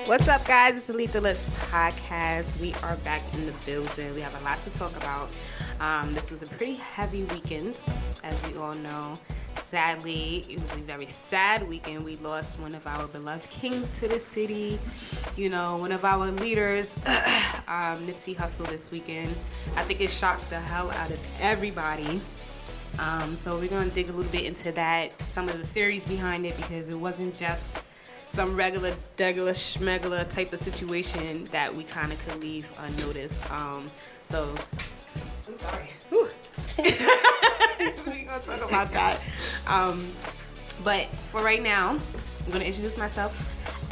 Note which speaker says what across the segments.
Speaker 1: What's up, guys? It's the Lipz podcast. We are back in the building. We have a lot to talk about. This was a pretty heavy weekend, as we all know. Sadly, it was a very sad weekend. We lost one of our beloved kings to the city. You know, one of our leaders, Nipsey Hussle, this weekend. I think it shocked the hell out of everybody. So we're going to dig a little bit into that, some of the theories behind it, because it wasn't just some regular, schmegula type of situation that we kind of could leave unnoticed. So, I'm sorry. We're going to talk about that. But for right now, I'm going to introduce myself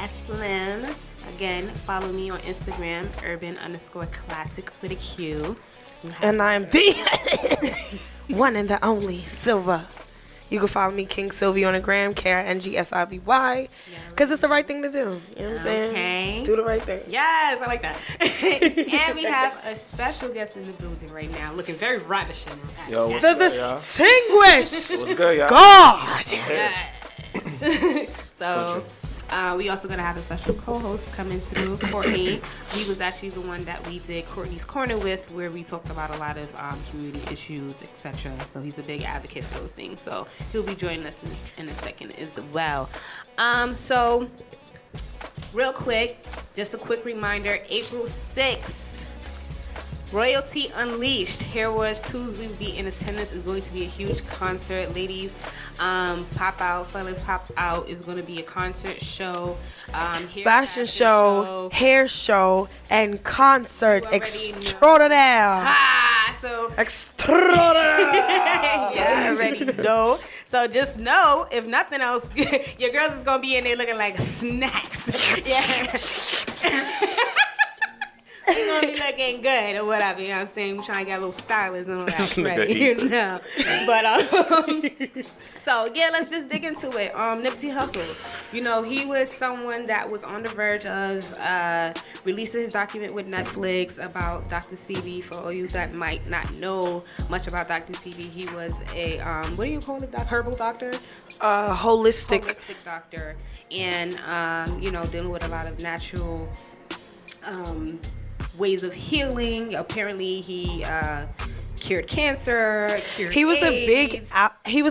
Speaker 1: as Slim. Again, follow me on Instagram, urban_classic with a Q.
Speaker 2: And I'm the one and the only Silva. You can follow me, King Sylvie, on the gram, KingSivy, because it's the right thing to do. You know what I'm saying?
Speaker 1: Okay.
Speaker 2: Do the right thing.
Speaker 1: Yes, I like that. And we have a special guest in the building right now, looking very ravishing.
Speaker 3: Yo, what's
Speaker 2: The
Speaker 3: good,
Speaker 2: distinguished
Speaker 3: what's good, y'all?
Speaker 2: God.
Speaker 1: Yes. So, we also going to have a special co-host coming through, Courteny. He was actually the one that we did Courtney's Corner with, where we talked about a lot of community issues, etc. So he's a big advocate for those things. So he'll be joining us in a second as well. So real quick, just a quick reminder, April 6th, Royalty Unleashed, Hair Wars Tuesday will be in attendance. It's going to be a huge concert. Ladies, pop out. Fellas, pop out. It's going to be a concert show.
Speaker 2: Fashion show, hair show, and concert extraordinaire.
Speaker 1: So
Speaker 2: extraordinaire.
Speaker 1: yeah, I already know. So just know, if nothing else, your girls is going to be in there looking like snacks. Yeah. We're going to be looking good or whatever, you know what I'm saying? We're trying to get a little stylist and all that ready, you know. But, so, yeah, let's just dig into it. Nipsey Hussle, you know, he was someone that was on the verge of releasing his document with Netflix about Dr. CB. For all you that might not know much about Dr. CB, he was a, what do you call it, herbal doctor?
Speaker 2: Holistic
Speaker 1: doctor. And, you know, dealing with a lot of natural ways of healing. Apparently, he cured cancer. Cured
Speaker 2: He was
Speaker 1: AIDS.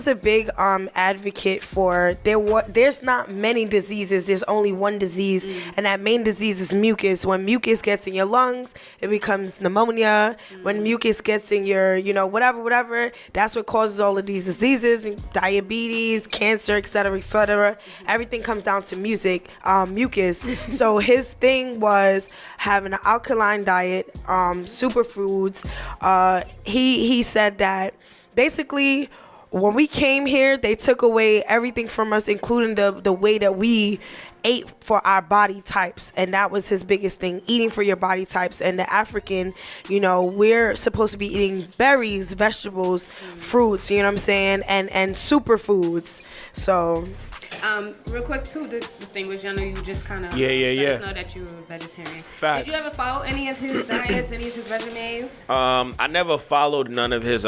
Speaker 2: a big advocate for there's not many diseases. There's only one disease, and that main disease is mucus. When mucus gets in your lungs, it becomes pneumonia. When mucus gets in your, whatever, that's what causes all of these diseases, and diabetes, cancer, etc. Everything comes down to mucus. So his thing was having an alkaline diet, superfoods. He said that basically when we came here, they took away everything from us, including the way that we ate for our body types. And that was his biggest thing, eating for your body types. And the African, we're supposed to be eating berries, vegetables, fruits, you know what I'm saying? And superfoods. So
Speaker 1: real quick too, distinguished. I know you just kind of
Speaker 3: let us
Speaker 1: know that you were a vegetarian.
Speaker 3: Facts.
Speaker 1: Did you ever follow any of his diets, any of his regimens?
Speaker 3: I never followed none of his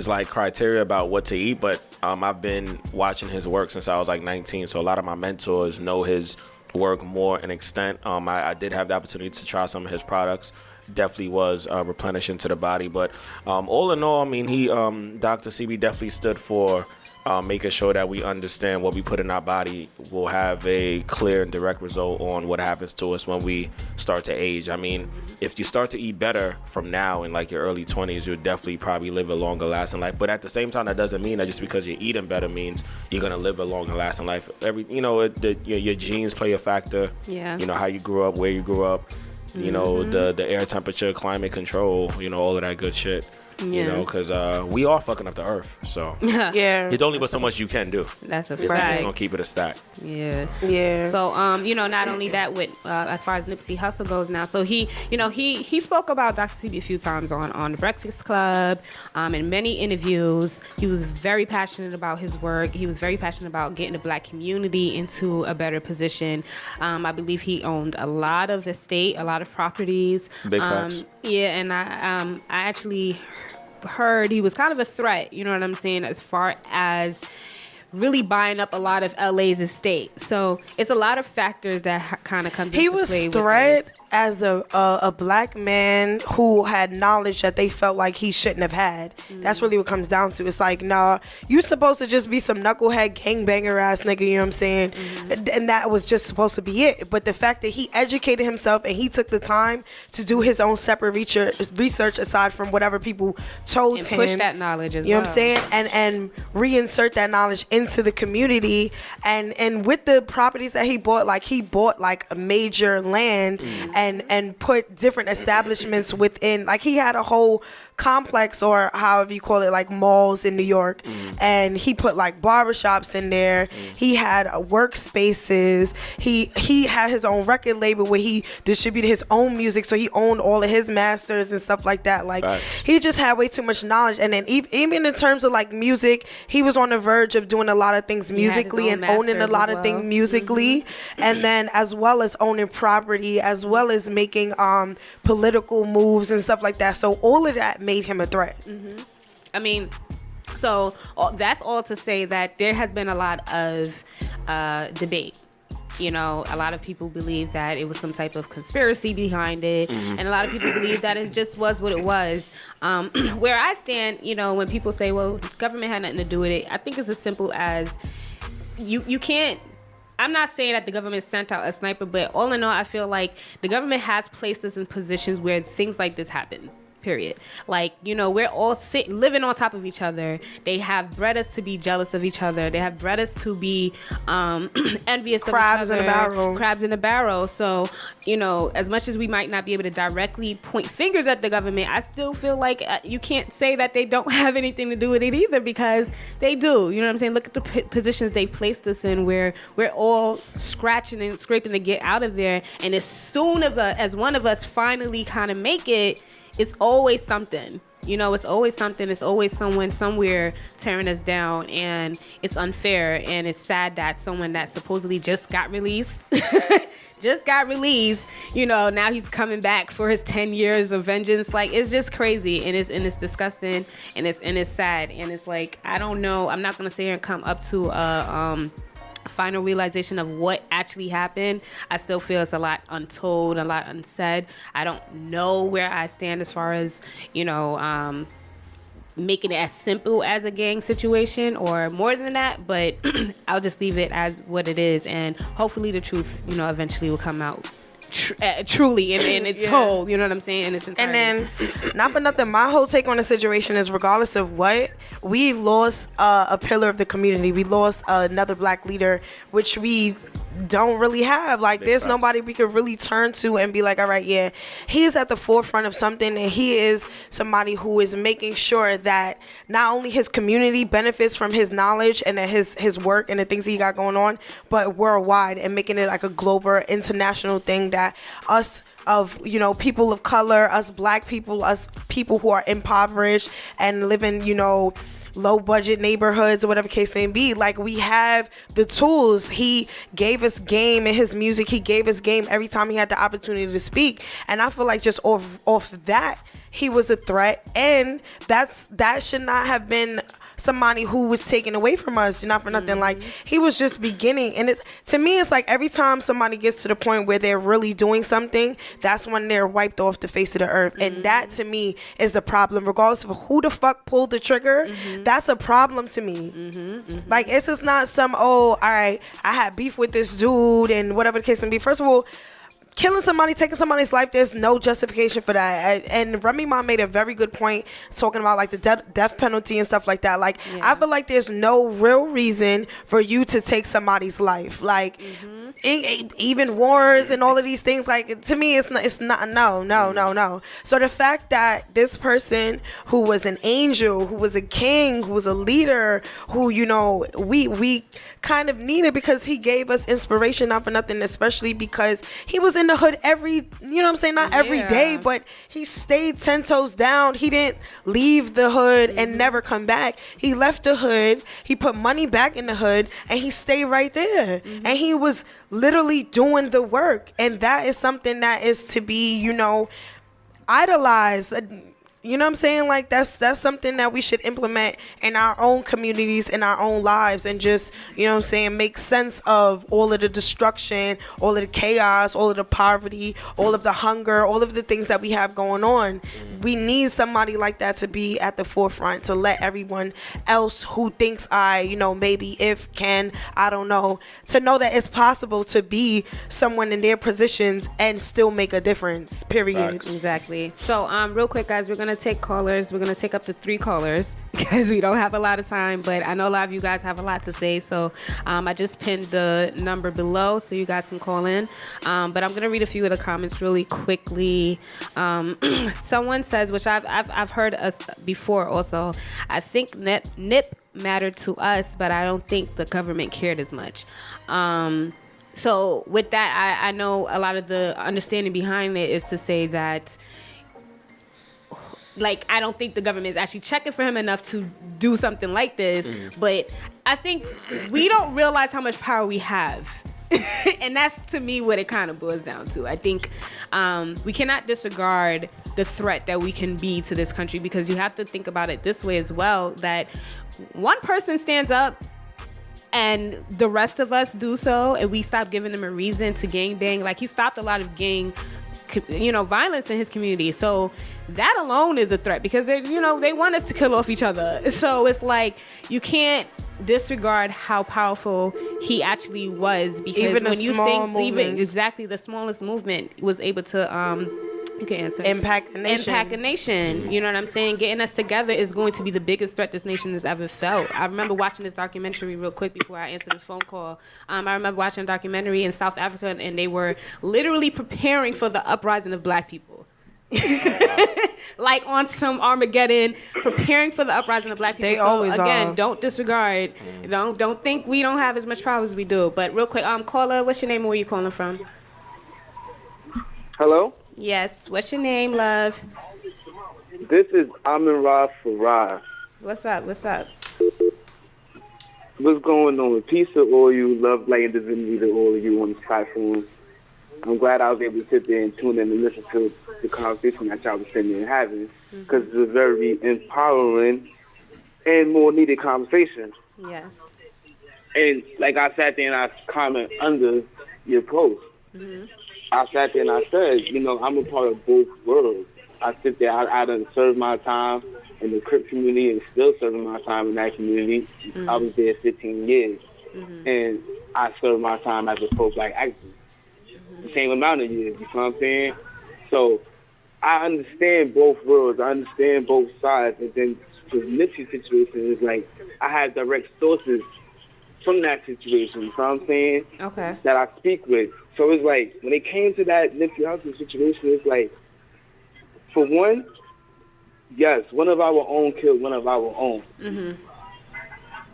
Speaker 3: like criteria about what to eat, but I've been watching his work since I was like 19. So a lot of my mentors know his work more in extent. I did have the opportunity to try some of his products. Definitely was replenishing to the body, but all in all, I mean, Dr. CB definitely stood for making sure that we understand what we put in our body will have a clear and direct result on what happens to us when we start to age. I mean, if you start to eat better from now in like your early 20s, you'll definitely probably live a longer lasting life. But at the same time, that doesn't mean that just because you're eating better means you're going to live a longer lasting life. Your genes play a factor.
Speaker 1: Yeah.
Speaker 3: How you grew up, where you grew up, the air temperature, climate control, all of that good shit. Because we are fucking up the earth. So
Speaker 2: yeah,
Speaker 3: it's only but so much you can do.
Speaker 1: That's a
Speaker 3: fact. You're just gonna keep it a stack.
Speaker 1: Yeah. So not only that, with as far as Nipsey Hussle goes now, so he spoke about Dr. CB a few times on the Breakfast Club, in many interviews. He was very passionate about his work. He was very passionate about getting the Black community into a better position. I believe he owned a lot of estate, a lot of properties.
Speaker 3: Big facts.
Speaker 1: Yeah, and I actually heard he was kind of a threat, you know what I'm saying, as far as really buying up a lot of LA's estate. So it's a lot of factors that kind of comes
Speaker 2: He
Speaker 1: into
Speaker 2: was
Speaker 1: play.
Speaker 2: threat as a black man who had knowledge that they felt like he shouldn't have had. That's really what comes down to. It's like, nah, you supposed to just be some knucklehead gangbanger ass nigga, you know what I'm saying? And that was just supposed to be it. But the fact that he educated himself and he took the time to do his own separate research aside from whatever people told
Speaker 1: and
Speaker 2: him.
Speaker 1: push that knowledge as well.
Speaker 2: You know what I'm saying? And reinsert that knowledge into the community. And with the properties that he bought like a major land and put different establishments within. Like, he had a whole complex, or however you call it, like malls in New York, and he put like barbershops in there. He had workspaces. He had his own record label where he distributed his own music, so he owned all of his masters and stuff like that. Like, he just had way too much knowledge. And then even in terms of like music, he was on the verge of doing a lot of things musically and owning a lot of things musically, and then as well as owning property, as well as making political moves and stuff like that. So all of that made him a threat.
Speaker 1: I mean, so that's all to say that there has been a lot of debate. You know, a lot of people believe that it was some type of conspiracy behind it, and a lot of people believe that it just was what it was. Where I stand, you know, when people say, well, government had nothing to do with it, I think it's as simple as you can't. I'm not saying that the government sent out a sniper, but all in all, I feel like the government has placed us in positions where things like this happen. Period. Like, you know, we're all living on top of each other. They have bred us to be jealous of each other. They have bred us to be envious of each other. Crabs in a barrel. So, you know, as much as we might not be able to directly point fingers at the government, I still feel like you can't say that they don't have anything to do with it either, because they do. You know what I'm saying? Look at the positions they've placed us in, where we're all scratching and scraping to get out of there. And as soon as one of us finally kind of make it, it's always something, you know, it's always something. It's always someone somewhere tearing us down, and it's unfair. And it's sad that someone that supposedly just got released, you know, now he's coming back for his 10 years of vengeance. Like, it's just crazy, and it's disgusting, and it's sad. And it's like, I don't know. I'm not going to sit here and come up to final realization of what actually happened. I still feel it's a lot untold, a lot unsaid. I don't know where I stand as far as, you know, making it as simple as a gang situation or more than that, but I'll just leave it as what it is, and hopefully the truth, you know, eventually will come out truly in its whole, you know what I'm saying, in its entirety.
Speaker 2: And then, not for nothing, my whole take on the situation is, regardless of what, we lost a pillar of the community. We lost another black leader, which we don't really have. Like, there's nobody we could really turn to and be like, all right, yeah, he is at the forefront of something, and he is somebody who is making sure that not only his community benefits from his knowledge and his work and the things he got going on, but worldwide, and making it like a global, international thing that us, of, you know, people of color, us black people, us people who are impoverished and live in, you know, low budget neighborhoods or whatever case may be, like, we have the tools. He gave us game in his music. He gave us game every time he had the opportunity to speak, and I feel like just off that, he was a threat, and that should not have been somebody who was taken away from us, not for nothing. Like, he was just beginning, and to me, it's like every time somebody gets to the point where they're really doing something, that's when they're wiped off the face of the earth. And that, to me, is a problem, regardless of who the fuck pulled the trigger. That's a problem to me. Like, it's just not some, oh, all right, I had beef with this dude and whatever the case may be. First of all, killing somebody, taking somebody's life, there's no justification for that. And Remy Ma made a very good point talking about like the death penalty and stuff like that. Like, I feel like there's no real reason for you to take somebody's life. Like, even wars and all of these things, like, to me, it's not no. So the fact that this person who was an angel, who was a king, who was a leader, who, you know, we kind of needed, because he gave us inspiration, not for nothing, especially because he was in the hood every, you know what I'm saying, not every day, but he stayed 10 toes down. He didn't leave the hood and never come back. He left the hood, he put money back in the hood, and he stayed right there. And he was literally doing the work, and that is something that is to be, you know, idolized. you know what I'm saying? Like, that's something that we should implement in our own communities, in our own lives, and just, you know what I'm saying, make sense of all of the destruction, all of the chaos, all of the poverty, all of the hunger, all of the things that we have going on. We need somebody like that to be at the forefront, to let everyone else who thinks maybe if can, I don't know, to know that it's possible to be someone in their positions and still make a difference, period.
Speaker 3: Facts.
Speaker 1: Exactly. So, real quick, guys, we're going to take callers. We're going to take up to 3 callers because we don't have a lot of time, but I know a lot of you guys have a lot to say. So, I just pinned the number below so you guys can call in. But I'm going to read a few of the comments really quickly. Someone says, which I've heard us before also, I think Nip mattered to us, but I don't think the government cared as much. So with that, I know a lot of the understanding behind it is to say that, like, I don't think the government is actually checking for him enough to do something like this. But I think we don't realize how much power we have. And that's, to me, what it kind of boils down to. I think we cannot disregard the threat that we can be to this country, because you have to think about it this way as well, that one person stands up and the rest of us do so, and we stop giving them a reason to gang bang. Like, he stopped a lot of gang, violence in his community. So that alone is a threat, because they want us to kill off each other. So it's like, you can't disregard how powerful he actually was, because
Speaker 2: even
Speaker 1: when you think
Speaker 2: movement.
Speaker 1: exactly the smallest movement was able to you can answer.
Speaker 2: Impact a nation.
Speaker 1: You know what I'm saying? Getting us together is going to be the biggest threat this nation has ever felt. I remember watching this documentary real quick before I answered this phone call. I remember watching a documentary in South Africa, and they were literally preparing for the uprising of black people. Like on some Armageddon, preparing for the uprising of black people.
Speaker 2: They always
Speaker 1: again,
Speaker 2: are.
Speaker 1: don't disregard. Don't think we don't have as much power as we do. But real quick, caller, what's your name and where you calling from?
Speaker 4: Hello?
Speaker 1: Yes, what's your name, love?
Speaker 4: This is Amin Ra Farah.
Speaker 1: What's up?
Speaker 4: What's going on? Peace to all you, love, light, and divinity to all of you on this platform. I'm glad I was able to sit there and tune in and listen to the conversation that y'all was sitting there and having, because it's a very empowering and more needed conversation.
Speaker 1: Yes.
Speaker 4: And like I sat there and I comment under your post. I sat there and I said, I'm a part of both worlds. I sit there, I done served my time in the Crip community and still serving my time in that community. I was there 15 years. And I served my time as a pro-black activist. The same amount of years, you know what I'm saying? So I understand both worlds. I understand both sides. And then the Nipsey situation is like, I have direct sources from that situation, you know what I'm saying?
Speaker 1: Okay.
Speaker 4: That I speak with. So it's like, when it came to that Nipsey Hussle situation, it's like, for one, yes, one of our own killed one of our own.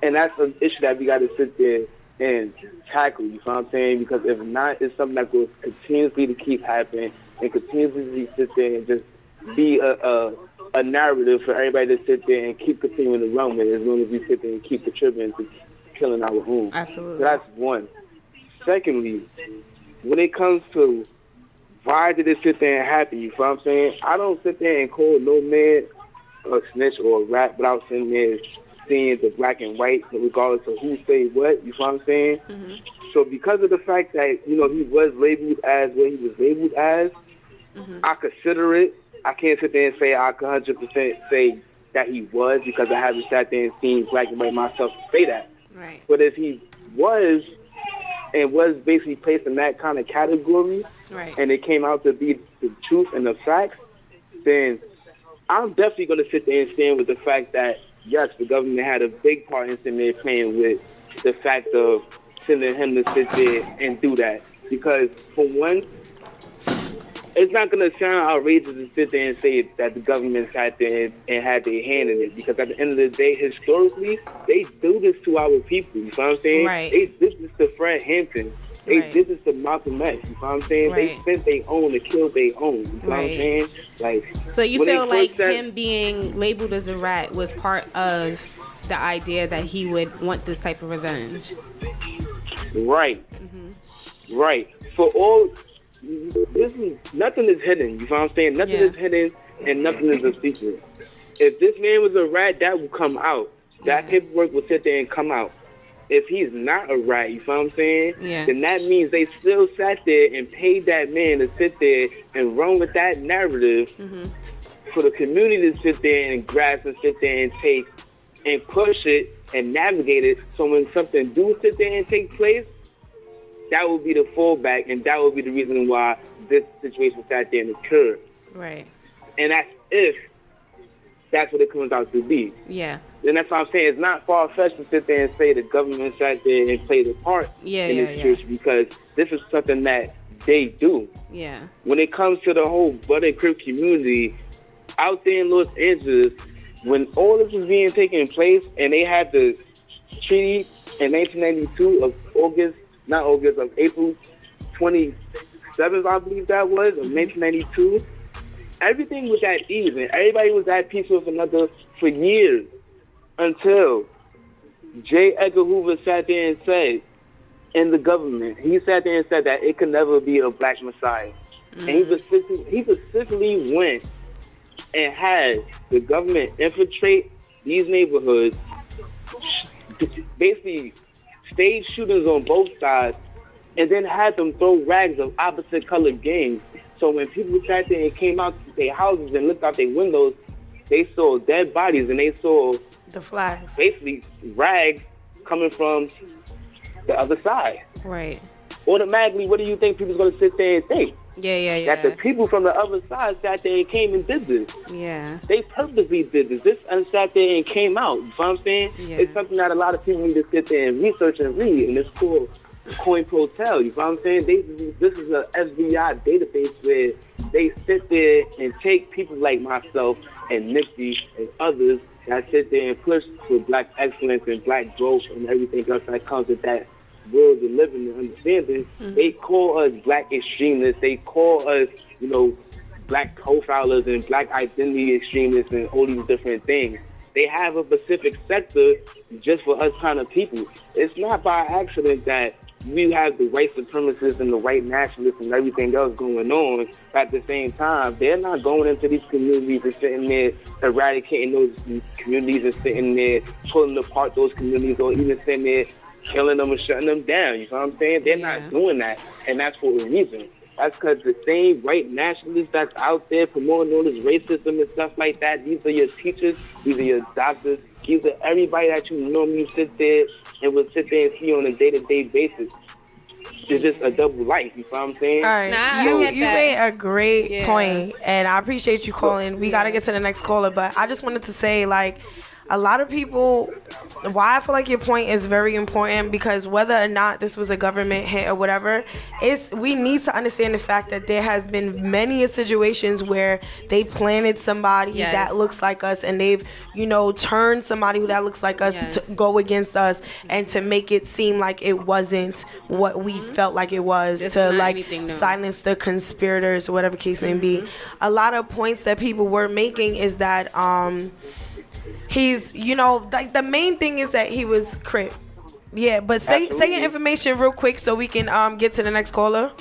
Speaker 4: And that's an issue that we got to sit there and tackle, you know what I'm saying? Because if not, it's something that goes continuously to keep happening and continuously sit there and just be a narrative for everybody to sit there and keep continuing to run with it, as long as we sit there and keep contributing to killing our own.
Speaker 1: Absolutely.
Speaker 4: So that's one. Secondly, when it comes to why did it sit there and happen, you know what I'm saying? I don't sit there and call no man a snitch or a rat without sitting there seeing the black and white, regardless of who say what, you know what I'm saying? So because of the fact that, he was labeled as what he was labeled as, I consider it. I can't sit there and say I can 100% say that he was, because I haven't sat there and seen black and white myself to say that.
Speaker 1: Right.
Speaker 4: But if he was, and was basically placed in that kind of category,
Speaker 1: right,
Speaker 4: and it came out to be the truth and the facts, then I'm definitely going to sit there and stand with the fact that, yes, the government had a big part in sitting there playing with the fact of sending him to sit there and do that. Because, for one, it's not going to sound outrageous to sit there and say that the government sat there and had their hand in it. Because at the end of the day, historically, they do this to our people. You know what I'm saying?
Speaker 1: Right.
Speaker 4: They did this to Fred Hampton. They did this to Malcolm X. You know what I'm saying?
Speaker 1: Right.
Speaker 4: They sent their own to kill their own. You know what I'm saying? Like,
Speaker 1: so you
Speaker 4: when
Speaker 1: feel
Speaker 4: they
Speaker 1: like
Speaker 4: first said-
Speaker 1: him being labeled as a rat was part of the idea that he would want this type of revenge?
Speaker 4: Right. Right. For all, nothing is hidden. You know what I'm saying? Nothing is hidden. and nothing is a secret. If this man was a rat, that would come out. That paperwork would sit there and come out. If he's not a rat, you feel what I'm saying?
Speaker 1: Yeah.
Speaker 4: Then that means they still sat there and paid that man to sit there and run with that narrative for the community to sit there and grasp and sit there and take and push it and navigate it. So when something do sit there and take place, that would be the fallback, and that would be the reason why this situation sat there and occurred.
Speaker 1: Right.
Speaker 4: And that's if that's what it comes out to be.
Speaker 1: Yeah.
Speaker 4: And that's what I'm saying. It's not far-fetched to sit there and say the government sat there and played a part in this situation, because this is something that they do.
Speaker 1: Yeah.
Speaker 4: When it comes to the whole Blood and Crip community, out there in Los Angeles, when all this was being taken place and they had the treaty in 1992 of April 27th, I believe that was, of 1992, everything was at ease and everybody was at peace with another for years, until J. Edgar Hoover sat there and said, in the government, he sat there and said that it could never be a black messiah. And he specifically went and had the government infiltrate these neighborhoods, basically stage shootings on both sides, and then had them throw rags of opposite colored gangs. So when people sat there and came out to their houses and looked out their windows, they saw dead bodies and they saw
Speaker 2: The flags.
Speaker 4: basically rags coming from the other side.
Speaker 1: Right.
Speaker 4: Automatically, what do you think people's going to sit there and think?
Speaker 1: Yeah.
Speaker 4: That the people from the other side sat there and came and did this.
Speaker 1: Yeah.
Speaker 4: They purposely did this. This sat there and came out. You know what I'm saying?
Speaker 1: Yeah.
Speaker 4: It's something that a lot of people need to sit there and research and read, and it's called Coin Pro Tell. You know what I'm saying? This is a FBI database where they sit there and take people like myself and Nipsey and others that sit there and push for black excellence and black growth and everything else that comes with that world of living and understanding. They call us black extremists. They call us, black profilers and black identity extremists and all these different things. They have a specific sector just for us kind of people. It's not by accident that we have the white supremacists and the white nationalists and everything else going on. At the same time, they're not going into these communities and sitting there eradicating those communities and sitting there pulling apart those communities, or even sitting there killing them and shutting them down. You know what I'm saying? They're not doing that, and that's for a reason. That's because the same white nationalists that's out there promoting all this racism and stuff like that, these are your teachers, these are your doctors, these are everybody that you normally sit there and will sit there and see on a day-to-day basis. It's just a double life, you know what I'm saying?
Speaker 2: All right,
Speaker 1: Nah,
Speaker 2: you
Speaker 1: I get that.
Speaker 2: made a great
Speaker 1: Yeah.
Speaker 2: point, and I appreciate you calling. We got to get to the next caller, but I just wanted to say, like, a lot of people, why I feel like your point is very important, because whether or not this was a government hit or whatever, we need to understand the fact that there has been many situations where they planted somebody that looks like us, and they've, turned somebody that looks like us to go against us, and to make it seem like it wasn't what we felt like it was,
Speaker 1: That's
Speaker 2: to
Speaker 1: not
Speaker 2: like
Speaker 1: anything, no.
Speaker 2: silence the conspirators or whatever case may be. A lot of points that people were making is that he's, like the main thing is that he was Crip. Yeah, but say your information real quick so we can get to the next caller.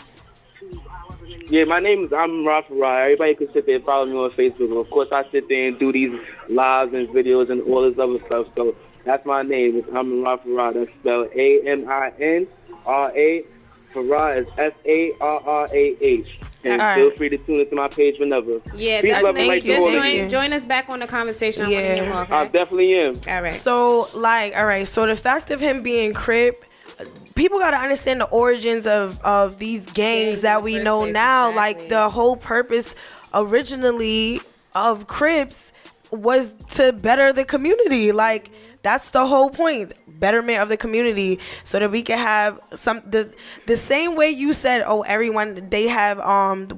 Speaker 4: Yeah, my name is I'm Rafa. Everybody can sit there and follow me on Facebook. Of course, I sit there and do these lives and videos and all this other stuff. So that's my name. It's I'm Rafa. That's spelled AMINRA. Farah is FARRAH. And feel free to tune into my page whenever.
Speaker 1: Yeah,
Speaker 4: Peace, love, and
Speaker 1: definitely.
Speaker 4: light to all of you.
Speaker 1: Just join us back on the conversation.
Speaker 2: Yeah.
Speaker 1: I want to hear more, okay?
Speaker 4: I definitely am.
Speaker 1: All right.
Speaker 2: So, so the fact of him being Crip, people got to understand the origins of these gangs that we know now.
Speaker 1: Exactly.
Speaker 2: Like, the whole purpose originally of Crips was to better the community. Like, that's the whole point. Betterment of the community, so that we can have the same way you said, everyone, they have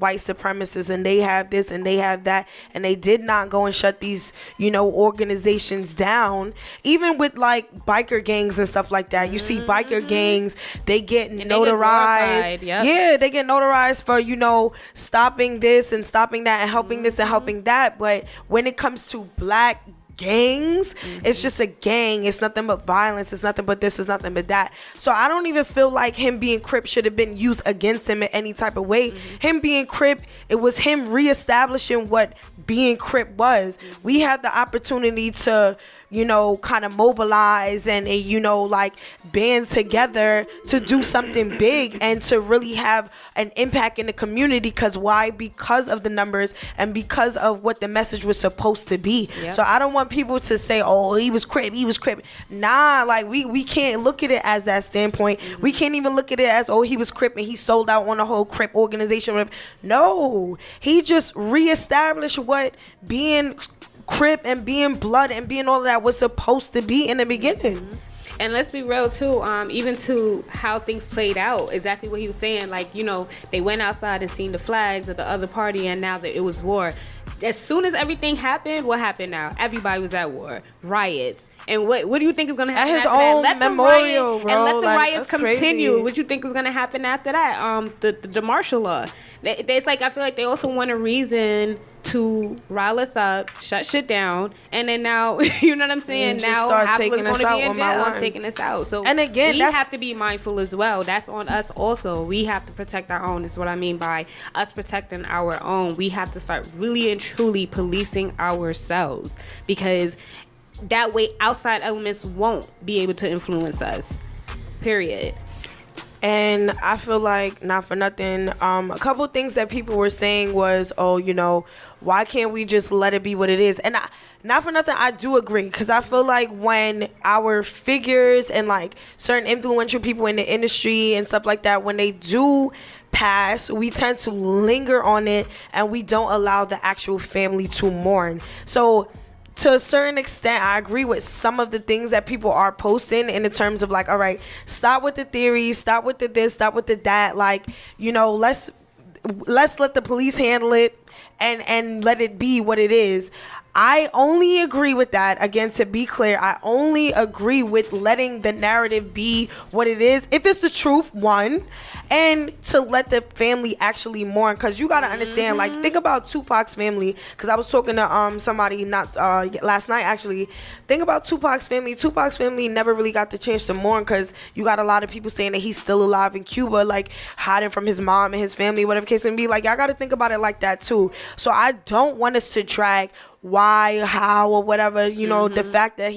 Speaker 2: white supremacists and they have this and they have that, and they did not go and shut these organizations down. Even with like biker gangs and stuff like that, you see biker gangs, they get notarized. Yeah, they get notarized for stopping this and stopping that and helping this and helping that. But when it comes to black gangs. It's just a gang. It's nothing but violence. It's nothing but this. It's nothing but that. So I don't even feel like him being Crip should have been used against him in any type of way. Him being Crip, it was him reestablishing what being Crip was. We had the opportunity to, you know, kind of mobilize and, you know, like band together to do something big and to really have an impact in the community. Because why? Because of the numbers and because of what the message was supposed to be. Yep. So I don't want people to say, oh, he was Crip. Nah, like we can't look at it as that standpoint. We can't even look at it as, oh, he was Crip and he sold out on the whole Crip organization. No, he just reestablished what being Crip and being blood and being all of that was supposed to be in the beginning.
Speaker 1: And let's be real too, even to how things played out, exactly what he was saying, like, you know, they went outside and seen the flags of the other party and now that it was war. As soon as everything happened, what happened now? Everybody was at war, riots. And what do you think is going to happen
Speaker 2: at his
Speaker 1: after
Speaker 2: own
Speaker 1: that?
Speaker 2: memorial, bro.
Speaker 1: And let the
Speaker 2: like,
Speaker 1: riots continue.
Speaker 2: Crazy.
Speaker 1: What you think is going to happen after that? The martial law. It's like, I feel like they also want a reason to rile us up, shut shit down, and then now, you know what I'm saying? Now half of us going to be in jail taking us out. So
Speaker 2: and again,
Speaker 1: we have to be mindful as well. That's on us also. We have to protect our own. This is what I mean by us protecting our own. We have to start really and truly policing ourselves, because that way outside elements won't be able to influence us. Period.
Speaker 2: And I feel like, not for nothing, a couple things that people were saying was, oh, you know, why can't we just let it be what it is? And not for nothing, I do agree, because I feel like when our figures and like certain influential people in the industry and stuff like that, when they do pass, we tend to linger on it and we don't allow the actual family to mourn. So to a certain extent, I agree with some of the things that people are posting in the terms of like, all right, stop with the theories, stop with the this, stop with the that. Like, you know, let's let the police handle it and let it be what it is. I only agree with that. Again, to be clear, I only agree with letting the narrative be what it is. If it's the truth, one, and to let the family actually mourn. Because you got to understand, like, think about Tupac's family. Because I was talking to somebody last night, actually. Think about Tupac's family. Tupac's family never really got the chance to mourn because you got a lot of people saying that he's still alive in Cuba, like, hiding from his mom and his family, whatever case may be. Like, y'all got to think about it like that, too. So I don't want us to drag why, how, or whatever, you know, the fact that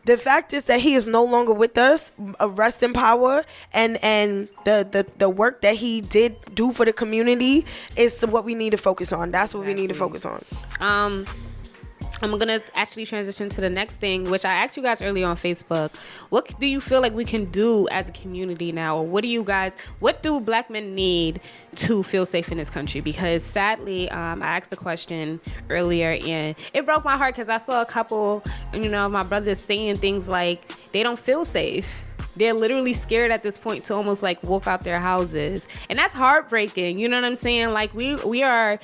Speaker 2: the fact is that he is no longer with us, rest in power, and the work that he did do for the community is what we need to focus on. That's what we need to focus on.
Speaker 1: I'm going to actually transition to the next thing, which I asked you guys earlier on Facebook. What do you feel like we can do as a community now? Or what do black men need to feel safe in this country? Because sadly, I asked the question earlier and it broke my heart because I saw a couple, you know, my brothers saying things like they don't feel safe. They're literally scared at this point to almost like walk out their houses. And that's heartbreaking. You know what I'm saying? Like we are...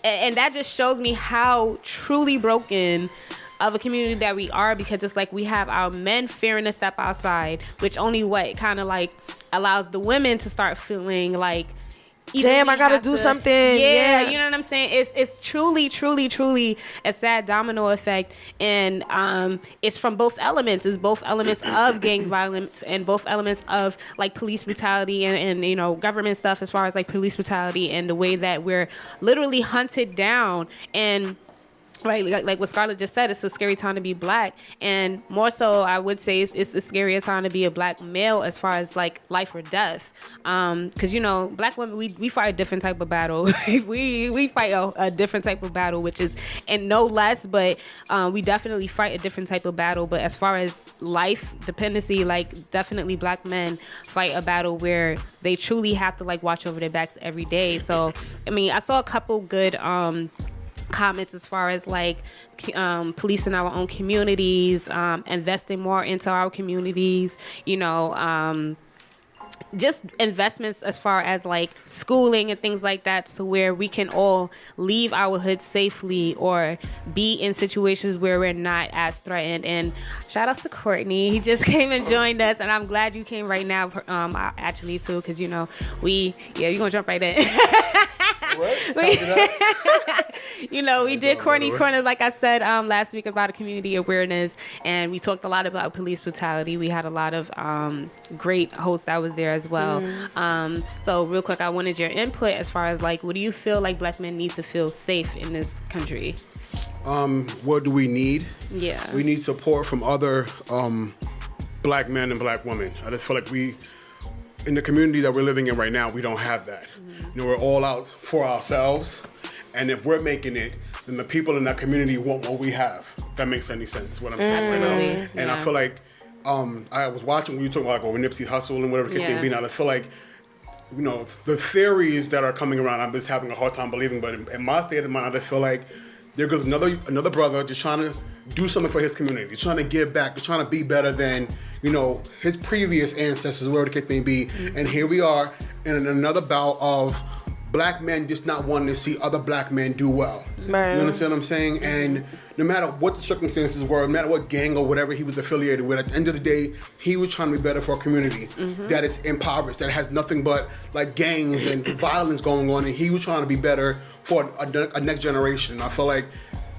Speaker 1: And that just shows me how truly broken of a community that we are, because it's like we have our men fearing to step outside, which only kind of like allows the women to start feeling like,
Speaker 2: damn, I gotta do something.
Speaker 1: Yeah, you know what I'm saying? It's truly, truly, truly a sad domino effect. And it's from both elements. It's both elements of gang violence and both elements of like police brutality and you know, government stuff as far as like police brutality and the way that we're literally hunted down. And right, like what Scarlett just said, it's a scary time to be black, and more so, I would say it's a scarier time to be a black male as far as like life or death. Because you know, black women, we fight a different type of battle. we fight a different type of battle, which is and no less, but we definitely fight a different type of battle. But as far as life dependency, like definitely black men fight a battle where they truly have to like watch over their backs every day. So I mean, I saw a couple good comments as far as like policing our own communities, investing more into our communities, you know, just investments as far as like schooling and things like that, so where we can all leave our hood safely or be in situations where we're not as threatened. And shout out to Courteny, he just came and joined us, and I'm glad you came right now, actually too, because you know you're gonna jump right in. You know, we did Courteny Corner, like I said last week, about community awareness, and we talked a lot about police brutality. We had a lot of great hosts that was there as well. So real quick, I wanted your input as far as like, what do you feel like black men need to feel safe in this country?
Speaker 5: What do we need?
Speaker 1: Yeah.
Speaker 5: We need support from other black men and black women. I just feel like in the community that we're living in right now, we don't have that. You know, we're all out for ourselves, and if we're making it, then the people in that community want what we have. If that makes any sense, what I'm saying right now. And I feel like I was watching when you talking about like Nipsey Hussle and whatever the case may be. Now, I feel like, you know, the theories that are coming around, I'm just having a hard time believing. But in my state of mind, I just feel like there goes another brother just trying to do something for his community. They're trying to give back. They're trying to be better than, you know, his previous ancestors, wherever the case may be. And here we are in another bout of black men just not wanting to see other black men do well.
Speaker 2: Right.
Speaker 5: You understand what I'm saying? And no matter what the circumstances were, no matter what gang or whatever he was affiliated with, at the end of the day, he was trying to be better for a community that is impoverished, that has nothing but like gangs and violence going on, and he was trying to be better for a next generation. And I feel like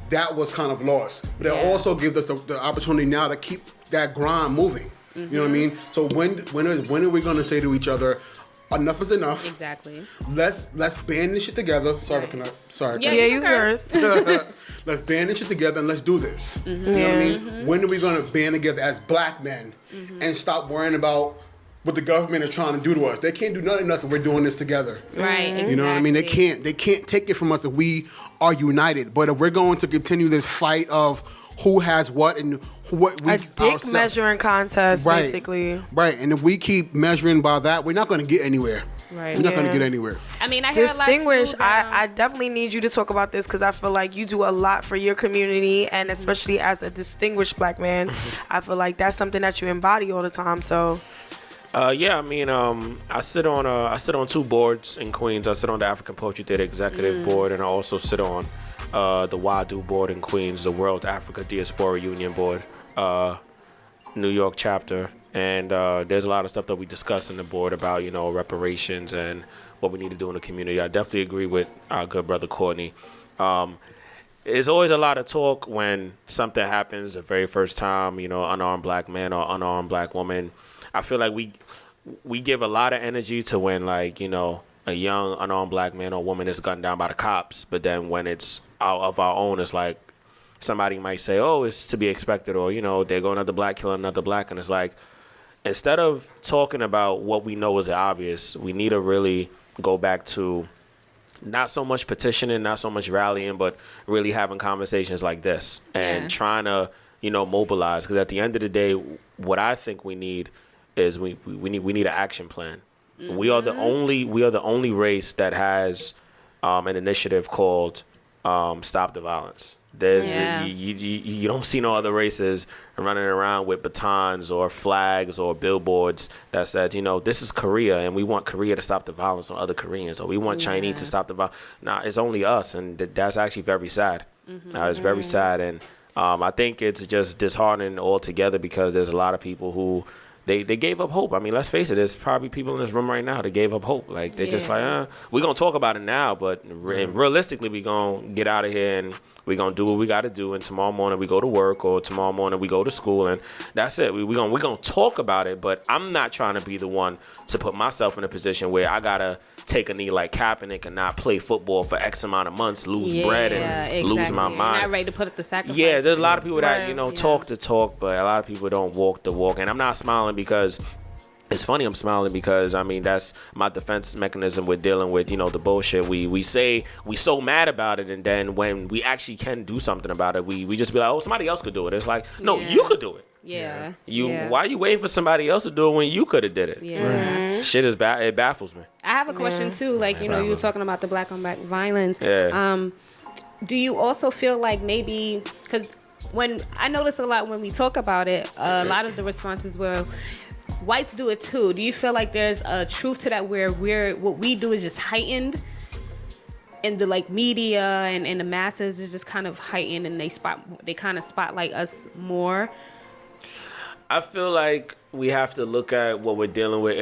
Speaker 5: that was kind of lost. But it also gives us the opportunity now to keep that grind moving. You know what I mean? So when are we going to say to each other, enough is enough?
Speaker 1: Exactly.
Speaker 5: Let's band this shit together. Sorry.
Speaker 1: Yeah, you
Speaker 2: curse.
Speaker 5: Let's band this shit together and let's do this. You know what I mean? When are we going to band together as black men and stop worrying about what the government is trying to do to us? They can't do nothing to us if we're doing this together.
Speaker 1: Right. Exactly.
Speaker 5: You know what I mean? They can't take it from us if we are united. But if we're going to continue this fight of who has what and what we...
Speaker 2: A dick measuring contest, basically.
Speaker 5: Right. And if we keep measuring by that, we're not going to get anywhere.
Speaker 1: Right.
Speaker 5: We're not going to get anywhere.
Speaker 1: I mean, I hear
Speaker 2: Distinguish,
Speaker 1: a lot too,
Speaker 2: I definitely need you to talk about this because I feel like you do a lot for your community, and especially as a distinguished black man, I feel like that's something that you embody all the time. So,
Speaker 3: yeah, I mean, I sit on two boards in Queens. I sit on the African Poetry Theater Executive Board, and I also sit on the WADU board in Queens, the World Africa Diaspora Union Board, New York chapter. And there's a lot of stuff that we discuss in the board about, you know, reparations and what we need to do in the community. I definitely agree with our good brother Courteny. There's always a lot of talk when something happens the very first time, you know, unarmed black man or unarmed black woman. I feel like we give a lot of energy to when, like, you know, a young unarmed black man or woman is gunned down by the cops. But then when it's out of our own, it's like somebody might say, oh, it's to be expected, or, you know, they're going another black, killing another black. And it's like, instead of talking about what we know is obvious, we need to really go back to not so much petitioning, not so much rallying, but really having conversations like this and trying to, you know, mobilize. Because at the end of the day, what I think we need is we need an action plan. We are the only race that has an initiative called Stop the Violence. There's you don't see no other races running around with batons or flags or billboards that says, you know, this is Korea and we want Korea to stop the violence on other Koreans, or we want Chinese to stop the violence. Nah, it's only us, and that's actually very sad. It's very sad, and I think it's just disheartening altogether because there's a lot of people who they gave up hope. I mean, let's face it, there's probably people in this room right now that gave up hope. Like, they're just like, we're going to talk about it now, but realistically, we're going to get out of here and we're going to do what we got to do. And tomorrow morning we go to work, or tomorrow morning we go to school, and that's it. We're going to talk about it, but I'm not trying to be the one to put myself in a position where I got to take a knee like Kaepernick and not play football for X amount of months, lose bread and lose my mind.
Speaker 1: You're not ready to put up the sacrifice.
Speaker 3: Yeah, there's a lot of people that, you know, talk the talk, but a lot of people don't walk the walk. And I'm not smiling because it's funny. I'm smiling because, I mean, that's my defense mechanism with dealing with, you know, the bullshit. We say we so mad about it, and then when we actually can do something about it, we just be like, oh, somebody else could do it. It's like, no, you could do it. Why are you waiting for somebody else to do it when you could have did it? Shit is it baffles me.
Speaker 1: I have a question too. Like, you know, you were talking about the black on black violence. Do you also feel like maybe, because when I notice a lot when we talk about it, a lot of the responses were, whites do it too. Do you feel like there's a truth to that, where what we do is just heightened, and the like media and the masses is just kind of heightened, and they kind of spotlight us more?
Speaker 3: I feel like we have to look at what we're dealing with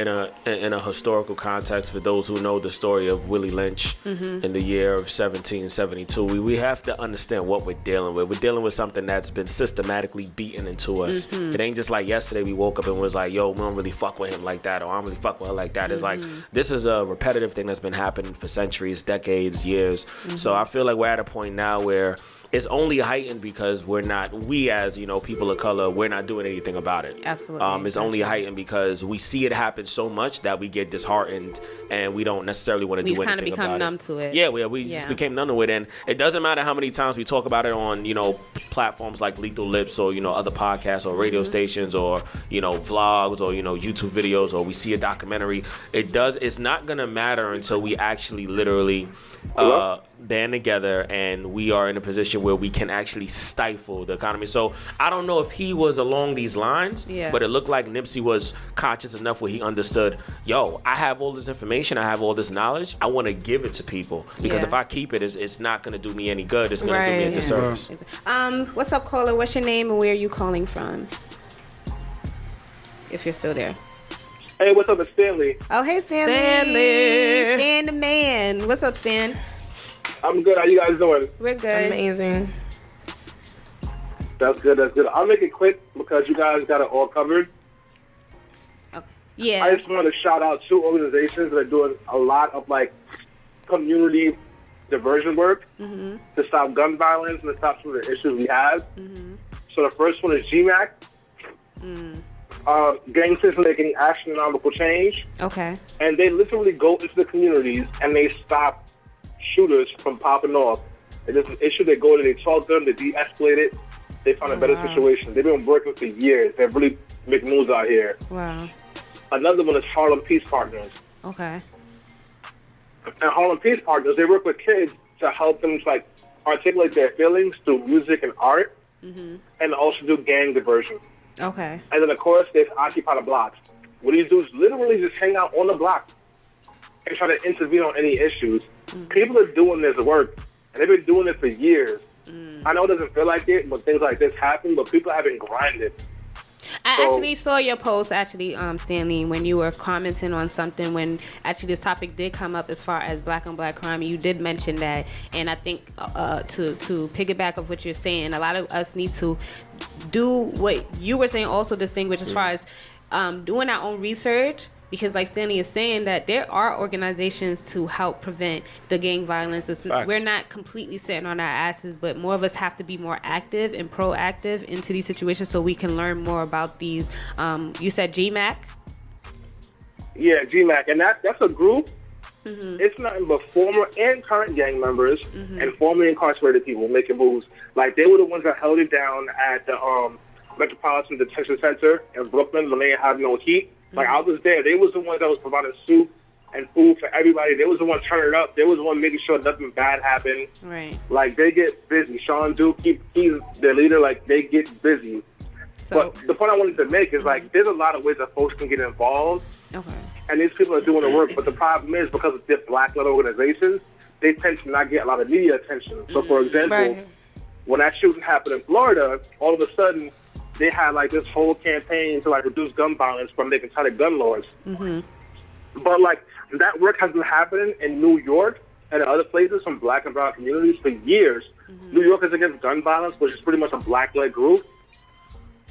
Speaker 3: in a historical context. For those who know the story of Willie Lynch in the year of 1772, we have to understand what we're dealing with. We're dealing with something that's been systematically beaten into us. It ain't just like yesterday we woke up and was like, yo, we don't really fuck with him like that, or I don't really fuck with her like that. It's like, this is a repetitive thing that's been happening for centuries, decades, years. So I feel like we're at a point now where it's only heightened because we as, people of color, we're not doing anything about it.
Speaker 1: Absolutely.
Speaker 3: It's only heightened because we see it happen so much that we get disheartened and we don't necessarily want to do anything about it.
Speaker 1: We've kind of become numb to it.
Speaker 3: Yeah, we just became numb to it. And it doesn't matter how many times we talk about it on, platforms like Lethal Lipz or, other podcasts or radio stations or, vlogs or, YouTube videos, or we see a documentary. It's not going to matter until we actually literally band together and we are in a position where we can actually stifle the economy. So I don't know if he was along these lines, but it looked like Nipsey was conscious enough where he understood, yo, I have all this information, I have all this knowledge, I want to give it to people, because if I keep it, it's not going to do me any good, it's going to do me a disservice.
Speaker 1: What's up, caller? What's your name and where are you calling from? If you're still there.
Speaker 6: Hey, what's up? It's Stanley.
Speaker 1: Oh, hey, Stanley. Stan the man. What's up, Stan?
Speaker 6: I'm good. How you guys doing?
Speaker 1: We're good.
Speaker 2: Amazing.
Speaker 6: That's good. I'll make it quick because you guys got it all covered.
Speaker 1: Okay. Yeah.
Speaker 6: I just want to shout out 2 organizations that are doing a lot of community diversion work to stop gun violence and to stop some of the issues we have. So the first one is GMAC. Gang System Making Astronomical Change.
Speaker 1: Okay.
Speaker 6: And they literally go into the communities and they stop shooters from popping off. If there's an issue, they go in, they talk to them, they de-escalate it, they find a better situation. They've been working for years. They're really making moves out here.
Speaker 1: Wow.
Speaker 6: Another one is Harlem Peace Partners.
Speaker 1: Okay.
Speaker 6: And Harlem Peace Partners, they work with kids to help them articulate their feelings through music and art, and also do gang diversion.
Speaker 1: Okay.
Speaker 6: And then, of course, there's Occupy the Blocks. What these dudes literally just hang out on the block and try to intervene on any issues. People are doing this work, and they've been doing it for years. I know it doesn't feel like it, but things like this happen, but people haven't grinded.
Speaker 1: I actually saw your post, Stanley, when you were commenting on something when actually this topic did come up as far as black on black crime. You did mention that, and I think to piggyback of what you're saying, a lot of us need to do what you were saying, also distinguish as far as doing our own research. Because like Stanley is saying, that there are organizations to help prevent the gang violence. We're not completely sitting on our asses, but more of us have to be more active and proactive into these situations so we can learn more about these. You said GMAC?
Speaker 6: Yeah, GMAC. And that's a group. It's nothing but former and current gang members and formerly incarcerated people making moves. Like, they were the ones that held it down at the Metropolitan Detention Center in Brooklyn when they had no heat. Like, I was there. They was the ones that was providing soup and food for everybody. They was the one turning it up. They was the one making sure nothing bad happened.
Speaker 1: Right.
Speaker 6: Like, they get busy. Sean Duke, he's their leader. Like, they get busy.
Speaker 1: So,
Speaker 6: but the point I wanted to make is, there's a lot of ways that folks can get involved.
Speaker 1: Okay.
Speaker 6: And these people are doing the work. But the problem is, because of these black-led organizations, they tend to not get a lot of media attention. So, for example, when that shooting happened in Florida, all of a sudden, they had this whole campaign to reduce gun violence from making tighter gun laws. But that work has been happening in New York and in other places from black and brown communities for years. New York is against gun violence, which is pretty much a black-led group.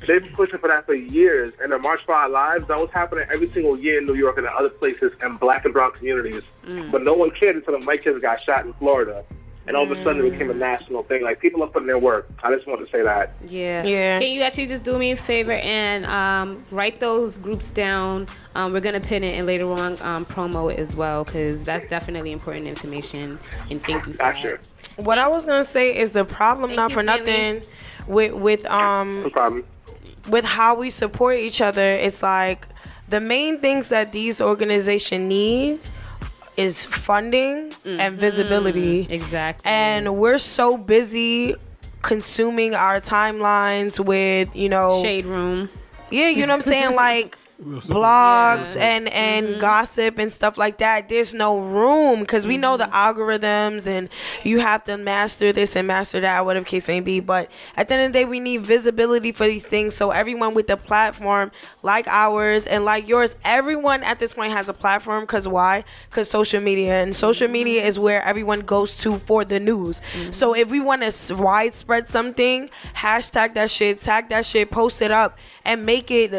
Speaker 6: They've been pushing for that for years. And the March for Our Lives, that was happening every single year in New York and in other places in black and brown communities. But no one cared until the white kids got shot in Florida. And all of a sudden it became a national thing. People are putting their work. I just wanted to say that.
Speaker 1: Yeah. Can you actually just do me a favor and write those groups down? We're going to pin it and later on promo it as well, because that's definitely important information. And thank you for that.
Speaker 2: What I was going to say is the problem, not for nothing, with how we support each other. It's like the main things that these organizations need is funding and visibility.
Speaker 1: Exactly.
Speaker 2: And we're so busy consuming our timelines with,
Speaker 1: Shade Room.
Speaker 2: Yeah, you know what I'm saying? blogs and gossip and stuff like that. There's no room because we know the algorithms and you have to master this and master that, whatever case may be. But at the end of the day, we need visibility for these things. So everyone with a platform like ours and like yours, everyone at this point has a platform. Because why? Because social media, and social media is where everyone goes to for the news. So if we want to widespread something, hashtag that shit, tag that shit, post it up, and make it,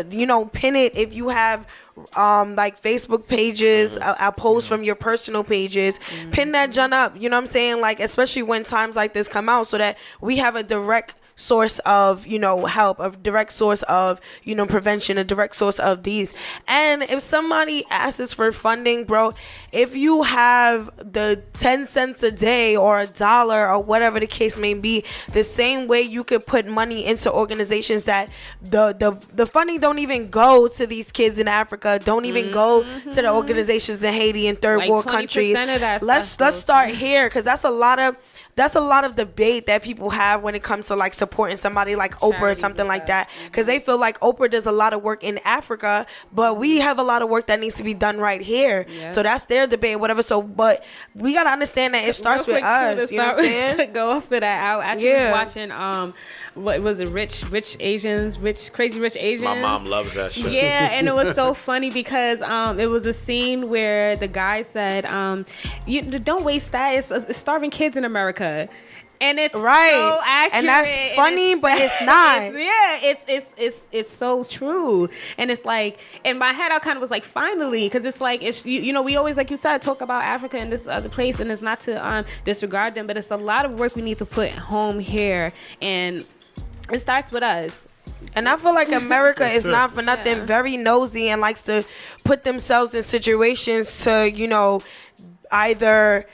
Speaker 2: pin it. If you have like Facebook pages, a post from your personal pages, pin that junk up. You know what I'm saying? Like, especially when times like this come out, so that we have a direct source of help, a direct source of prevention, a direct source of these. And if somebody asks for funding, bro, if you have the 10 cents a day or $1 or whatever the case may be, the same way you could put money into organizations that the funding don't even go to these kids in Africa, don't even go to the organizations in Haiti and third world countries. Let's start here, because that's a lot of debate that people have when it comes to like supporting somebody like Oprah or something like that, because they feel like Oprah does a lot of work in Africa, but we have a lot of work that needs to be done right here. So that's their debate, whatever. So, but we gotta understand that it starts with us. You know what I'm saying?
Speaker 1: To go off of that, I actually was watching what was it, Crazy Rich Asians.
Speaker 3: My mom loves that shit.
Speaker 1: Yeah, and it was so funny because it was a scene where the guy said, "You don't waste that. It's starving kids in America." And it's right, so accurate,
Speaker 2: and that's funny, but it's not.
Speaker 1: It's so true, and it's like in my head I kind of was like, finally, because it's like we always, like you said, talk about Africa and this other place, and it's not to disregard them, but it's a lot of work we need to put home here, and it starts with us.
Speaker 2: And I feel like America is not for nothing very nosy and likes to put themselves in situations to either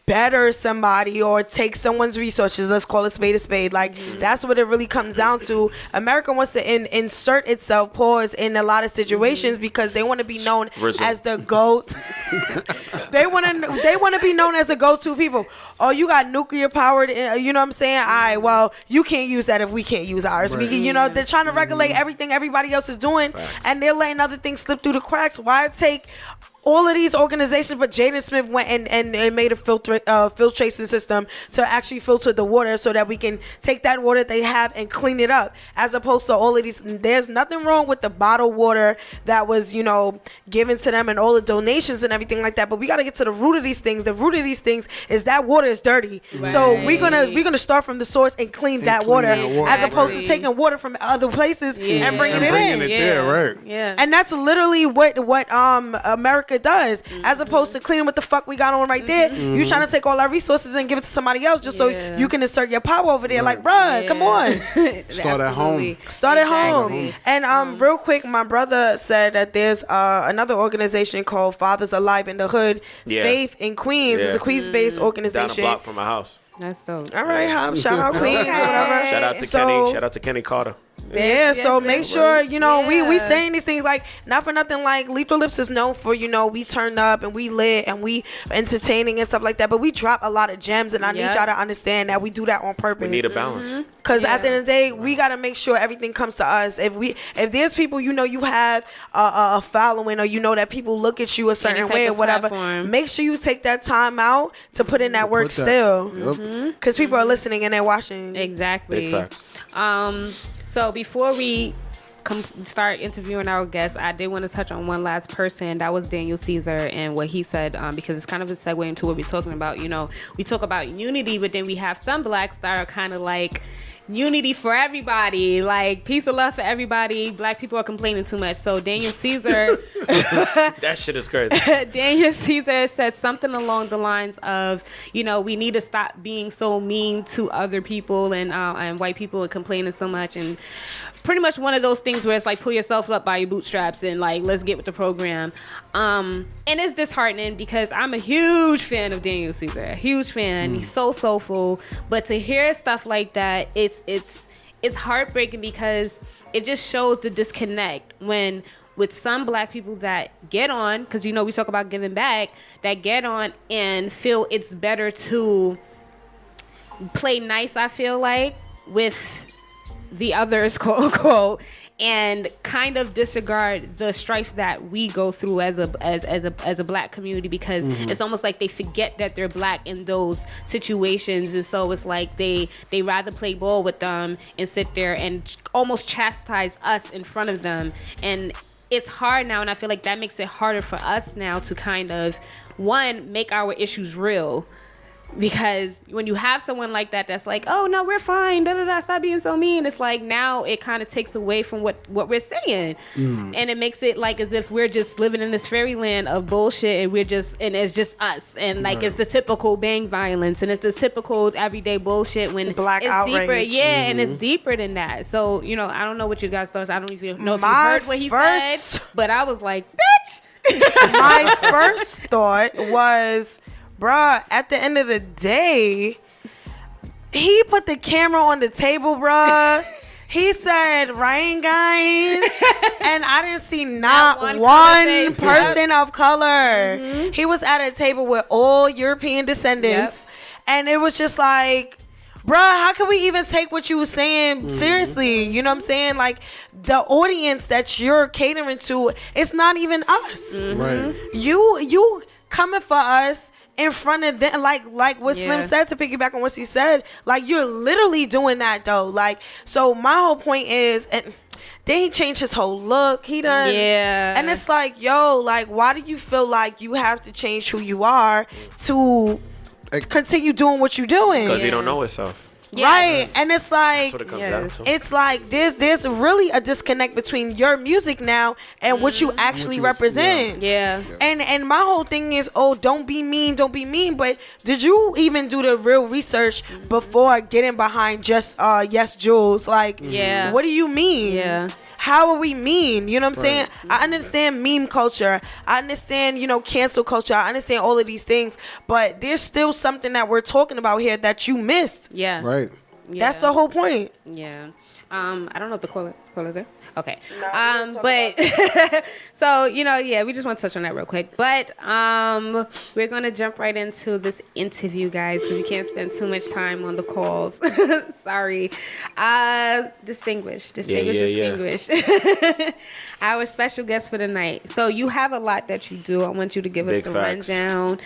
Speaker 2: better somebody or take someone's resources. Let's call a spade a spade. Like, that's what it really comes down to. America wants to insert itself, in a lot of situations because they want to be known as the GOAT. They want to be known as the go-to people. Oh, you got nuclear powered, you know what I'm saying? All right, well, you can't use that if we can't use ours. Right. They're trying to regulate everything everybody else is doing, and they're letting other things slip through the cracks. Why take all of these organizations, but Jaden Smith went and made a filtration system to actually filter the water so that we can take that water they have and clean it up, as opposed to all of these. There's nothing wrong with the bottled water that was, given to them and all the donations and everything like that. But we got to get to the root of these things. The root of these things is that water is dirty. Right. So we're gonna start from the source and clean that water, as opposed to taking water from other places and bringing it in.
Speaker 5: There, right?
Speaker 1: Yeah.
Speaker 2: And that's literally what America does, as opposed to cleaning what the fuck we got on right there. You trying to take all our resources and give it to somebody else just so you can insert your power over there. Like, bruh, come on.
Speaker 5: Start at home.
Speaker 2: Start at home. And real quick, my brother said that there's another organization called Fathers Alive in the Hood. Faith in Queens. It's a Queens-based organization.
Speaker 3: Down a block from my house.
Speaker 1: That's dope.
Speaker 2: All right, shout out Queens or whatever.
Speaker 3: Shout out to Kenny. Shout out to Kenny Carter.
Speaker 2: Yeah, so make sure, we saying these things, like, not for nothing, like, Lethal Lipz is known for, we turn up and we lit and we entertaining and stuff like that, but we drop a lot of gems, and I need y'all to understand that we do that on purpose.
Speaker 3: We need a balance.
Speaker 2: Because at the end of the day, we got to make sure everything comes to us. If there's people, you have a following, or that people look at you a certain way or whatever, make sure you take that time out to put in that work still. Because people are listening and they're watching.
Speaker 1: Exactly.
Speaker 3: Big facts.
Speaker 1: So before we start interviewing our guests, I did want to touch on one last person. That was Daniel Caesar and what he said, because it's kind of a segue into what we're talking about. We talk about unity, but then we have some blacks that are kind of like unity for everybody, like peace and love for everybody. Black people are complaining too much. So Daniel Caesar,
Speaker 3: that shit is crazy.
Speaker 1: Daniel Caesar said something along the lines of, we need to stop being so mean to other people and white people and complaining so much, and pretty much one of those things where it's like, pull yourself up by your bootstraps and like, let's get with the program. And it's disheartening because I'm a huge fan of Daniel Caesar, a huge fan. He's so soulful, but to hear stuff like that, it's heartbreaking because it just shows the disconnect when with some black people that get on, because we talk about giving back, that get on and feel it's better to play nice, I feel like, with the others, quote unquote, and kind of disregard the strife that we go through as a black community, because it's almost like they forget that they're black in those situations, and so it's like they rather play ball with them and sit there and almost chastise us in front of them. And it's hard now, and I feel like that makes it harder for us now to kind of, one, make our issues real. Because when you have someone like that that's like, oh no, we're fine, stop being so mean, it's like now it kind of takes away from what we're saying, and it makes it like as if we're just living in this fairyland of bullshit, and it's just us, and like it's the typical bang violence, and it's the typical everyday bullshit, when
Speaker 2: Black
Speaker 1: it's
Speaker 2: outrage.
Speaker 1: deeper, and it's deeper than that. So I don't know what you guys thought. I don't even know if you heard what he said, but I was like, bitch.
Speaker 2: My first thought was, bruh, at the end of the day, he put the camera on the table, bruh. He said, right, guys? And I didn't see not one person of color. He was at a table with all European descendants. And it was just like, bruh, how can we even take what you were saying seriously? You know what I'm saying? Like, the audience that you're catering to, it's not even us.
Speaker 5: Right.
Speaker 2: You coming for us in front of them, like what Slim said, to piggyback on what she said, like, you're literally doing that though. Like, so my whole point is, and then he changed his whole look. He done, and it's like, yo, like, why do you feel like you have to change who you are to continue doing what you're doing?
Speaker 3: Because he don't know himself.
Speaker 2: Right, and it's like,
Speaker 3: That's what it comes down to.
Speaker 2: it's like there's really a disconnect between your music now and what you actually represent. And my whole thing is, oh, don't be mean, but did you even do the real research before getting behind just Yes Jules? Like, what do you mean? How are we mean? You know what I'm saying? I understand meme culture. I understand, cancel culture. I understand all of these things. But there's still something that we're talking about here that you missed.
Speaker 5: Right.
Speaker 2: That's the whole point.
Speaker 1: I don't know if the caller's there. Okay. But so, we just want to touch on that real quick. But we're going to jump right into this interview, guys, because we can't spend too much time on the calls. Sorry. Distinguished. Our special guest for the night. So you have a lot that you do. I want you to give us the rundown.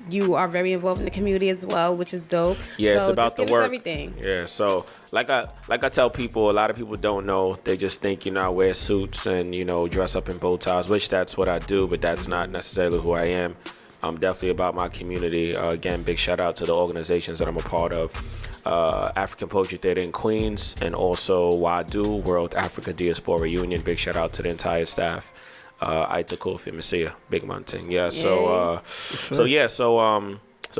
Speaker 1: You are very involved in the community as well, which is dope.
Speaker 3: Yeah,
Speaker 1: so
Speaker 3: it's about the work.
Speaker 1: Everything.
Speaker 3: Yeah, so like I tell people, a lot of people don't know. They just think, I wear suits and, dress up in bow ties, which that's what I do, but that's not necessarily who I am. I'm definitely about my community. Again, big shout out to the organizations that I'm a part of. African Poetry Theater in Queens, and also WADU, World Africa Diaspora Union. Big shout out to the entire staff. Aita Kofi Messiah, Big Mountain. Yeah, so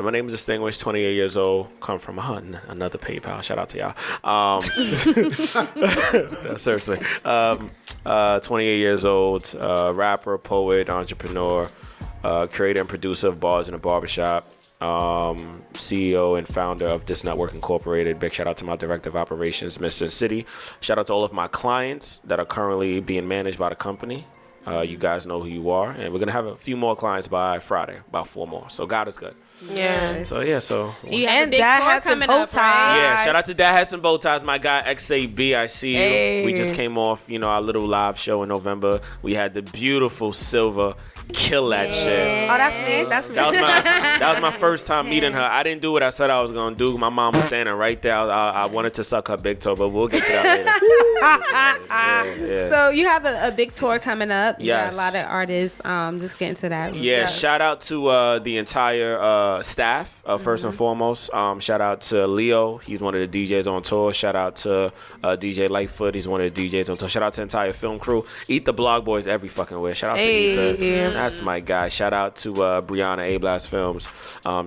Speaker 3: my name is Distinguished, 28 years old, come from another PayPal. Shout out to y'all. Seriously. 28 years old, rapper, poet, entrepreneur, creator and producer of Bars in a Barbershop, CEO and founder of This Network Incorporated. Big shout out to my director of operations, Miss Sin City. Shout out to all of my clients that are currently being managed by the company. You guys know who you are, and we're gonna have a few more clients by Friday, about 4 more. So God is good.
Speaker 2: Yeah.
Speaker 3: So
Speaker 1: You have a big tour coming up, right?
Speaker 3: Yeah, shout out to Dad Has Some Bow Ties, my guy XAB. I see you. We just came off, our little live show in November. We had the beautiful Silver kill that shit.
Speaker 2: Oh, that's me.
Speaker 3: That was my first time meeting her. I didn't do what I said I was gonna do. My mom was standing right there. I wanted to suck her big toe, but we'll get to that later.
Speaker 1: So you have a big tour coming up. You
Speaker 3: Yes.
Speaker 1: got a lot of artists. Just get into that.
Speaker 3: Yeah, shout out to the entire staff, first and foremost. Shout out to Leo. He's one of the DJs on tour. Shout out to DJ Lightfoot. He's one of the DJs on tour. Shout out to the entire film crew. Eat the Blog Boys every fucking way. Shout out to Ethan. That's my guy. Shout out to Brianna A Blast Films.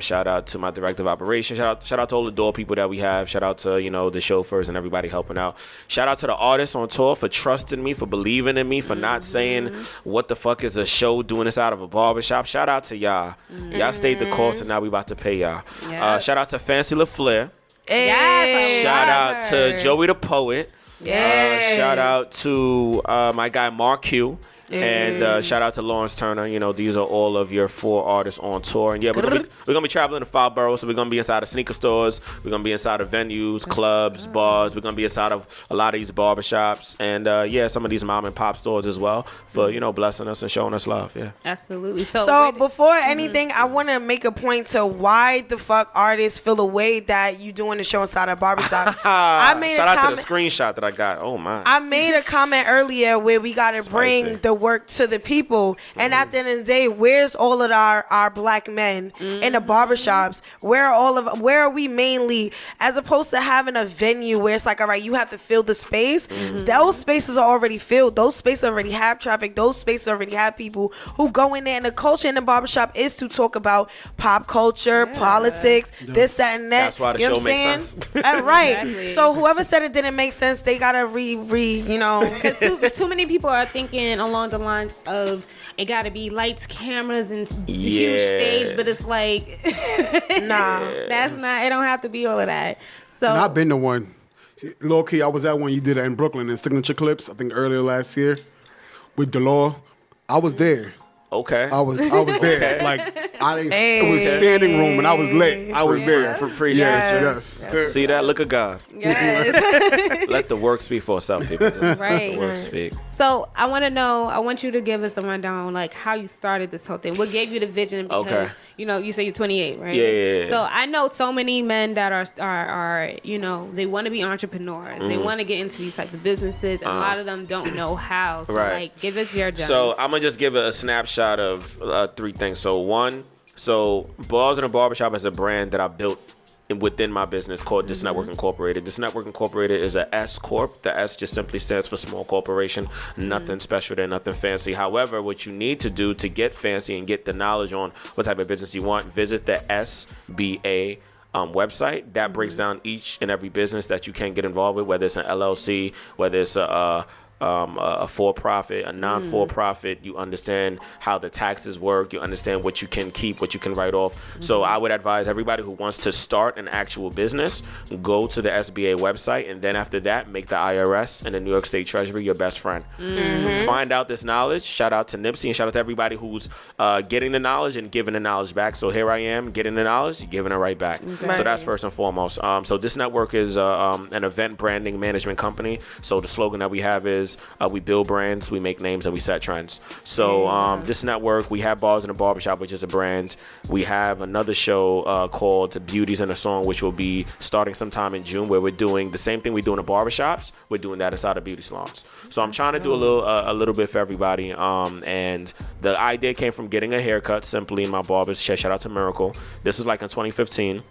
Speaker 3: Shout out to my director of operations. Shout out to all the door people that we have. Shout out to the chauffeurs and everybody helping out. Shout out to the artists on tour for trusting me, for believing in me, for not saying what the fuck is a show, doing this out of a barbershop. Shout out to y'all. Y'all stayed the course, and now we about to pay y'all. Shout out to Fancy LaFleur. Shout out to Joey the Poet. Shout out to my guy Mark Q. And shout out to Lawrence Turner. You know, these are all of your 4 artists on tour. And yeah, we're gonna be traveling to 5 boroughs. So we're gonna be inside of sneaker stores. We're gonna be inside of venues, clubs, bars. We're gonna be inside of a lot of these barbershops, and some of these mom and pop stores as well for blessing us and showing us love. Yeah,
Speaker 1: absolutely.
Speaker 2: So before anything, I want to make a point to why the fuck artists feel the way that you doing the show inside a barbershop. I made
Speaker 3: shout
Speaker 2: a
Speaker 3: out
Speaker 2: comment,
Speaker 3: to the screenshot that I got. Oh my!
Speaker 2: I made a comment earlier where we gotta bring the work to the people, and at the end of the day, where's all of our black men in the barbershops? Where are we mainly, as opposed to having a venue where it's like, all right, you have to fill the space. Those spaces are already filled. Those spaces already have traffic. Those spaces already have people who go in there, and the culture in the barbershop is to talk about pop culture, politics, this, that, and that.
Speaker 3: That's why the
Speaker 2: you know
Speaker 3: show makes sense.
Speaker 2: Right.
Speaker 1: Exactly.
Speaker 2: So whoever said it didn't make sense, they gotta
Speaker 1: because too many people are thinking along the lines of it gotta be lights, cameras, and huge stage, but it's like
Speaker 2: nah,
Speaker 1: that's not. It don't have to be all of that. So
Speaker 5: And I've been the one. Low key, I was that one you did it in Brooklyn in Signature Clips, I think earlier last year with Delore. I was there.
Speaker 3: Okay.
Speaker 5: I was there. Like it was standing room and I was lit. I was there.
Speaker 3: Appreciate
Speaker 5: Yes.
Speaker 3: See that? Look at God.
Speaker 1: yes.
Speaker 3: Let the work speak for itself, people. Just
Speaker 1: Right.
Speaker 3: Let the work speak.
Speaker 1: So I want you to give us a rundown, like how you started this whole thing. What gave you the vision? Because you say you're 28, right?
Speaker 3: Yeah.
Speaker 1: So I know so many men that are they want to be entrepreneurs. They want to get into these type of businesses, and a lot of them don't know how. So like, give us your gems.
Speaker 3: So I'm gonna just give it a snapshot of 3 things. So one, Balls in a Barbershop is a brand that I built within my business called This Network Incorporated. This Network Incorporated is a S Corp. The S just simply stands for small corporation. Nothing special there, nothing fancy. However, what you need to do to get fancy and get the knowledge on what type of business you want, visit the SBA website that breaks down each and every business that you can get involved with, whether it's an LLC, whether it's a for-profit, a non-for-profit. You understand how the taxes work. You understand what you can keep, what you can write off. So I would advise everybody who wants to start an actual business, go to the SBA website, and then after that, make the IRS and the New York State Treasury your best friend. Find out this knowledge. Shout out to Nipsey and shout out to everybody who's getting the knowledge and giving the knowledge back. So here I am getting the knowledge, giving it right back. So that's first and foremost. So this network is an event branding management company. So the slogan that we have is we build brands, we make names, and we set trends. So this network, we have Balls in a Barbershop, which is a brand. We have another show called Beauties in a Song, which will be starting sometime in June, where we're doing the same thing we do in the barbershops. We're doing that inside of beauty salons. So I'm trying to do a little bit for everybody. And the idea came from getting a haircut simply in my barber's chair. Shout out to Miracle. This was like in 2015.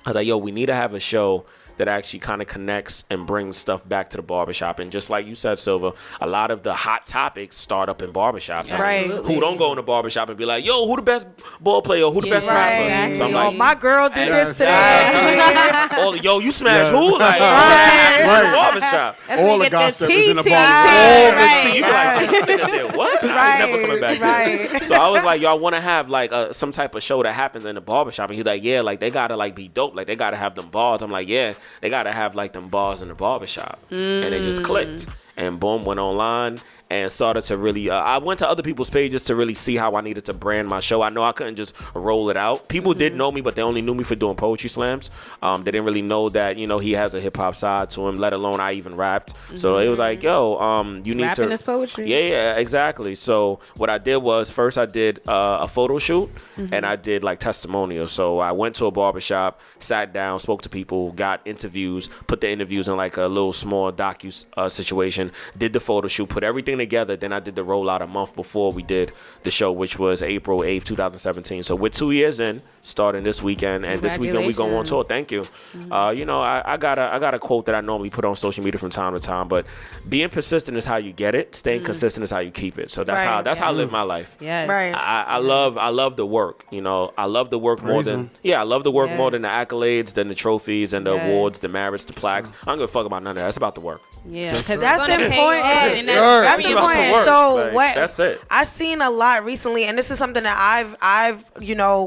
Speaker 3: I was like, yo, we need to have a show that actually kind of connects and brings stuff back to the barbershop. And just like you said, Silva, a lot of the hot topics start up in barbershops.
Speaker 2: Right.
Speaker 3: Who don't go in the barbershop and be like, yo, who the best ball player? Who the best rapper?
Speaker 1: Exactly.
Speaker 3: So I'm like,
Speaker 2: my girl did this today.
Speaker 3: yo, you smash who? Like, in the barbershop.
Speaker 5: All the gossip is in the barbershop.
Speaker 3: All
Speaker 2: Right.
Speaker 3: the tea. You be like, this nigga did what? I ain't never coming back here. So I was like, yo, I want to have like some type of show that happens in the barbershop. And he's like, yeah, like they gotta like be dope. Like they gotta have them balls. I'm like, yeah, they gotta have like them bars in the barbershop. And they just clicked. And boom, went online and started to really I went to other people's pages to really see how I needed to brand my show. I know I couldn't just roll it out. People did know me, but they only knew me for doing poetry slams. They didn't really know that, he has a hip-hop side to him, let alone I even rapped. So it was like, yo, you need
Speaker 1: Rapping
Speaker 3: to...
Speaker 1: is poetry.
Speaker 3: Yeah, exactly. So what I did was, first I did a photo shoot, and I did like testimonials. So I went to a barbershop, sat down, spoke to people, got interviews, put the interviews in like a little small docu situation, did the photo shoot, put everything together. Then I did the rollout a month before we did the show, which was April 8th, 2017. So we're 2 years in, starting this weekend, and this weekend we go on tour. Thank you. I got a quote that I normally put on social media from time to time, but being persistent is how you get it. Staying consistent is how you keep it. So that's how I live my life.
Speaker 1: Yes.
Speaker 2: Right.
Speaker 3: I love the work. I love the work more than I love the work more than the accolades, than the trophies and the awards, the merits, the plaques. I don't give a fuck about none of that. It's about the work.
Speaker 1: Yeah,
Speaker 5: Yes,
Speaker 1: because
Speaker 5: sir.
Speaker 2: That's important.
Speaker 1: And
Speaker 5: sir.
Speaker 2: That's
Speaker 3: It's about the
Speaker 2: important.
Speaker 3: work.
Speaker 2: So
Speaker 3: Like,
Speaker 2: what?
Speaker 3: that's it.
Speaker 2: I've seen a lot recently, and this is something that I've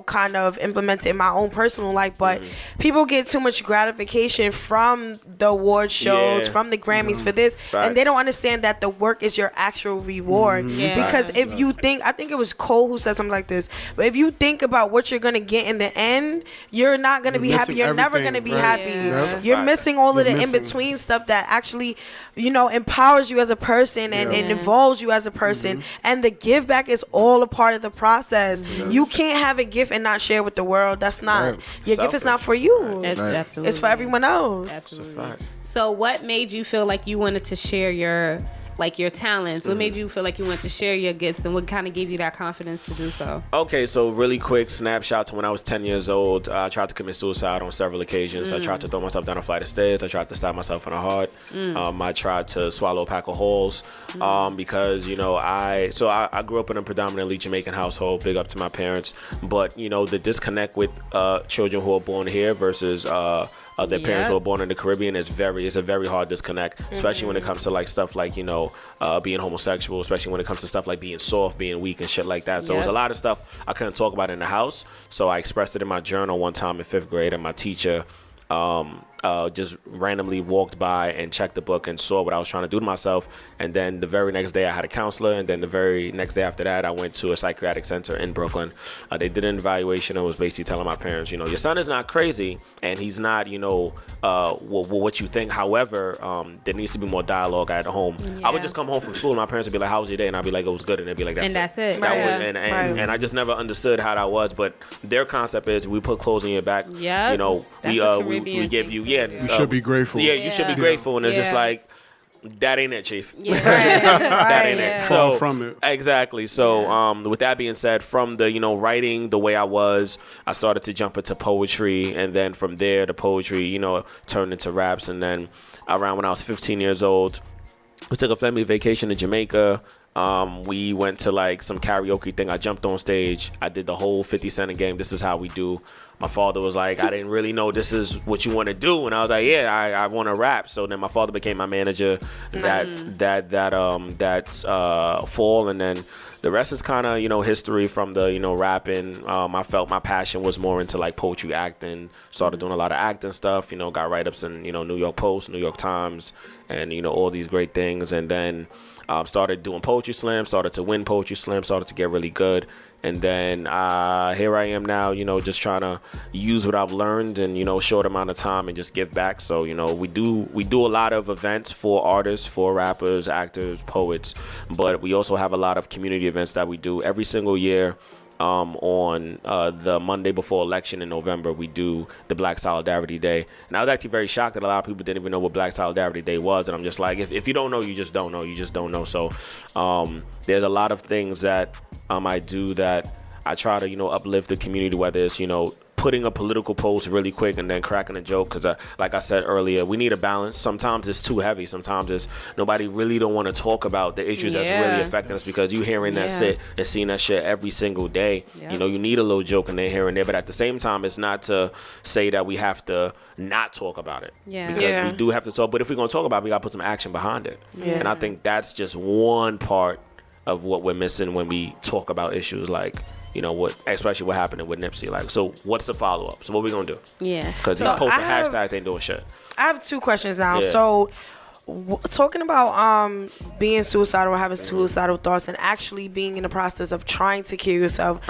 Speaker 2: kind of implemented in my own personal life. But people get too much gratification from the award shows,
Speaker 3: Yeah.
Speaker 2: from the Grammys for this, and they don't understand that the work is your actual reward.
Speaker 1: Yeah.
Speaker 2: Because if you think, I think it was Cole who said something like this. But if you think about what you're gonna get in the end, you're not gonna be happy.
Speaker 5: missing
Speaker 2: You're never
Speaker 5: everything,
Speaker 2: gonna be
Speaker 5: right.
Speaker 2: happy.
Speaker 1: Yeah. That's a
Speaker 2: You're
Speaker 3: fact.
Speaker 2: missing all of
Speaker 5: You're
Speaker 2: the in
Speaker 5: missing.
Speaker 2: between stuff that actually, empowers you as a person and involves you as a person. And the give back is all a part of the process. You can't have a gift and not share with the world. That's not
Speaker 5: Right.
Speaker 2: your gift is not for you.
Speaker 1: That's
Speaker 5: Right.
Speaker 1: absolutely.
Speaker 2: It's for everyone else.
Speaker 1: Absolutely.
Speaker 3: fact.
Speaker 1: So, what made you feel like you wanted to share your talents? What made you feel like you wanted to share your gifts, and what kind of gave you that confidence to do so?
Speaker 3: Okay, so really quick snapshot to when I was 10 years old. I tried to commit suicide on several occasions. I tried to throw myself down a flight of stairs. I tried to stab myself in the heart. I tried to swallow a pack of Halls because, I grew up in a predominantly Jamaican household, big up to my parents. But, the disconnect with children who are born here versus their parents who are born in the Caribbean it's a very hard disconnect, especially when it comes to like stuff like being homosexual, especially when it comes to stuff like being soft, being weak and shit like that. So there's a lot of stuff I couldn't talk about in the house, so I expressed it in my journal one time in 5th grade, and my teacher just randomly walked by and checked the book and saw what I was trying to do to myself. And then the very next day I had a counselor, and then the very next day after that I went to a psychiatric center in Brooklyn. They did an evaluation and was basically telling my parents, your son is not crazy and he's not what you think. However, there needs to be more dialogue at home. I would just come home from school and my parents would be like, how was your day? And I'd be like, it was good. And they'd be like, that's it.
Speaker 2: Right.
Speaker 3: And I just never understood how that was. But their concept is we put clothes on your back.
Speaker 1: Yeah.
Speaker 3: We give you,
Speaker 5: You should be grateful.
Speaker 3: Yeah, you should be grateful. And it's just like, that ain't it, Chief.
Speaker 1: Yeah.
Speaker 3: That ain't it. So
Speaker 5: Far from it.
Speaker 3: exactly. So with that being said, from the writing the way I was, I started to jump into poetry, and then from there the poetry turned into raps. And then around when I was 15 years old, we took a family vacation to Jamaica. We went to like some karaoke thing. I jumped on stage. I did the whole 50 Cent game. This is how we do. My father was like, I didn't really know this is what you want to do. And I was like, yeah, I want to rap. So then my father became my manager that fall. And then the rest is kind of, history from the, rapping. I felt my passion was more into like poetry, acting. Started doing a lot of acting stuff, got write-ups in, New York Post, New York Times, and, all these great things. And then started doing poetry slams, started to win poetry slams, started to get really good. And then here I am now, just trying to use what I've learned in, short amount of time and just give back. So, we do a lot of events for artists, for rappers, actors, poets, but we also have a lot of community events that we do every single year. On the Monday before election in November, we do the Black Solidarity Day. And I was actually very shocked that a lot of people didn't even know what Black Solidarity Day was. And I'm just like, if you don't know, you just don't know. You just don't know. So there's a lot of things that I do that I try to, uplift the community, whether it's, putting a political post really quick and then cracking a joke. Because like I said earlier, we need a balance. Sometimes it's too heavy. Sometimes it's nobody really don't want to talk about the issues that's really affecting us, because you hearing that shit and seeing that shit every single day. You need a little joke in there here and there. But at the same time, it's not to say that we have to not talk about it. Because we do have to talk. But if we're going to talk about it, we got to put some action behind it. And I think that's just one part of what we're missing when we talk about issues like, especially what happened with Nipsey. Like, so what's the follow up? So what we gonna do?
Speaker 1: Yeah.
Speaker 3: Because these posts and hashtags ain't doing shit.
Speaker 2: I have 2 questions now.
Speaker 3: Yeah.
Speaker 2: So, talking about being suicidal, having suicidal thoughts, and actually being in the process of trying to kill yourself.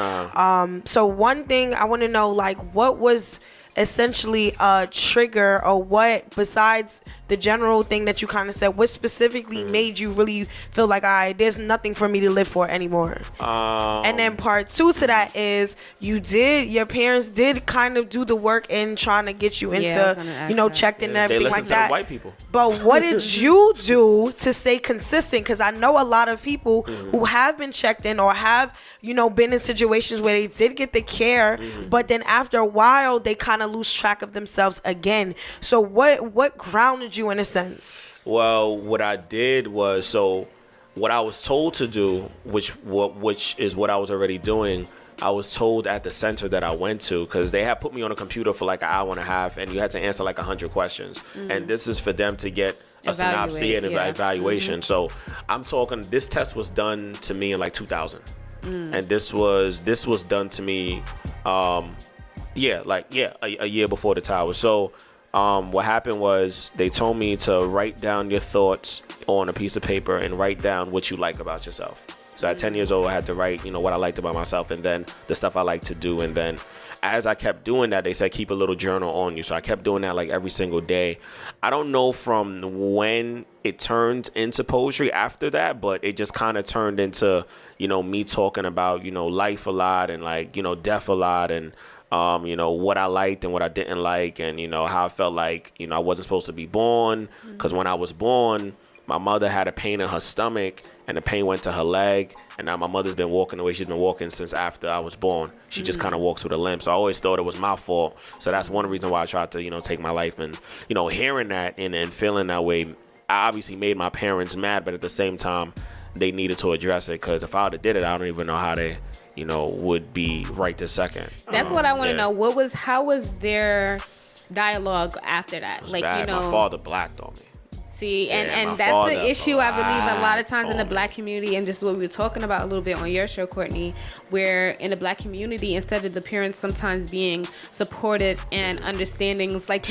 Speaker 2: So one thing I want to know, like, what was essentially a trigger, or what, besides the general thing that you kind of said, what specifically made you really feel like, all right, there's nothing for me to live for anymore? And then part 2 to that is, your parents did kind of do the work in trying to get you into, checked in and everything like that.
Speaker 3: White people.
Speaker 2: But what did you do to stay consistent? Because I know a lot of people who have been checked in or have, been in situations where they did get the care, but then after a while, they kind of lose track of themselves again. So what grounded you in a sense?
Speaker 3: Well, what I did was, what I was told to do, which is what I was already doing, I was told at the center that I went to, because they had put me on a computer for like an hour and a half, and you had to answer like 100 questions. And this is for them to get a synopsis and
Speaker 1: yeah.
Speaker 3: evaluation. So I'm talking, this test was done to me in like 2000. And this was done to me, a year before the tower. So what happened was they told me to write down your thoughts on a piece of paper and write down what you like about yourself. So at 10 years old, I had to write, what I liked about myself, and then the stuff I like to do. And then as I kept doing that, they said keep a little journal on you. So I kept doing that like every single day. I don't know from when it turned into poetry after that, but it just kind of turned into, me talking about, life a lot and like, death a lot, and what I liked and what I didn't like, and how I felt like I wasn't supposed to be born, because when I was born, my mother had a pain in her stomach and the pain went to her leg, and now my mother's been walking the way she's been walking since after I was born. She just kind of walks with a limp. So I always thought it was my fault. So that's one reason why I tried to take my life. And hearing that and feeling that way, I obviously made my parents mad, but at the same time they needed to address it, because if I would have did it, I don't even know how they would be right this second.
Speaker 1: That's what I want to know. How was their dialogue after that?
Speaker 3: It was bad. My father blacked on me.
Speaker 1: See, and that's the issue, I believe, a lot of times in the black community, and this is what we were talking about a little bit on your show, Courtney, where in the black community, instead of the parents sometimes being supportive and understanding, it's like,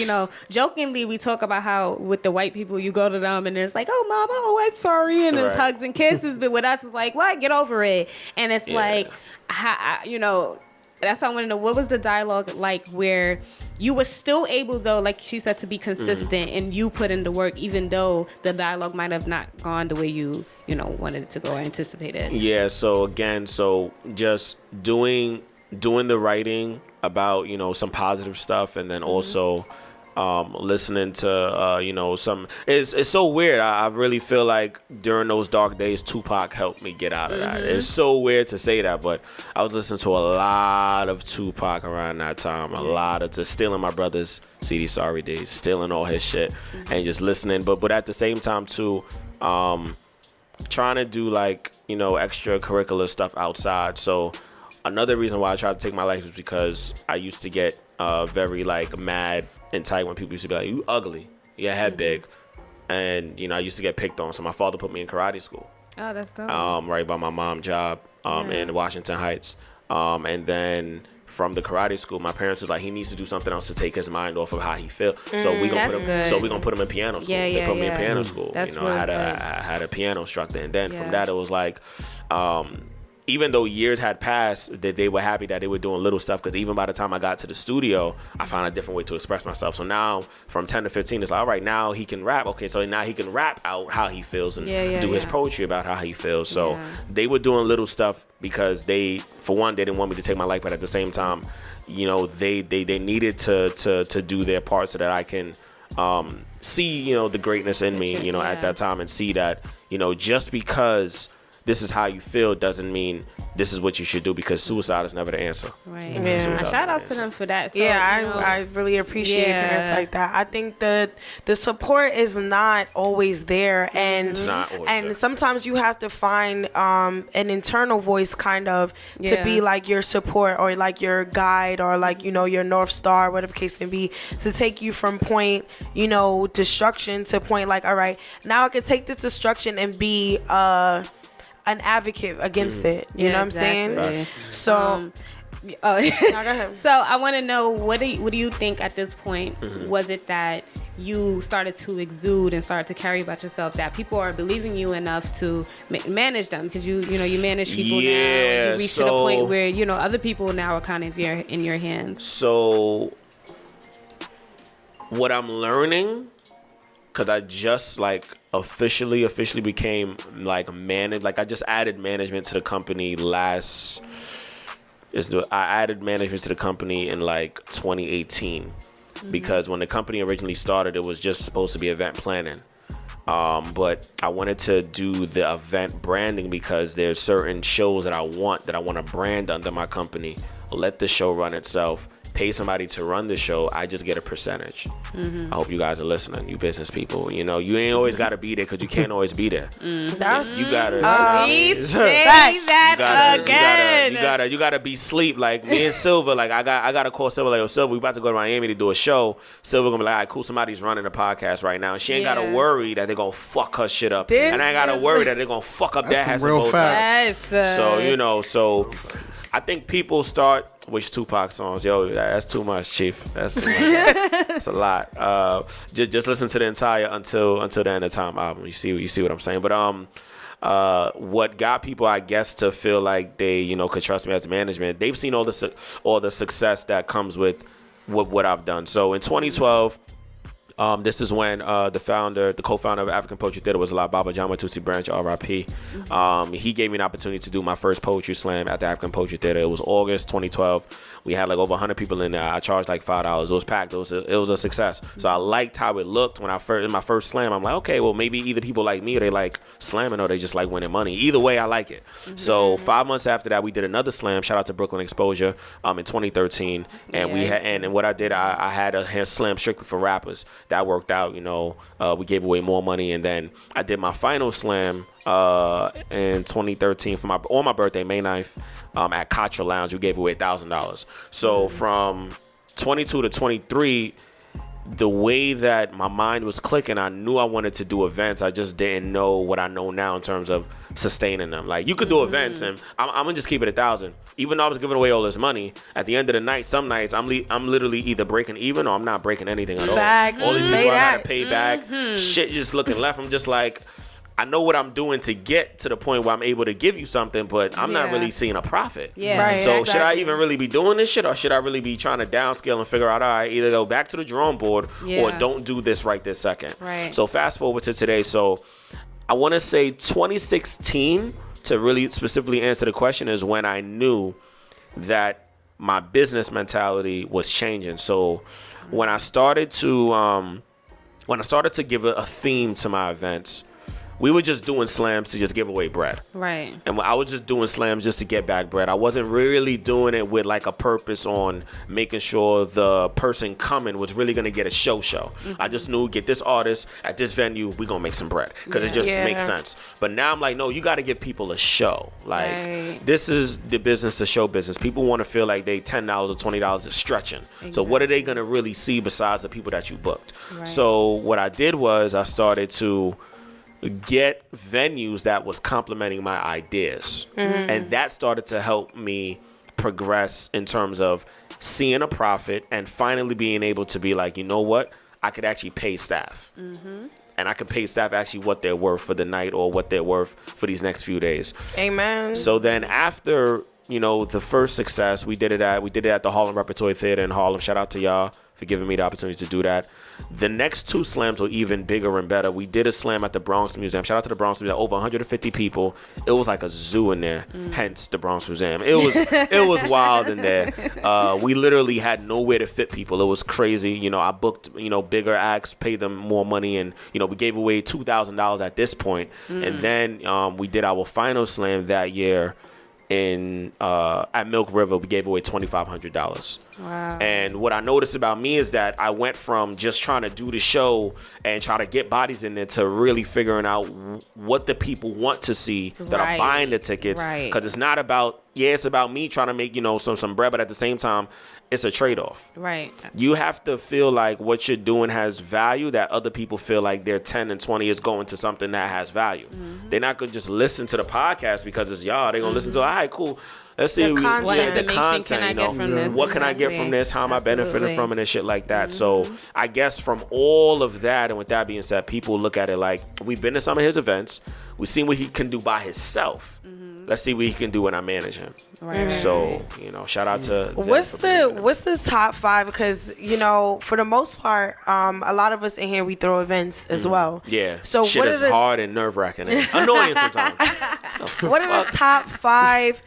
Speaker 1: jokingly we talk about how with the white people, you go to them and it's like, oh, mama, oh, I'm sorry, and it's hugs and kisses, but with us, it's like, what, get over it. And it's like, that's why I want to know, what was the dialogue like where you were still able, though, like she said, to be consistent and you put in the work, even though the dialogue might have not gone the way you wanted it to go or anticipated? Yeah,
Speaker 3: so again, just doing the writing about, some positive stuff, and then also listening to some, it's so weird. I really feel like during those dark days, Tupac helped me get out of that. It's so weird to say that, but I was listening to a lot of Tupac around that time, a lot of just stealing my brother's CD Sorry Days, stealing all his shit, and just listening, but at the same time too, trying to do like extracurricular stuff outside. So another reason why I tried to take my life is because I used to get very like mad and tight when people used to be like, you ugly, your head big, and I used to get picked on. So my father put me in karate school.
Speaker 1: Oh, that's dope.
Speaker 3: Right by my mom's job in Washington Heights, and then from the karate school, my parents was like, he needs to do something else to take his mind off of how he feel. So we gonna put him in piano school. They put me in piano school.
Speaker 1: That's
Speaker 3: I had a piano instructor, and then from that it was like, even though years had passed, that they were happy that they were doing little stuff, because even by the time I got to the studio, I found a different way to express myself. So now from 10 to 15, it's like, all right, now he can rap. Okay, so now he can rap out how he feels and do his poetry about how he feels. So they were doing little stuff because they, for one, they didn't want me to take my life, but at the same time, they needed to do their part so that I can see, the greatness in me, at that time, and see that, just because this is how you feel doesn't mean this is what you should do, because suicide is never the answer.
Speaker 1: Right. Yeah. Shout out to them for that. So,
Speaker 2: I really appreciate parents like that. I think that the support is not always there, and
Speaker 3: it's not always there.
Speaker 2: Sometimes you have to find an internal voice kind of to be like your support, or like your guide, or like your North Star, whatever case may be, to take you from point destruction to point like, all right, now I can take this destruction and be an advocate against it. You know what I'm saying? So
Speaker 1: go ahead. So I want to know, what do you think at this point? Was it that you started to exude and started to carry about yourself, that people are believing you enough to manage them, because you manage people now, you reach to the point where other people now are kind of in your hands? So
Speaker 3: what I'm learning, because I just like officially became like managed. Like I just added management to the company I added management to the company in like 2018, because when the company originally started, it was just supposed to be event planning. But I wanted to do the event branding, because there's certain shows that I want to brand under my company, let the show run itself, pay somebody to run the show, I just get a percentage. I hope you guys are listening, you business people. You know, you ain't always got to be there because you can't always be there.
Speaker 2: That's
Speaker 3: You gotta. You gotta be sleep. Like me and Silver, like I gotta call Silver, like, yo, Silver, we about to go to Miami to do a show. Silver gonna be like, all right, cool, somebody's running the podcast right now. She ain't gotta worry that they're gonna fuck her shit up. And I ain't gotta worry that they're gonna fuck up that has
Speaker 5: real facts.
Speaker 3: So, you know, I think people start, which Tupac songs, yo, that's too much, Chief. That's too much. That's a lot. Just listen to the entire until the end of time album. You see what I'm saying? But what got people, I guess, to feel like they, you know, could trust me as management, they've seen all the success that comes with what I've done. So in 2012, this is when the co-founder of African Poetry Theater was Baba Jama Tutsi Branch, R.I.P. He gave me an opportunity to do my first poetry slam at the African Poetry Theater. It was August 2012. We had like over 100 people in there. I charged like $5. It was packed. It was a success. So I liked how it looked when in my first slam. I'm like, okay, well, maybe either people like me or they like slamming or they just like winning money. Either way, I like it. So 5 months after that, we did another slam. Shout out to Brooklyn Exposure in 2013. And we had, and what I did, I had a slam strictly for rappers. That worked out, you know. We gave away more money, and then I did my final slam in 2013 on my birthday, May 9th, at Contra Lounge. We gave away $1,000. So from 22 to 23, the way that my mind was clicking, I knew I wanted to do events. I just didn't know what I know now in terms of sustaining them. Like, you could do events, and I'm gonna just keep it 1,000. Even though I was giving away all this money, at the end of the night, some nights I'm literally either breaking even or I'm not breaking anything at all.
Speaker 2: Facts.
Speaker 3: All these
Speaker 2: Say
Speaker 3: people I
Speaker 2: that.
Speaker 3: had to pay back. Shit just looking left. I'm just like, I know what I'm doing to get to the point where I'm able to give you something, but I'm not really seeing a profit.
Speaker 7: Yeah.
Speaker 2: Right.
Speaker 3: So should I even really be doing this shit, or should I really be trying to downscale and figure out, all right, either go back to the drawing board or don't do this right this second.
Speaker 7: Right.
Speaker 3: So fast forward to today. So I want to say 2016, to really specifically answer the question, is when I knew that my business mentality was changing. So when I started to give a theme to my events, we were just doing slams to just give away bread.
Speaker 7: Right.
Speaker 3: And I was just doing slams just to get back bread. I wasn't really doing it with like a purpose on making sure the person coming was really going to get a show. I just knew, get this artist at this venue, we going to make some bread. Because it just makes sense. But now I'm like, no, you got to give people a show. Like, this is the business, the show business. People want to feel like they $10 or $20 is stretching. Exactly. So what are they going to really see besides the people that you booked? Right. So what I did was I started to get venues that was complementing my ideas. And that started to help me progress in terms of seeing a profit and finally being able to be like, you know what, I could actually pay staff. And I could pay staff actually what they're worth for the night or what they're worth for these next few days.
Speaker 2: Amen.
Speaker 3: So then after, you know, the first success, we did it at the Harlem Repertory Theater in Harlem. Shout out to y'all for giving me the opportunity to do that. The next two slams were even bigger and better. We did a slam at the Bronx Museum. Shout out to the Bronx Museum. Over 150 people. It was like a zoo in there. Hence the Bronx Museum. It was wild in there. We literally had nowhere to fit people. It was crazy. You know, I booked, you know, bigger acts, paid them more money, and, you know, we gave away $2,000 at this point. And then we did our final slam that year at Milk River. We gave away $2,500.
Speaker 7: Wow.
Speaker 3: And what I noticed about me is that I went from just trying to do the show and try to get bodies in there to really figuring out what the people want to see that are buying the tickets. Because it's not about, it's about me trying to make, you know, some bread, but at the same time, it's a trade-off.
Speaker 7: Right.
Speaker 3: You have to feel like what you're doing has value, that other people feel like their 10 and 20 is going to something that has value. They're not going to just listen to the podcast because it's y'all. They're going to listen to, all right, cool. Let's see
Speaker 7: what
Speaker 3: the
Speaker 7: information
Speaker 3: content,
Speaker 7: can I get from this?
Speaker 3: What can I get from this? How am I benefiting from it and shit like that? So I guess from all of that, and with that being said, people look at it like, we've been to some of his events. We've seen what he can do by himself. Let's see what he can do when I manage him.
Speaker 7: Right.
Speaker 3: So, you know, shout out to
Speaker 2: what's the top 5? Because, you know, for the most part, a lot of us in here, we throw events as well.
Speaker 3: Yeah.
Speaker 2: So
Speaker 3: shit is hard and nerve-wracking and annoying sometimes.
Speaker 2: What are the top 5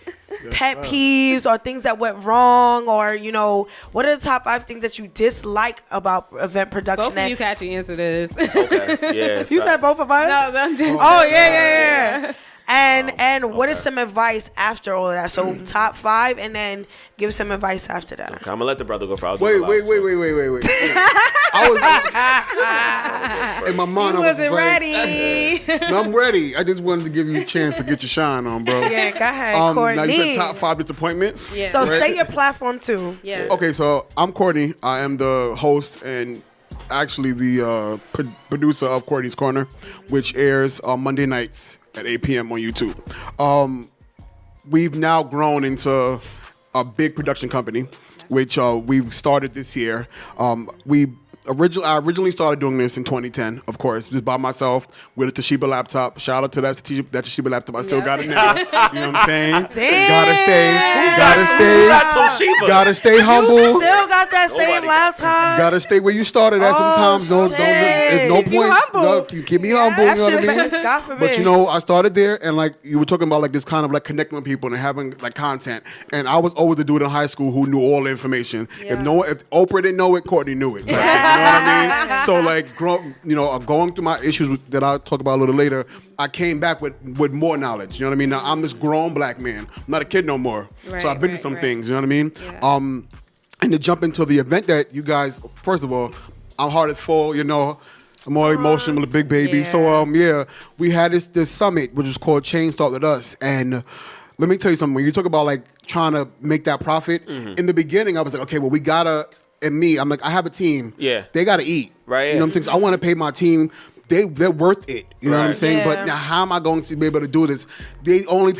Speaker 2: pet peeves or things that went wrong, or, you know, what are the top 5 things that you dislike about event production?
Speaker 7: Both of you catchy answer this.
Speaker 3: Okay. Yeah.
Speaker 2: You said both of us?
Speaker 7: No,
Speaker 2: oh yeah. And what is some advice after all of that? So top 5, and then give some advice after that.
Speaker 3: Okay, I'm gonna let the brother go first.
Speaker 5: Wait. I was in my mind.
Speaker 2: He
Speaker 5: I was
Speaker 2: wasn't
Speaker 5: like,
Speaker 2: ready.
Speaker 5: No, I'm ready. I just wanted to give you a chance to get your shine on, bro.
Speaker 2: Yeah, go ahead,
Speaker 5: Now
Speaker 2: Courtney.
Speaker 5: you said top 5 disappointments.
Speaker 1: Yeah.
Speaker 2: So
Speaker 5: Right.
Speaker 2: say your platform too.
Speaker 1: Yeah.
Speaker 5: Okay, so I'm Courtney. I am the host and actually the producer of Courtney's Corner, which airs on Monday nights at 8 p.m. on YouTube. We've now grown into a big production company, which we started this year. I originally started doing this in 2010, of course, just by myself with a Toshiba laptop. Shout out to that Toshiba laptop. I still got it now. You know what I'm saying? Gotta stay humble.
Speaker 2: Still got that same laptop.
Speaker 5: Gotta stay where you started at sometimes. Don't there's no
Speaker 2: Keep you
Speaker 5: point.
Speaker 2: humble.
Speaker 5: No, keep me humble, you know what I mean?
Speaker 2: God forbid.
Speaker 5: But you know, I started there and like you were talking about like this kind of like connecting with people and having like content. And I was always the dude in high school who knew all the information.
Speaker 2: Yeah.
Speaker 5: If Oprah didn't know it, Courtney knew it. Like, you know what I mean? So like going through my issues that I'll talk about a little later, I came back with more knowledge. You know what I mean? Now I'm this grown black man. I'm not a kid no more. So I've been through some things, you know what I mean?
Speaker 2: Yeah.
Speaker 5: And to jump into the event that you guys, first of all, I'm heart is full, you know. I'm all emotional, a big baby.
Speaker 2: Yeah.
Speaker 5: So we had this summit which was called Change Start With Us. And let me tell you something. When you talk about like trying to make that profit, in the beginning I was like, okay, well we gotta. And me, I'm like, I have a team.
Speaker 3: Yeah.
Speaker 5: They gotta eat.
Speaker 3: Right.
Speaker 5: You know what I'm saying? So I want to pay my team. They're worth it. You know what I'm
Speaker 3: Right.
Speaker 5: saying?
Speaker 2: Yeah.
Speaker 5: But now how am I going to be able to do this? They only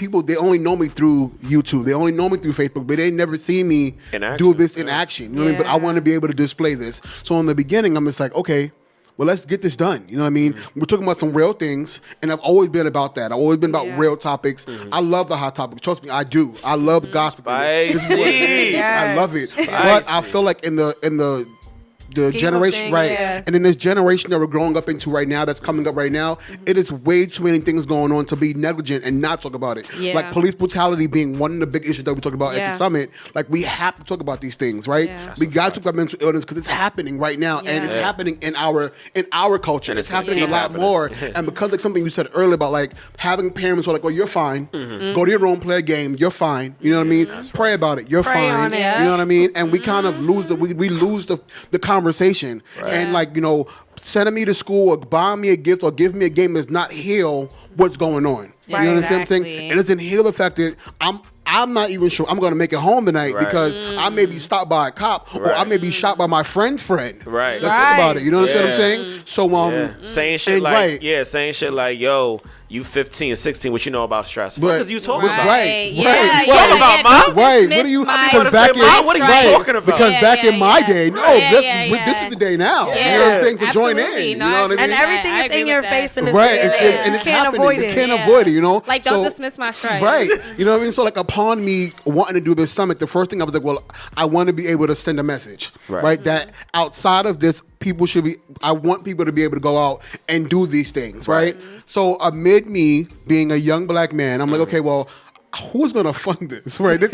Speaker 5: know me through YouTube. They only know me through Facebook, but they never see me
Speaker 3: In action.
Speaker 5: do this in action. You know what I mean? But I
Speaker 2: Yeah.
Speaker 5: want to be able to display this. So in the beginning, I'm just like, okay, well, let's get this done. You know what I mean? We're talking about some real things, and I've always been about that. I've always been about
Speaker 2: Yeah.
Speaker 5: real topics. I love the hot topics. Trust me, I do. I love gossip. This is what it is.
Speaker 2: Yes.
Speaker 5: I love it. But I feel like in the
Speaker 2: Scheme of
Speaker 5: generation,
Speaker 2: things,
Speaker 5: right?
Speaker 2: yes.
Speaker 5: And in this generation that we're growing up into right now, that's coming up right now, it is way too many things going on to be negligent and not talk about it.
Speaker 1: Yeah.
Speaker 5: Like police brutality being one of the big issues that we talk about at
Speaker 1: Yeah.
Speaker 5: the summit. Like we have to talk about these things, right?
Speaker 1: Yeah.
Speaker 5: We got to talk about mental illness because it's happening right now, and it's
Speaker 1: Yeah.
Speaker 5: happening in our culture.
Speaker 3: And
Speaker 5: It's
Speaker 3: it's gonna
Speaker 5: happening a
Speaker 3: keep
Speaker 5: lot
Speaker 3: happening.
Speaker 5: more. And because like something you said earlier about like having parents who are like, well, you're fine. Go to your room, play a game. You're fine. You know what I mean? Pray about it. You're
Speaker 2: Pray
Speaker 5: fine.
Speaker 2: on it.
Speaker 5: You know what I mean? And we kind of lose we lose the conversation. And like, you know, sending me to school or buying me a gift or giving me a game does not heal what's going on.
Speaker 1: Right,
Speaker 5: You understand what I'm saying?
Speaker 1: exactly.
Speaker 5: It doesn't heal the fact that I'm not even sure I'm going to make it home tonight
Speaker 3: Right.
Speaker 5: because I may be stopped by a cop or I may be shot by my friend's friend.
Speaker 3: Right.
Speaker 5: Let's think about it. You know what I'm
Speaker 3: Yeah.
Speaker 5: saying? So
Speaker 3: Saying shit
Speaker 5: and
Speaker 3: like,
Speaker 5: right.
Speaker 3: saying shit like, yo, you 15, 16, what you know about stress? What is you talking about?
Speaker 5: Right.
Speaker 1: Yeah,
Speaker 5: Right.
Speaker 1: yeah,
Speaker 3: Talking about,
Speaker 1: yeah,
Speaker 3: Ma?
Speaker 1: don't
Speaker 5: Right,
Speaker 1: dismiss
Speaker 5: what are you?
Speaker 1: my
Speaker 5: Because back in
Speaker 3: Ma, what are you
Speaker 5: right,
Speaker 3: talking about?
Speaker 5: Because
Speaker 1: Yeah,
Speaker 5: back in
Speaker 1: yeah,
Speaker 5: my
Speaker 1: yeah.
Speaker 5: day, no,
Speaker 1: Yeah,
Speaker 5: this,
Speaker 1: yeah,
Speaker 5: this
Speaker 1: yeah.
Speaker 5: is the day now.
Speaker 1: Yeah.
Speaker 5: You know what I'm saying? So join
Speaker 1: Absolutely.
Speaker 5: in.
Speaker 1: No,
Speaker 5: You know what I mean?
Speaker 2: And everything
Speaker 1: I
Speaker 2: is
Speaker 1: agree
Speaker 2: in your
Speaker 1: with
Speaker 2: face
Speaker 1: that.
Speaker 2: in this
Speaker 5: Right,
Speaker 2: day
Speaker 5: it's,
Speaker 2: and
Speaker 5: and
Speaker 2: you
Speaker 5: it's
Speaker 2: can't
Speaker 5: happening.
Speaker 2: avoid
Speaker 5: You
Speaker 2: it.
Speaker 5: can't
Speaker 1: Yeah.
Speaker 5: avoid it, you know?
Speaker 1: Like, don't dismiss my strike.
Speaker 5: Right. You know what I mean? So, like, upon me wanting to do this summit, the first thing I was like, well, I want to be able to send a message, right? That outside of this, I want people to be able to go out and do these things, right? So, amid me being a young black man, I'm like, okay, well, who's gonna fund this? Right? This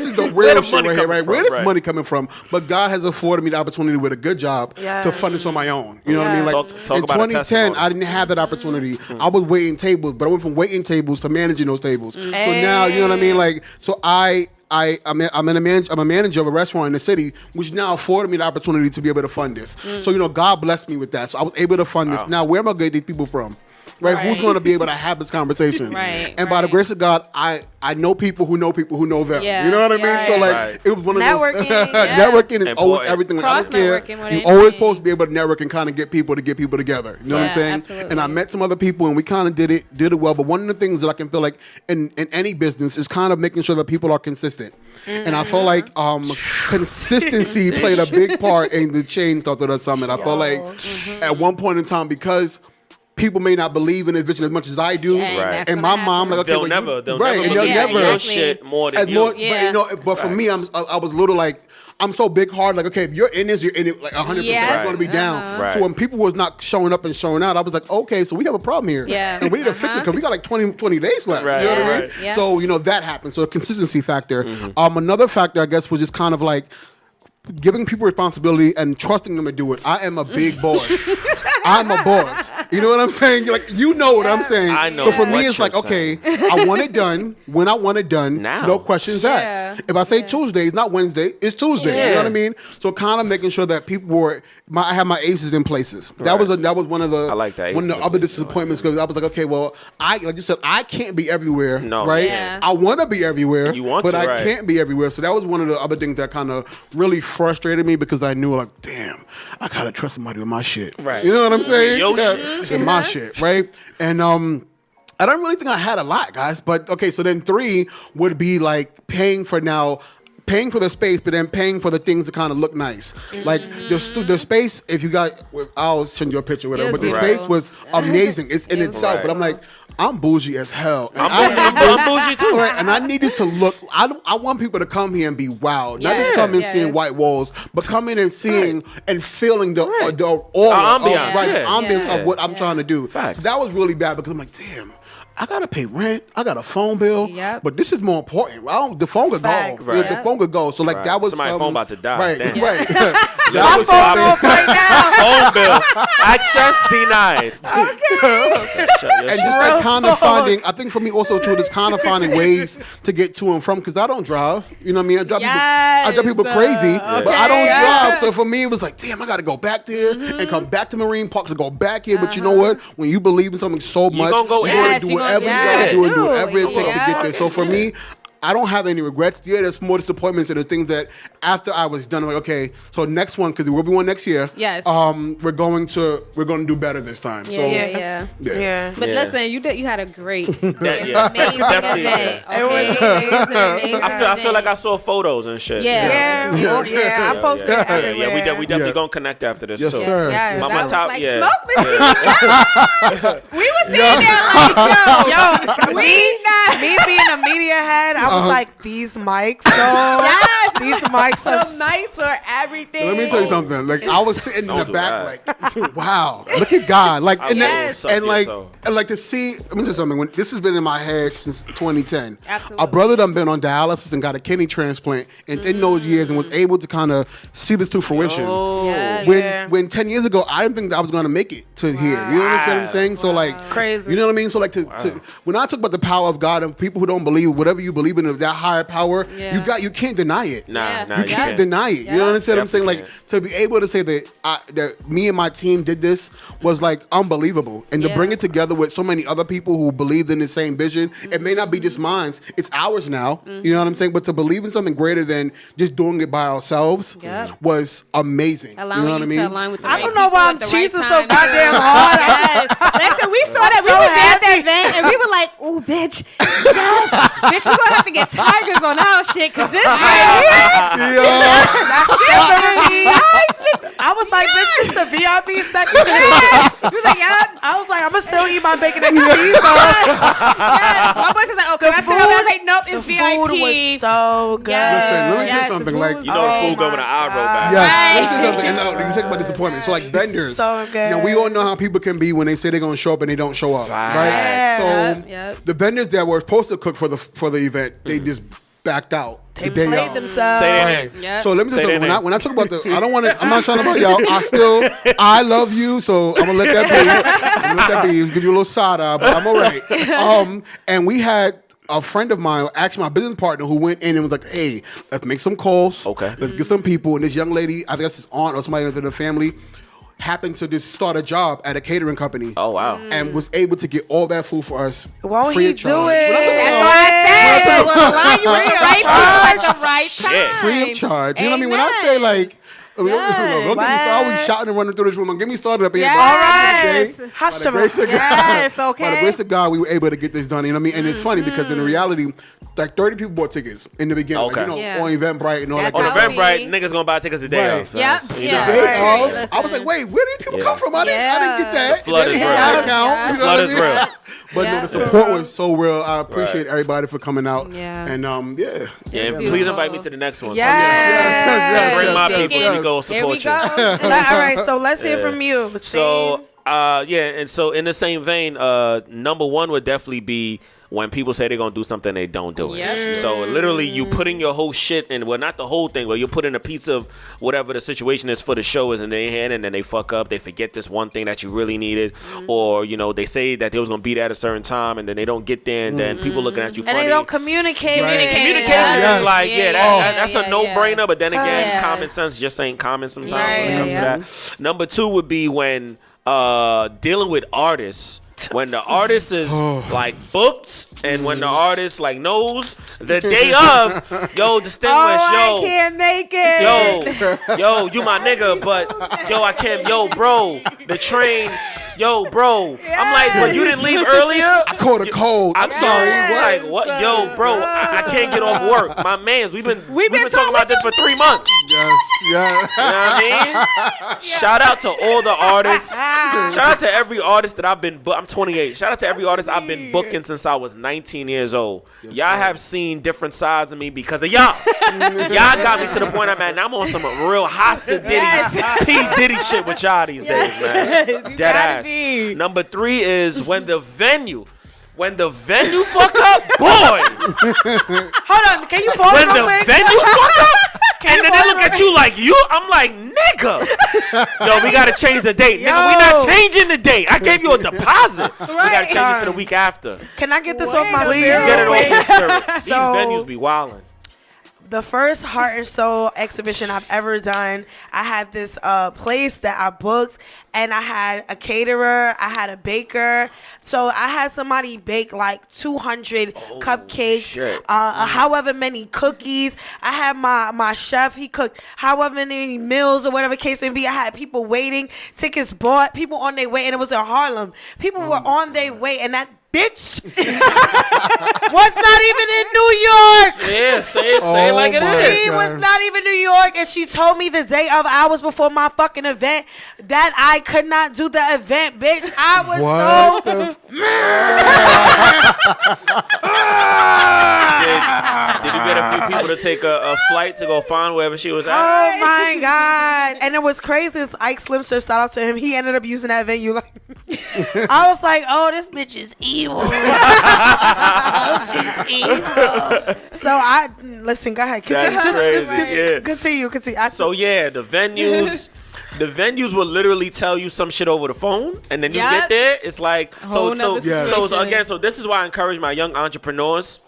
Speaker 5: is the real
Speaker 3: the
Speaker 5: shit
Speaker 3: money
Speaker 5: right here,
Speaker 3: coming
Speaker 5: right? Where
Speaker 3: from?
Speaker 5: this
Speaker 3: Right.
Speaker 5: money coming from? But God has afforded me the opportunity with a good job to fund this on my own. You know what I mean? Like
Speaker 3: Talk
Speaker 5: in
Speaker 3: about a
Speaker 5: 2010,
Speaker 3: testimony.
Speaker 5: I didn't have that opportunity. I was waiting tables, but I went from waiting tables to managing those tables. So now, you know what I mean? Like, so I'm a manager of a restaurant in the city, which now afforded me the opportunity to be able to fund this. So, you know, God blessed me with that. So I was able to fund this. Now, where am I getting these people from? Right? Who's
Speaker 1: Right.
Speaker 5: going to be able to have this conversation?
Speaker 1: Right,
Speaker 5: And by the
Speaker 1: right.
Speaker 5: grace of God, I know people who know them.
Speaker 1: Yeah,
Speaker 5: You know what I mean?
Speaker 1: yeah,
Speaker 5: So
Speaker 1: yeah.
Speaker 5: like,
Speaker 3: Right.
Speaker 5: it was one of
Speaker 2: Networking,
Speaker 5: those.
Speaker 2: yeah.
Speaker 5: Networking is always
Speaker 3: Important.
Speaker 5: everything. Like, I don't care.
Speaker 1: Cross-networking more
Speaker 5: You
Speaker 1: than
Speaker 5: always
Speaker 1: anything.
Speaker 5: supposed to be able to network and kind of get people together. You know what I'm
Speaker 1: Yeah,
Speaker 5: saying?
Speaker 1: absolutely.
Speaker 5: And I met some other people, and we kind of did it well. But one of the things that I can feel like in any business is kind of making sure that people are consistent. And I feel like consistency played a big part in the Change Start With Us Summit. I feel like at one point in time, because people may not believe in this vision as much as I do,
Speaker 1: Yeah, and that's
Speaker 5: and
Speaker 1: what
Speaker 5: my mom like, okay,
Speaker 3: They'll
Speaker 5: well,
Speaker 3: never
Speaker 5: and
Speaker 3: believe
Speaker 5: they'll
Speaker 1: Yeah,
Speaker 5: never
Speaker 3: your
Speaker 1: exactly.
Speaker 3: shit more than
Speaker 5: as
Speaker 3: you.
Speaker 5: more,
Speaker 1: Yeah.
Speaker 5: but you know, but for me, I was a little like, I'm so big hard, like, okay, if you're in this, you're in it like 100%.
Speaker 1: Yeah.
Speaker 5: I'm going to be down.
Speaker 3: Right.
Speaker 5: So when people was not showing up and showing out, I was like, okay, so we have a problem here.
Speaker 1: Yeah.
Speaker 5: And we need to fix it because we got like 20 days left.
Speaker 3: Right,
Speaker 5: You know what I
Speaker 1: right,
Speaker 5: mean?
Speaker 1: right. Yeah.
Speaker 5: So, you know, that happened. So a consistency factor. Another factor, I guess, was just kind of like giving people responsibility and trusting them to do it. I am a big boss. I'm a boss. You know what I'm saying? Like, you know what I'm saying.
Speaker 3: I know
Speaker 5: So for me,
Speaker 3: what
Speaker 5: it's
Speaker 3: you're
Speaker 5: like, okay, I want it done when I want it done.
Speaker 3: Now.
Speaker 5: No questions asked. If I say Tuesday, it's not Wednesday, it's Tuesday. You know what I mean? So kind of making sure that people were, I have my aces in places. That was one of the
Speaker 3: I like that,
Speaker 5: one of
Speaker 3: aces
Speaker 5: the other
Speaker 3: in places.
Speaker 5: disappointments, because I was like, okay, well, like you said, I can't be everywhere.
Speaker 3: No,
Speaker 5: right?
Speaker 3: yeah.
Speaker 5: I want to be everywhere.
Speaker 3: You want
Speaker 5: but
Speaker 3: to,
Speaker 5: I
Speaker 3: right.
Speaker 5: can't be everywhere. So that was one of the other things that kind of really frustrated me, because I knew, like, damn, I gotta trust somebody with my shit.
Speaker 3: Right.
Speaker 5: You know what I'm saying?
Speaker 3: Your shit.
Speaker 5: It's my shit, right? And I don't really think I had a lot, guys. But okay, so then 3 would be like paying for the space, but then paying for the things to kind of look nice. Like the space, if you got, I'll send you a picture with it, but the space was amazing. It's in itself. But I'm like, I'm bougie as hell. And
Speaker 3: I'm bougie too.
Speaker 5: Right, and I need this to look. I want people to come here and be wowed, not just come in seeing white walls, but come in and seeing and feeling the aura,
Speaker 3: ambiance,
Speaker 5: the ambiance of what I'm trying to do.
Speaker 3: Facts.
Speaker 5: That was really bad, because I'm like, damn, I gotta pay rent. I got a phone bill. But this is more important. The phone could go.
Speaker 2: Right.
Speaker 5: The phone could go. So like that was
Speaker 3: somebody's phone about to die.
Speaker 5: Right.
Speaker 3: Damn.
Speaker 5: Right.
Speaker 3: That was
Speaker 2: phone off right now.
Speaker 3: phone bill. Access denied.
Speaker 5: And just like kind of finding, I think for me also too, just kind of finding ways to get to and from, because I don't drive. You know what I mean? I drive people crazy, but I don't drive. So for me, it was like, damn, I got to go back there and come back to Marine Park to go back here. But you know what? When you believe in something so much,
Speaker 3: gonna go
Speaker 5: you want
Speaker 3: in.
Speaker 5: to do whatever you got to do and do whatever it takes to get there. So for me, I don't have any regrets. Yeah, there's more disappointments and the things that after I was done, I'm like, okay, so next one, because there will be one next year.
Speaker 7: Yes.
Speaker 5: We're going to do better this time. So
Speaker 7: Yeah. But listen, you had a great, amazing
Speaker 3: Definitely,
Speaker 7: event.
Speaker 3: yeah.
Speaker 7: Okay?
Speaker 3: I feel like I saw photos and shit.
Speaker 7: Yeah.
Speaker 2: I posted it everywhere.
Speaker 3: Yeah, we definitely gonna connect after this
Speaker 5: Yes,
Speaker 3: too.
Speaker 5: sir.
Speaker 2: Yes.
Speaker 3: My
Speaker 7: That was
Speaker 3: top,
Speaker 7: like
Speaker 3: yeah.
Speaker 7: smoke machine. We were sitting there like,
Speaker 2: Yo, me being a media head, I was like, these mics, these mics are
Speaker 7: so nice for everything.
Speaker 5: Let me tell you something. Like, I was sitting in
Speaker 3: Don't
Speaker 5: the
Speaker 3: do
Speaker 5: back, like, wow, look at God. Like, and,
Speaker 3: Yes.
Speaker 5: and like,
Speaker 3: Suck your toe.
Speaker 5: and like to see. Let me tell you something. When this has been in my head since 2010.
Speaker 7: Absolutely.
Speaker 5: A brother done been on dialysis and got a kidney transplant in those years, and was able to kind of see this to fruition. When 10 years ago, I didn't think that I was going to make it to here. You know what I'm saying? So like,
Speaker 2: Crazy.
Speaker 5: You know what I mean? So like, to when I talk about the power of God and people who don't believe whatever you believe in, that higher power, you can't deny it.
Speaker 3: Nah,
Speaker 5: You can't deny it. You know what I'm saying? I'm saying, like, to be able to say that me and my team did this was like unbelievable, and to bring it together with so many other people who believed in the same vision. It may not be just mine; it's ours now. You know what I'm saying? But to believe in something greater than just doing it by ourselves was amazing.
Speaker 7: Allowing
Speaker 5: you know what I mean?
Speaker 7: to align with the
Speaker 2: I
Speaker 7: right
Speaker 2: don't know why I'm
Speaker 7: people at the right
Speaker 2: cheesing so
Speaker 7: time.
Speaker 2: goddamn hard.
Speaker 7: Listen, we saw that. We
Speaker 2: so
Speaker 7: were at that
Speaker 2: happy.
Speaker 7: event, and we were like, "Ooh, bitch, yes, bitch, we're gonna have to get tigers on our shit, cause this right
Speaker 2: I was like, bitch, this is the VIP section.
Speaker 7: here." He was like, "Yep."
Speaker 2: I was like, I'm gonna still eat my bacon and cheese.
Speaker 7: My boyfriend was like, "Oh, can I sit over?" I was like, "Nope, it's
Speaker 2: The
Speaker 7: VIP."
Speaker 2: food was so good.
Speaker 5: Listen, let me tell you
Speaker 7: Yes,
Speaker 5: something.
Speaker 7: the
Speaker 5: Like,
Speaker 7: food
Speaker 3: You know the food
Speaker 2: my
Speaker 3: going to eye roll back.
Speaker 5: yes,
Speaker 7: Right.
Speaker 5: let me tell you something. And you talk about disappointment. So like vendors,
Speaker 2: So good.
Speaker 5: you know, we all know how people can be when they say they're gonna show up and they don't show up, right?
Speaker 2: Yeah.
Speaker 5: So
Speaker 7: Yep.
Speaker 5: the vendors that were supposed to cook for the event, they just backed out.
Speaker 2: They
Speaker 5: the day
Speaker 2: played
Speaker 5: of.
Speaker 2: themselves.
Speaker 3: Say their
Speaker 5: Right.
Speaker 3: name.
Speaker 7: Yep.
Speaker 5: So let me
Speaker 3: Say
Speaker 5: just
Speaker 3: their
Speaker 5: say,
Speaker 3: name.
Speaker 5: when I talk about the, I don't want to. I'm not trying to about y'all. I love you, so I'm gonna let that be. I'm gonna let that be. Give you a little side eye, but I'm all right. And we had a friend of mine, actually my business partner, who went in and was like, "Hey, let's make some calls.
Speaker 3: Okay.
Speaker 5: Let's get some people." And this young lady, I think that's his aunt or somebody in the family, happened to just start a job at a catering company.
Speaker 3: Oh wow.
Speaker 5: And was able to get all that food for us.
Speaker 2: Won't
Speaker 5: free
Speaker 2: he
Speaker 5: of
Speaker 2: do
Speaker 5: charge.
Speaker 2: it?
Speaker 5: When I talk
Speaker 7: That's
Speaker 5: about-
Speaker 7: what I said. Well, align you with the right people at the right
Speaker 3: Shit.
Speaker 7: time.
Speaker 5: free of charge. You know what I mean? When I say like, don't get me started always shouting and running through this room. Don't get me started up here.
Speaker 7: Yes.
Speaker 5: But at the end of the day,
Speaker 2: Hush
Speaker 5: by the
Speaker 2: him.
Speaker 5: grace of God,
Speaker 7: Yes,
Speaker 5: by the
Speaker 7: okay.
Speaker 5: grace of God, we were able to get this done. You know what I mean? And it's funny because in reality, like 30 people bought tickets in the beginning.
Speaker 3: Okay.
Speaker 5: Like, you know,
Speaker 7: Yeah.
Speaker 5: on Eventbrite and all
Speaker 7: That's
Speaker 5: that.
Speaker 3: On
Speaker 5: kind
Speaker 7: how
Speaker 5: of
Speaker 3: Eventbrite, niggas gonna buy tickets the day
Speaker 5: Right.
Speaker 3: of.
Speaker 7: Yep.
Speaker 3: You
Speaker 7: Yeah.
Speaker 3: know?
Speaker 5: Day
Speaker 7: Right.
Speaker 5: of, I was like, wait, where did people come from? I didn't get that.
Speaker 3: The flood
Speaker 5: It
Speaker 3: is
Speaker 5: didn't
Speaker 3: real.
Speaker 5: hit my account.
Speaker 7: Yeah.
Speaker 5: You
Speaker 3: The
Speaker 5: know
Speaker 3: flood
Speaker 5: what I
Speaker 3: is
Speaker 5: mean?
Speaker 3: real.
Speaker 5: But
Speaker 7: Yeah.
Speaker 5: no, the support was so real. I appreciate
Speaker 3: Right.
Speaker 5: everybody for coming out.
Speaker 7: Yeah.
Speaker 5: And
Speaker 3: Yeah, and please invite me to the next one.
Speaker 2: Yes.
Speaker 3: Bring my
Speaker 5: yes,
Speaker 3: people.
Speaker 5: yes.
Speaker 3: We go
Speaker 7: Here we
Speaker 3: support you.
Speaker 7: go.
Speaker 2: All right, so let's hear from you.
Speaker 3: So, and so in the same vein, number one would definitely be when people say they're gonna do something, they don't do it.
Speaker 7: Yep.
Speaker 3: So literally, you putting your whole shit in. Well, not the whole thing, but you're putting a piece of whatever the situation is for the show is in their hand, and then they fuck up. They forget this one thing that you really needed, or they say that they was gonna be there at a certain time, and then they don't get there, and then people looking at you funny.
Speaker 2: And they don't communicate.
Speaker 3: Communication is like, that's a no-brainer. But then again,
Speaker 7: Yeah.
Speaker 3: common sense just ain't common sometimes when
Speaker 7: Right.
Speaker 3: it comes to that. Number 2 would be when dealing with artists. When the artist is like booked, and when the artist like knows the day of, distinguish,
Speaker 7: I can't make it.
Speaker 3: yo, you my nigga, but I can't, bro, the train, bro. I'm like, but you didn't leave earlier.
Speaker 8: I caught a cold. I'm sorry.
Speaker 3: Like what, bro? I can't get off work. My man's, we've been talking about this for 3 months.
Speaker 8: Yes.
Speaker 3: You know what I mean? Shout out to all the artists. Shout out to every artist that I've been I'm 28. Shout out to every artist I've been booking since I was 19 years old. Y'all have seen different sides of me because of y'all. Y'all got me to the point I'm at. Now I'm on some real Hussle Diddy, P. Diddy shit with y'all these days, man. Dead ass. Number 3 is when the venue fuck up, boy.
Speaker 2: Hold on, can you pause
Speaker 3: When
Speaker 2: real
Speaker 3: the
Speaker 2: quick?
Speaker 3: venue fuck up, and then they look at you like I'm like, nigga. Yo, we gotta change the date. Nigga, we not changing the date. I gave you a deposit. We gotta change it to the week after.
Speaker 2: Can I get this off my
Speaker 3: Please
Speaker 2: spirit?
Speaker 3: get it off your spirit. These
Speaker 2: So-
Speaker 3: venues be wildin'.
Speaker 2: The first Heart and Soul exhibition I've ever done, I had this place that I booked, and I had a caterer, I had a baker. So I had somebody bake like 200 cupcakes,
Speaker 3: shit.
Speaker 2: however many cookies. I had my chef, he cooked however many meals or whatever case may be. I had people waiting, tickets bought, people on their way, and it was in Harlem. People were on their way, and that bitch was not even in New York.
Speaker 3: Yeah, say it like it is.
Speaker 2: She was not even New York, and she told me the day of, hours before my fucking event, that I could not do the event, bitch. I was so
Speaker 3: Did you get a few people to take a flight to go find wherever she was at?
Speaker 2: oh my god! And it was crazy. It's Ike Slimster, shout out to him. He ended up using that venue. Like, I was like, oh, this bitch is evil. Oh, she's evil. So I listen. Go ahead. Continue.
Speaker 3: That's crazy, yeah.
Speaker 2: Continue.
Speaker 3: So yeah, the venues. The venues will literally tell you some shit over the phone, and then you get there. It's like so again. So this is why I encourage my young entrepreneurs.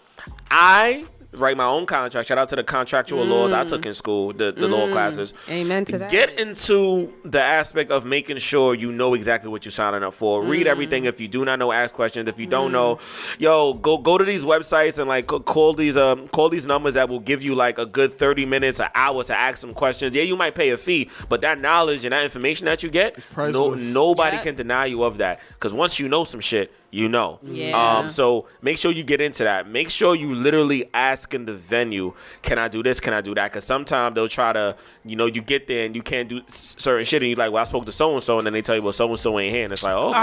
Speaker 3: I write my own contract. Shout out to the contractual laws I took in school, the law classes.
Speaker 7: Amen to that.
Speaker 3: Get into the aspect of making sure you know exactly what you're signing up for. Read everything. If you do not know, ask questions. If you don't know, go to these websites and like call these numbers that will give you like a good 30 minutes, an hour to ask some questions. Yeah, you might pay a fee, but that knowledge and that information that you get, nobody can deny you of that. Because once you know some shit, you know.
Speaker 7: Yeah.
Speaker 3: So make sure you get into that. Make sure you literally ask in the venue, can I do this? Can I do that? Because sometimes they'll try to, you get there and you can't do certain shit, and you're like, well, I spoke to so-and-so, and then they tell you, well, so-and-so ain't here. And it's like, okay.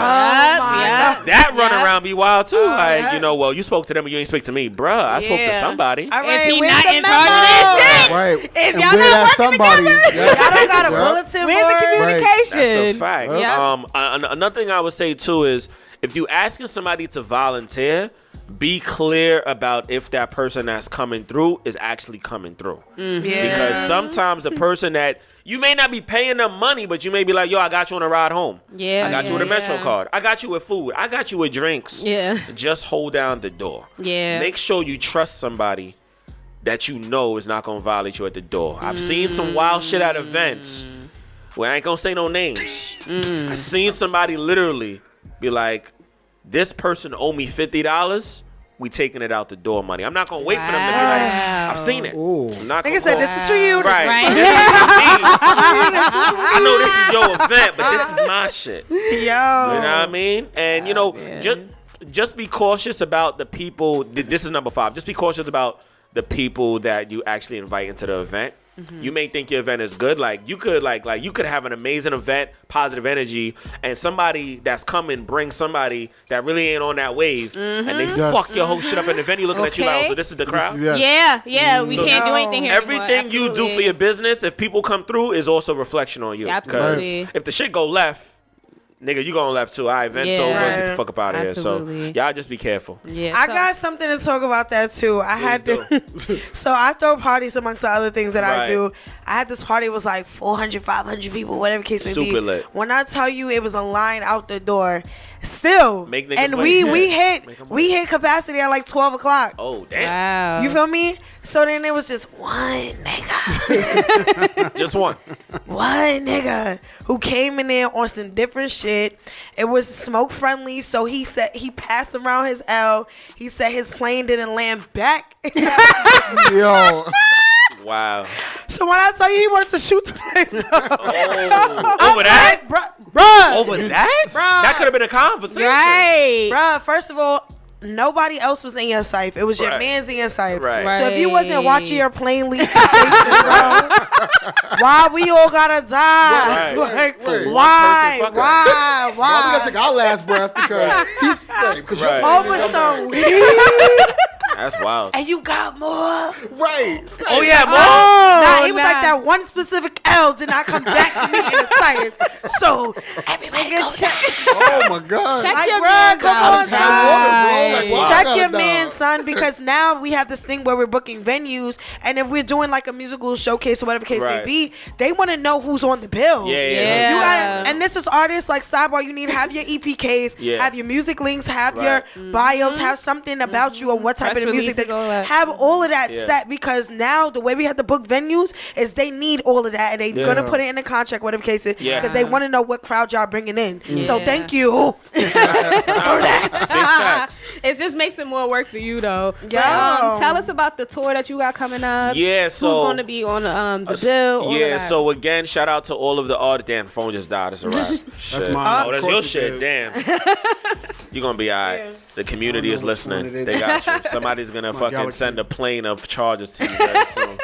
Speaker 3: That run around be wild, too. Well, you spoke to them, and you ain't speak to me. Bruh, I spoke to somebody.
Speaker 2: All right,
Speaker 7: Is he
Speaker 2: where's
Speaker 7: not
Speaker 2: the
Speaker 7: in charge of
Speaker 2: memo?
Speaker 7: this shit?
Speaker 8: Right.
Speaker 7: If
Speaker 8: And
Speaker 7: y'all
Speaker 8: where
Speaker 7: not
Speaker 8: that
Speaker 7: working
Speaker 8: somebody?
Speaker 7: together,
Speaker 2: Y'all don't got a bulletin
Speaker 7: where's the
Speaker 2: board?
Speaker 7: communication?
Speaker 3: That's a fact.
Speaker 7: Yeah.
Speaker 3: Another thing I would say, too, is if you asking somebody to volunteer, be clear about if that person that's coming through is actually coming through. Because sometimes the person that you may not be paying them money, but you may be like, yo, I got you on a ride home.
Speaker 7: Yeah,
Speaker 3: I got you with a Metro
Speaker 7: yeah.
Speaker 3: card. I got you with food. I got you with drinks.
Speaker 7: Yeah.
Speaker 3: Just hold down the door.
Speaker 7: Yeah.
Speaker 3: Make sure you trust somebody that you know is not going to violate you at the door. I've seen some wild shit at events where I ain't going to say no names. I seen somebody literally be like, this person owe me $50. We taking it out the door money. I'm not gonna wait for them to be like, I've seen it. I'm not
Speaker 2: Like I
Speaker 3: gonna
Speaker 2: said,
Speaker 3: call-
Speaker 2: this is for you.
Speaker 3: Right. This is for me. I know this is your event, but this is my shit.
Speaker 2: Yo.
Speaker 3: You know what I mean? And just be cautious about the people. This is number 5. Just be cautious about the people that you actually invite into the event. You may think your event is good. Like you could you could have an amazing event, positive energy, and somebody that's coming brings somebody that really ain't on that wave, and they fuck your whole shit up in the venue looking at you like, oh, so this is the crowd.
Speaker 7: Yeah, we can't do anything here
Speaker 3: Everything
Speaker 7: anymore.
Speaker 3: you do for
Speaker 7: Absolutely.
Speaker 3: your business, if people come through, is also a reflection on you.
Speaker 7: Absolutely.
Speaker 3: Because if the shit go left, nigga, you going left too. All right, event's over. Get the fuck up out of here. So y'all just be careful.
Speaker 7: Yeah,
Speaker 2: I got something to talk about that too. I had to. So I throw parties amongst the other things that I do. I had this party. It was like 400, 500 people, whatever case may be.
Speaker 3: Super lit.
Speaker 2: When I tell you it was a line out the door, still,
Speaker 3: Make niggas
Speaker 2: and
Speaker 3: wait.
Speaker 2: we hit capacity at like 12 o'clock.
Speaker 3: Oh damn!
Speaker 7: Wow.
Speaker 2: You feel me? So then it was just one nigga.
Speaker 3: Just one.
Speaker 2: One nigga who came in there on some different shit. It was smoke friendly, so he said he passed around his L. He said his plane didn't land back.
Speaker 8: Yo.
Speaker 3: Wow.
Speaker 2: So when I tell you he wanted to shoot the place up,
Speaker 3: Over that?
Speaker 2: bruh,
Speaker 3: Over that? That could have been a conversation.
Speaker 7: Right.
Speaker 2: bruh. First of all, nobody else was in your sight. It was your
Speaker 3: Right.
Speaker 2: man's in your sight.
Speaker 3: Right.
Speaker 2: So if you wasn't watching your plane leave the station, bro, why we all gotta die?
Speaker 3: Right.
Speaker 2: Like,
Speaker 8: For one
Speaker 2: why?
Speaker 3: person, fuck
Speaker 2: Why?
Speaker 8: Why we gotta
Speaker 2: Why?
Speaker 8: take our last breath because he's because
Speaker 3: Right.
Speaker 2: Over some weed,
Speaker 3: That's wild.
Speaker 2: and you got more.
Speaker 8: right.
Speaker 3: Oh yeah, more.
Speaker 2: Nah, he was like that one specific L did not come back to me in the sight. So everybody go check.
Speaker 8: Oh my God.
Speaker 7: Check
Speaker 2: Like,
Speaker 7: your
Speaker 2: bruh,
Speaker 7: man's
Speaker 2: come
Speaker 7: out.
Speaker 2: on,
Speaker 8: Have water, bro. Like, why I
Speaker 2: Check
Speaker 8: gotta
Speaker 2: your
Speaker 8: die?
Speaker 2: man, son, because now we have this thing where we're booking venues, and if we're doing like a musical showcase or whatever case may
Speaker 3: Right.
Speaker 2: be, they want to know who's on the bill.
Speaker 3: Yeah.
Speaker 2: You gotta, and this is artists like Sidebar. You need to have your EPKs,
Speaker 3: Yeah.
Speaker 2: have your music links, have
Speaker 3: Right.
Speaker 2: your bios, have something about you and what type
Speaker 7: Press
Speaker 2: of music
Speaker 7: releases, all that.
Speaker 2: have all of that
Speaker 3: Yeah.
Speaker 2: set, because now the way we have to book venues is they need all of that, and they're gonna put it in the contract, whatever case it,
Speaker 3: Yeah.
Speaker 2: because they want to know what crowd y'all bringing in. So
Speaker 7: Yeah.
Speaker 2: thank you.
Speaker 3: Big facts.
Speaker 7: It just makes it more work for you though.
Speaker 2: Yeah.
Speaker 7: But, tell us about the tour that you got coming up.
Speaker 3: Yeah, so
Speaker 7: who's going to be on the bill? all of
Speaker 3: Yeah,
Speaker 7: that.
Speaker 3: so again, shout out to all of the artists. Damn, phone just died. It's a wrap. Shit.
Speaker 5: mine.
Speaker 3: Oh, that's
Speaker 5: Of
Speaker 3: your
Speaker 5: course it
Speaker 3: shit.
Speaker 5: is.
Speaker 3: Damn. You're gonna be alright. The community is listening. They got you. Somebody's gonna fucking
Speaker 5: galaxy.
Speaker 3: send a plane of charges to you very soon.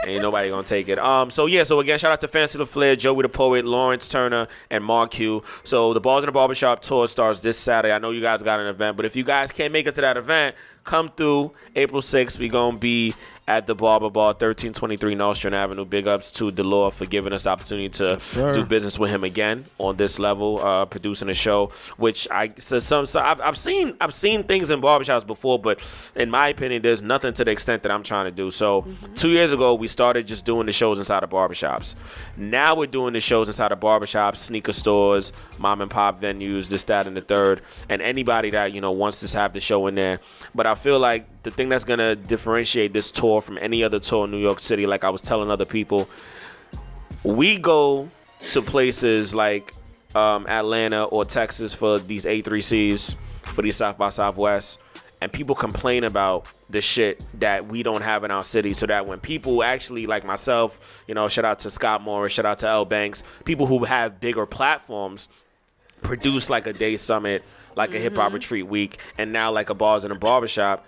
Speaker 3: Ain't nobody gonna take it. So again, shout out to Fancy the Flair, Joey the Poet, Lawrence Turner, and Mark Q. So the Bars in the Barbershop tour starts this Saturday. I know you guys got an event, but if you guys can't make it to that event, come through April 6th. We gonna be at the Barber Bar, 1323 Nostrand Avenue. Big ups to Delore for giving us the opportunity to do business with him again on this level, producing a show. Which I've seen things in barbershops before, but in my opinion, there's nothing to the extent that I'm trying to do. So 2 years ago, we started just doing the shows inside of barbershops. Now we're doing the shows inside of barbershops, sneaker stores, mom and pop venues, this, that, and the third, and anybody that wants to have the show in there. But I feel like the thing that's gonna differentiate this tour from any other tour in New York City, like I was telling other people, we go to places like Atlanta or Texas for these A3Cs, for these South by Southwest, and people complain about the shit that we don't have in our city, so that when people actually, like myself, shout out to Scott Morris, shout out to L Banks, people who have bigger platforms produce like a day summit, like a hip hop retreat week, and now like a Bars in a Barbershop.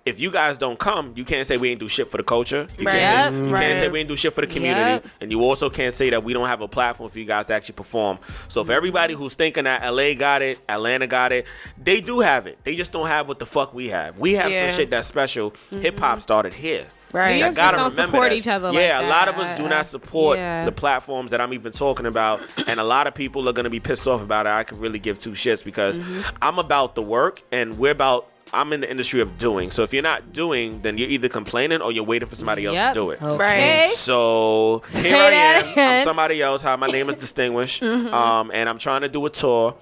Speaker 3: If you guys don't come, you can't say we ain't do shit for the culture. You can't say we ain't do shit for the community. And you also can't say that we don't have a platform for you guys to actually perform. So for everybody who's thinking that LA got it, Atlanta got it, they do have it. They just don't have what the fuck we have. We have some shit that's special. Hip hop started here.
Speaker 7: Right.
Speaker 3: I
Speaker 7: York
Speaker 3: gotta
Speaker 7: just don't
Speaker 3: remember
Speaker 7: support
Speaker 3: that.
Speaker 7: each other
Speaker 3: Yeah,
Speaker 7: like
Speaker 3: a lot of
Speaker 7: that.
Speaker 3: us do not support
Speaker 7: Yeah.
Speaker 3: the platforms that I'm even talking about, and a lot of people are gonna be pissed off about it. I could really give two shits because I'm about the work, and I'm in the industry of doing. So if you're not doing, then you're either complaining or you're waiting for somebody else to do it.
Speaker 7: Okay.
Speaker 3: So here I am. I'm somebody else. Hi, my name is Distinguished, and I'm trying to do a tour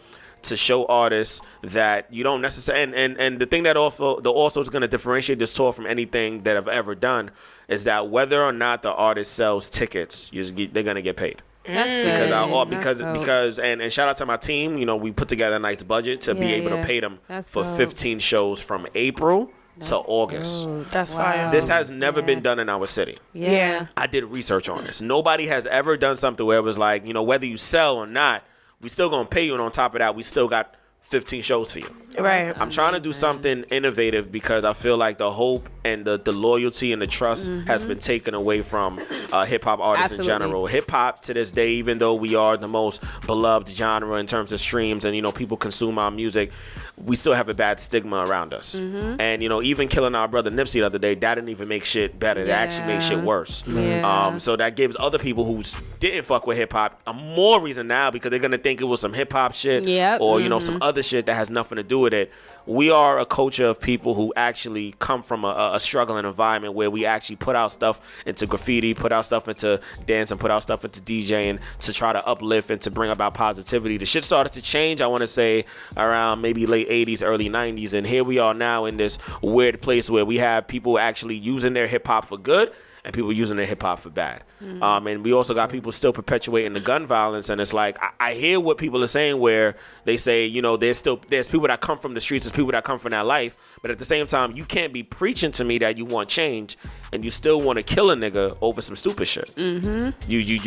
Speaker 3: to show artists that you don't necessarily, and the thing that also is going to differentiate this tour from anything that I've ever done is that whether or not the artist sells tickets, they're going to get paid.
Speaker 7: That's good.
Speaker 3: Because and shout out to my team. We put together a nice budget to be able to pay them for 15 shows from April to August.
Speaker 2: That's fire.
Speaker 3: This has never been done in our city.
Speaker 7: Yeah.
Speaker 3: I did research on this. Nobody has ever done something where it was like, whether you sell or not, we still gonna pay you, and on top of that, we still got 15 shows for you.
Speaker 2: Right.
Speaker 3: I'm trying to do something innovative because I feel like the hope and the loyalty and the trust has been taken away from hip hop artists
Speaker 7: Absolutely.
Speaker 3: in general. Hip hop to this day, even though we are the most beloved genre in terms of streams and, you know, people consume our music, we still have a bad stigma around us. And, you know, even killing our brother Nipsey the other day, that didn't even make shit better. That actually made shit worse.
Speaker 7: Yeah.
Speaker 3: So that gives other people who didn't fuck with hip hop a more reason now because they're going to think it was some hip hop shit
Speaker 7: Yep.
Speaker 3: or, you know, some other shit that has nothing to do with it. We are a culture of people who actually come from a struggling environment where we actually put our stuff into graffiti, put our stuff into dance, and put our stuff into DJing to try to uplift and to bring about positivity. The shit started to change, I want to say, around maybe late 80s, early 90s. And here we are now in this weird place where we have people actually using their hip hop for good and people using their hip hop for bad. And we also got people still perpetuating the gun violence. And it's like, I hear what people are saying where they say, you know, there's people that come from the streets, there's people that come from that life. But at the same time, you can't be preaching to me that you want change and you still want to kill a nigga over some stupid shit. You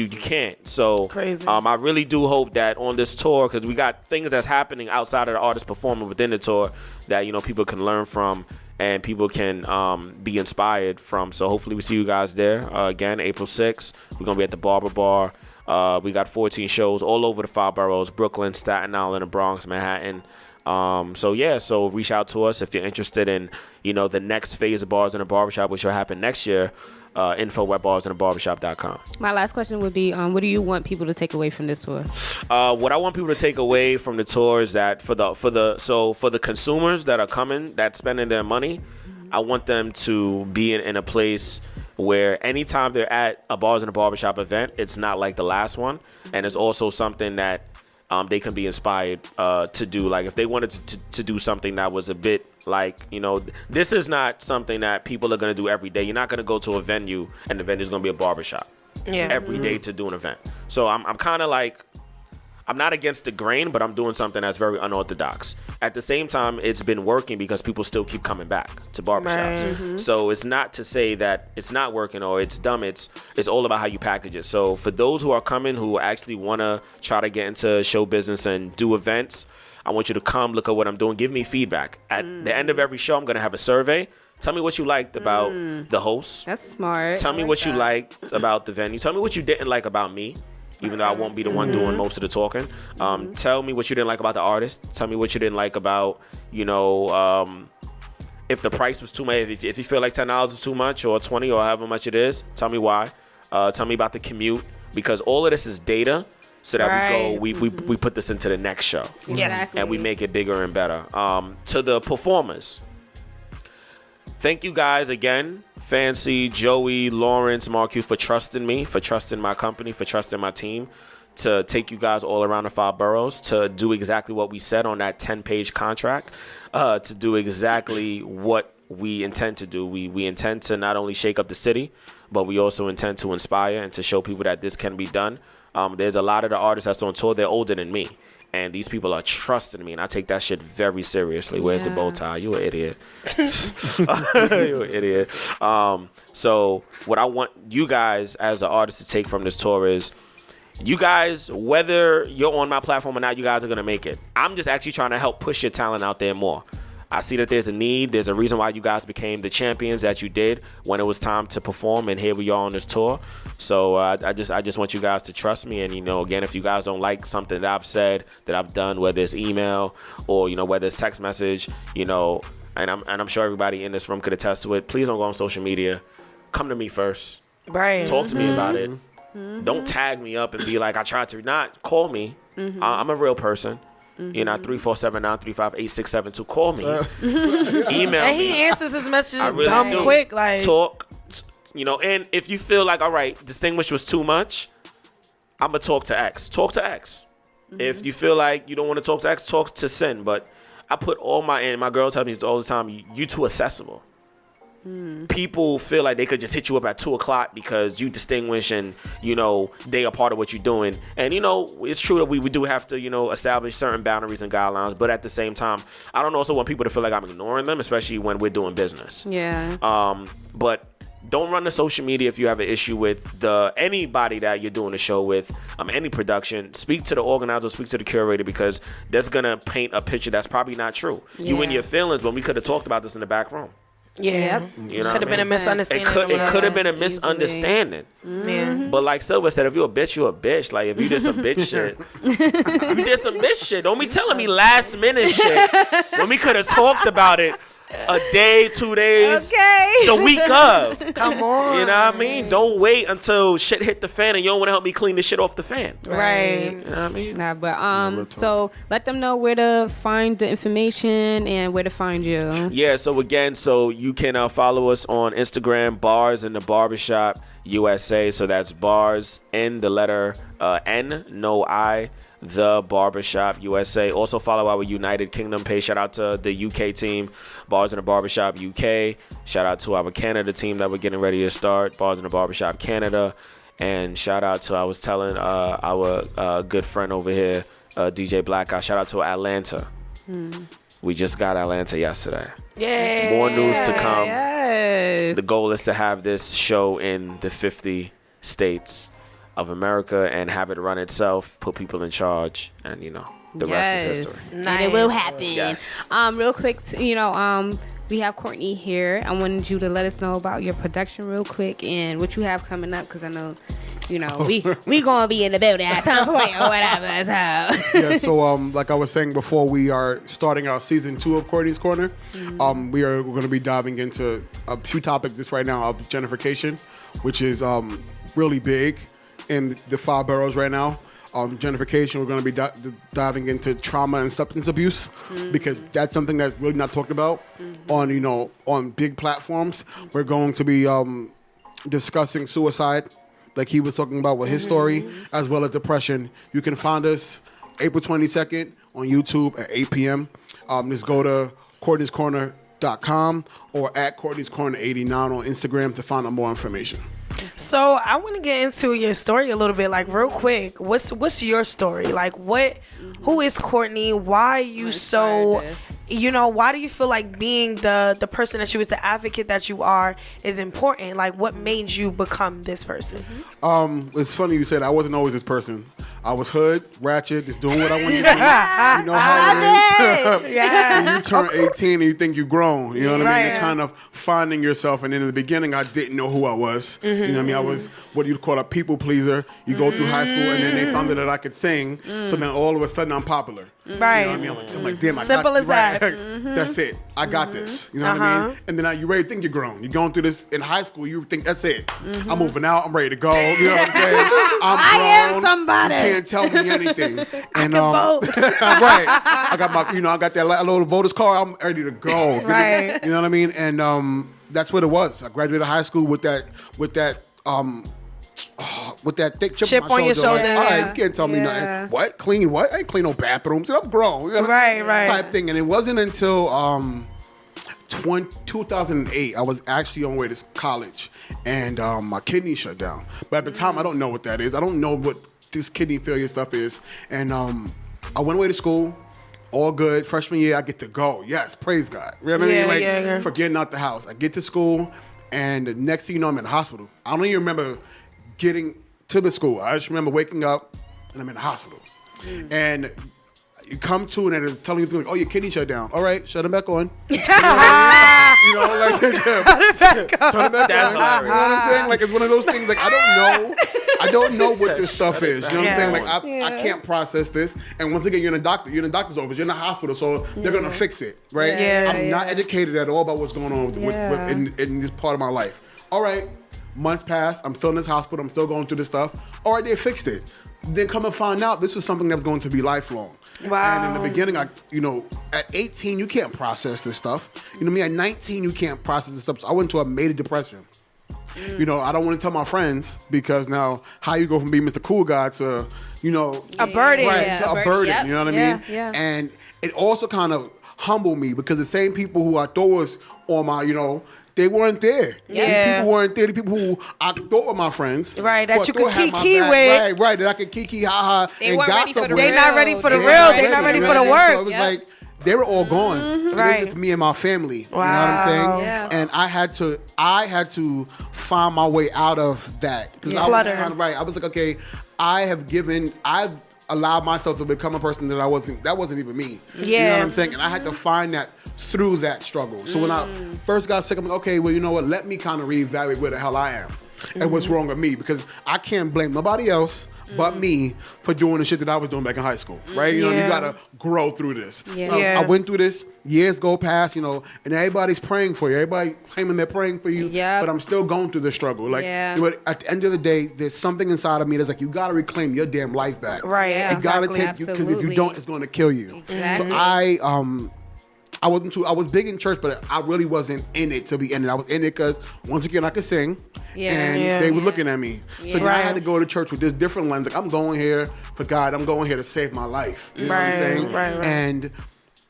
Speaker 3: can't. So
Speaker 2: Crazy.
Speaker 3: I really do hope that on this tour, because we got things that's happening outside of the artist performing within the tour that, you know, people can learn from and people can be inspired from. So hopefully we see you guys there. Again, April 6th, we're going to be at the Barber Bar. We got 14 shows all over the 5 boroughs, Brooklyn, Staten Island, the Bronx, Manhattan. So reach out to us if you're interested in, you know, the next phase of Bars in a Barbershop, which will happen next year. info@barsinthebarbershop.com.
Speaker 7: My last question would be, what do you want people to take away from this tour?
Speaker 3: What I want people to take away from the tour is that for the consumers that are coming, that's spending their money, I want them to be in a place where anytime they're at a Bars in a Barbershop event, it's not like the last one, and it's also something that they can be inspired to do. Like if they wanted to do something that was a bit like, you know, this is not something that people are going to do every day. You're not going to go to a venue and the venue is going to be a barbershop every day to do an event. So I'm kind of like, I'm not against the grain, but I'm doing something that's very unorthodox. At the same time, it's been working because people still keep coming back to barbershops. So it's not to say that it's not working or it's dumb. It's all about how you package it. So for those who are coming who actually want to try to get into show business and do events, I want you to come look at what I'm doing. Give me feedback. At the end of every show, I'm going to have a survey. Tell me what you liked about the host.
Speaker 7: That's smart.
Speaker 3: Tell me what you liked about the venue. Tell me what you didn't like about me, even though I won't be the one doing most of the talking. Tell me what you didn't like about the artist. Tell me what you didn't like about, you know, if the price was too much. If you feel like $10 is too much or 20 or however much it is, tell me why. Tell me about the commute, because all of this is data. So that we put this into the next show.
Speaker 7: Exactly.
Speaker 3: And we make it bigger and better. To the performers, thank you guys again. Fancy, Joey, Lawrence, Mark, for trusting me, for trusting my company, for trusting my team to take you guys all around the 5 boroughs, to do exactly what we said on that 10-page contract, to do exactly what we intend to do. We intend to not only shake up the city, but we also intend to inspire and to show people that this can be done. There's a lot of the artists that's on tour, they're older than me. And these people are trusting me, and I take that shit very seriously. Where's the bow tie? You an idiot. You an idiot. So what I want you guys as an artist to take from this tour is, you guys, whether you're on my platform or not, you guys are going to make it. I'm just actually trying to help push your talent out there more. I see that there's a need. There's a reason why you guys became the champions that you did when it was time to perform, and here we are on this tour. So I just want you guys to trust me. And, you know, again, if you guys don't like something that I've said, that I've done, whether it's email or, you know, whether it's text message, you know, and I'm sure everybody in this room could attest to it, please don't go on social media. Come to me first.
Speaker 2: Right.
Speaker 3: Talk to me about it. Don't tag me up and be like, I tried to. Not call me. I'm a real person. You know, 347-935-8672. Call me. Email
Speaker 2: And
Speaker 3: me.
Speaker 2: he answers his messages
Speaker 3: I really
Speaker 2: dumb
Speaker 3: do.
Speaker 2: quick. Like,
Speaker 3: Talk, you know, and if you feel like, all right, Distinguished was too much, I'm going to talk to X. Talk to X. If you feel like you don't want to talk to X, talk to Sin. But I put all and my girl tells me all the time, you too accessible. People feel like they could just hit you up at 2:00 because you distinguish and, you know, they are part of what you're doing. And, you know, it's true that we do have to, you know, establish certain boundaries and guidelines. But at the same time, I don't also want people to feel like I'm ignoring them, especially when we're doing business.
Speaker 7: Yeah.
Speaker 3: But don't run to social media if you have an issue with anybody that you're doing a show with, any production. Speak to the organizer, speak to the curator, because that's gonna paint a picture that's probably not true. You in your feelings, but we could have talked about this in the back room.
Speaker 2: Yeah,
Speaker 3: you know,
Speaker 2: could have been a misunderstanding.
Speaker 3: It could have been a misunderstanding.
Speaker 2: Yeah.
Speaker 3: But like Silver said, if you're a bitch, you're a bitch. Like if you did some bitch shit, you did some bitch shit. Don't be telling me last minute shit when we could have talked about it a day, 2 days, the week of.
Speaker 2: Come on.
Speaker 3: You know what I mean? Don't wait until shit hit the fan and you don't want to help me clean the shit off the fan.
Speaker 2: Right.
Speaker 3: You know what I mean?
Speaker 7: Nah, but so let them know where to find the information and where to find you.
Speaker 3: Yeah, so again, you can follow us on Instagram, Bars in the Barbershop USA. So that's bars in the letter N, no I, the Barbershop USA. Also follow our United Kingdom page. Shout out to the UK team, Bars in the Barbershop UK. Shout out to our Canada team that we're getting ready to start, Bars in the Barbershop Canada. And shout out to, I was telling our good friend over here, DJ Blackout, shout out to Atlanta. We just got Atlanta yesterday.
Speaker 2: Yeah.
Speaker 3: More news to come.
Speaker 7: Yes.
Speaker 3: The goal is to have this show in the 50 states of America and have it run itself, put people in charge, and the rest is history.
Speaker 7: Nice. And it will happen.
Speaker 3: Yes.
Speaker 7: Real quick, we have Courteny here. I wanted you to let us know about your production real quick and what you have coming up, because I know, we gonna be in the building at some point or whatever. So.
Speaker 5: Yeah, so like I was saying before, we are starting our season 2 of Courtney's Corner. We're going to be diving into a few topics just right now of gentrification, which is really big in the 5 boroughs right now. Gentrification, we're going to be diving into trauma and substance abuse, because that's something that's really not talked about on big platforms. We're going to be discussing suicide, like he was talking about with his story, as well as depression. You can find us April 22nd on YouTube at 8 p.m. Just go to Courtney'sCorner.com or at Courtney's Corner 89 on Instagram to find out more information.
Speaker 2: So I want to get into your story a little bit, like real quick. What's your story? Like who is Courtney? Why are you why do you feel like being the person that you is, the advocate that you are, is important? Like what made you become this person?
Speaker 5: It's funny you said I wasn't always this person. I was hood, ratchet, just doing what I wanted to do. You know how it is.
Speaker 2: Yeah.
Speaker 5: When you turn 18 and you think you're grown, you know what I mean?
Speaker 2: Right.
Speaker 5: You're kind of finding yourself. And in the beginning, I didn't know who I was. You know what I mean? I was what you'd call a people pleaser. You go through high school and then they found out that I could sing. So then all of a sudden I'm popular.
Speaker 2: Right.
Speaker 5: You know what I mean? I'm like damn,
Speaker 2: Simple as that.
Speaker 5: That's it. I got this. You know what I mean? And then you ready to think you're grown. You're going through this in high school. You think that's it. I'm moving out. I'm ready to go. You know what I'm saying?
Speaker 7: I am somebody.
Speaker 5: You can't tell me anything. And
Speaker 2: vote.
Speaker 5: right. I got I got that little voter's card. I'm ready to go.
Speaker 2: Right.
Speaker 5: You know what I mean? And that's what it was. I graduated high school with that thick chip
Speaker 2: on your shoulder.
Speaker 5: Like, all right, you can't tell me nothing. What? Clean what? I ain't clean no bathrooms. I'm grown. You know?
Speaker 2: Right.
Speaker 5: Type thing. And it wasn't until 2008 I was actually on my way to college, and my kidney shut down. But at the time, I don't know what that is. I don't know what this kidney failure stuff is. And I went away to school. All good. Freshman year, I get to go. Yes, praise God. You know what I mean?
Speaker 2: Yeah.
Speaker 5: Forgetting out the house. I get to school, and the next thing you know, I'm in the hospital. I don't even remember getting to the school. I just remember waking up, and I'm in the hospital. And you come to, and it's telling you, like, oh, your kidney shut down. All right, shut it back on. You know, like, turn it back on.
Speaker 3: That's hilarious.
Speaker 5: You know what I'm saying? Like, it's one of those things, like, I don't know what this stuff is. You know what I'm saying? Like, I can't process this. And once again, you're in the doctor's office. You're in the hospital, so they're going to fix it, right? I'm not educated at all about what's going on in this part of my life. All right, months pass. I'm still in this hospital. I'm still going through this stuff. All right, they fixed it. Then come and find out this was something that was going to be lifelong.
Speaker 2: Wow.
Speaker 5: And in the beginning, at 18, you can't process this stuff. You know what I mean? At 19, you can't process this stuff. So I went into a major depression. I don't want to tell my friends, because now how you go from being Mr. Cool Guy to,
Speaker 2: a burden.
Speaker 5: Right, to a burden.
Speaker 7: Yep.
Speaker 5: You know what I mean?
Speaker 7: Yeah.
Speaker 5: And it also kind of humbled me, because the same people who I thought was on my, they weren't there.
Speaker 2: Yeah.
Speaker 5: These people weren't there. The people who I thought were my friends.
Speaker 2: Right, that
Speaker 5: who I
Speaker 2: you could
Speaker 5: thought had my
Speaker 2: kiki
Speaker 5: back.
Speaker 2: with.
Speaker 5: Right, that I could kiki, ha-ha,
Speaker 7: They
Speaker 5: and
Speaker 7: weren't ready
Speaker 5: gossip
Speaker 7: for the
Speaker 5: with.
Speaker 2: They not ready for the
Speaker 5: They
Speaker 2: real.
Speaker 5: weren't
Speaker 2: They not ready
Speaker 5: you
Speaker 2: for
Speaker 5: know
Speaker 2: the
Speaker 5: what I mean?
Speaker 2: work.
Speaker 5: So it was like,
Speaker 8: they were all gone. And it
Speaker 2: Right.
Speaker 8: was just me and my family.
Speaker 2: Wow.
Speaker 8: You know what I'm saying?
Speaker 7: Yeah.
Speaker 8: And I had to find my way out of that. Because I was
Speaker 2: Clutter.
Speaker 8: kind of right. I was like, okay, I've allowed myself to become a person that wasn't even me. You know
Speaker 2: Yeah.
Speaker 8: what I'm saying? And I had to find that through that struggle. So when I first got sick, I'm like, okay, well, you know what? Let me kind of reevaluate where the hell I am and what's wrong with me, because I can't blame nobody else but me for doing the shit that I was doing back in high school, right? You know, you gotta grow through this.
Speaker 7: Yeah.
Speaker 2: Yeah.
Speaker 8: I went through this, years go past, you know, and everybody's praying for you. Everybody claiming they're praying for you,
Speaker 7: Yep.
Speaker 8: but I'm still going through the struggle. Like,
Speaker 7: Yeah.
Speaker 8: but at the end of the day, there's something inside of me that's like, you gotta reclaim your damn life back.
Speaker 2: Right.
Speaker 7: Yeah.
Speaker 8: You gotta
Speaker 2: Exactly.
Speaker 8: take you, because if you
Speaker 7: Absolutely.
Speaker 8: don't, it's gonna kill you.
Speaker 7: Exactly.
Speaker 8: So I was big in church, but I really wasn't in it to be in it. I was in it because, once again, I could sing,
Speaker 7: Yeah.
Speaker 8: and
Speaker 2: Yeah.
Speaker 8: they were looking at me. So now I
Speaker 2: Right.
Speaker 8: had to go to church with this different lens. Like, I'm going here for God. I'm going here to save my life. You know what I'm
Speaker 2: Right,
Speaker 8: saying?
Speaker 2: right.
Speaker 8: And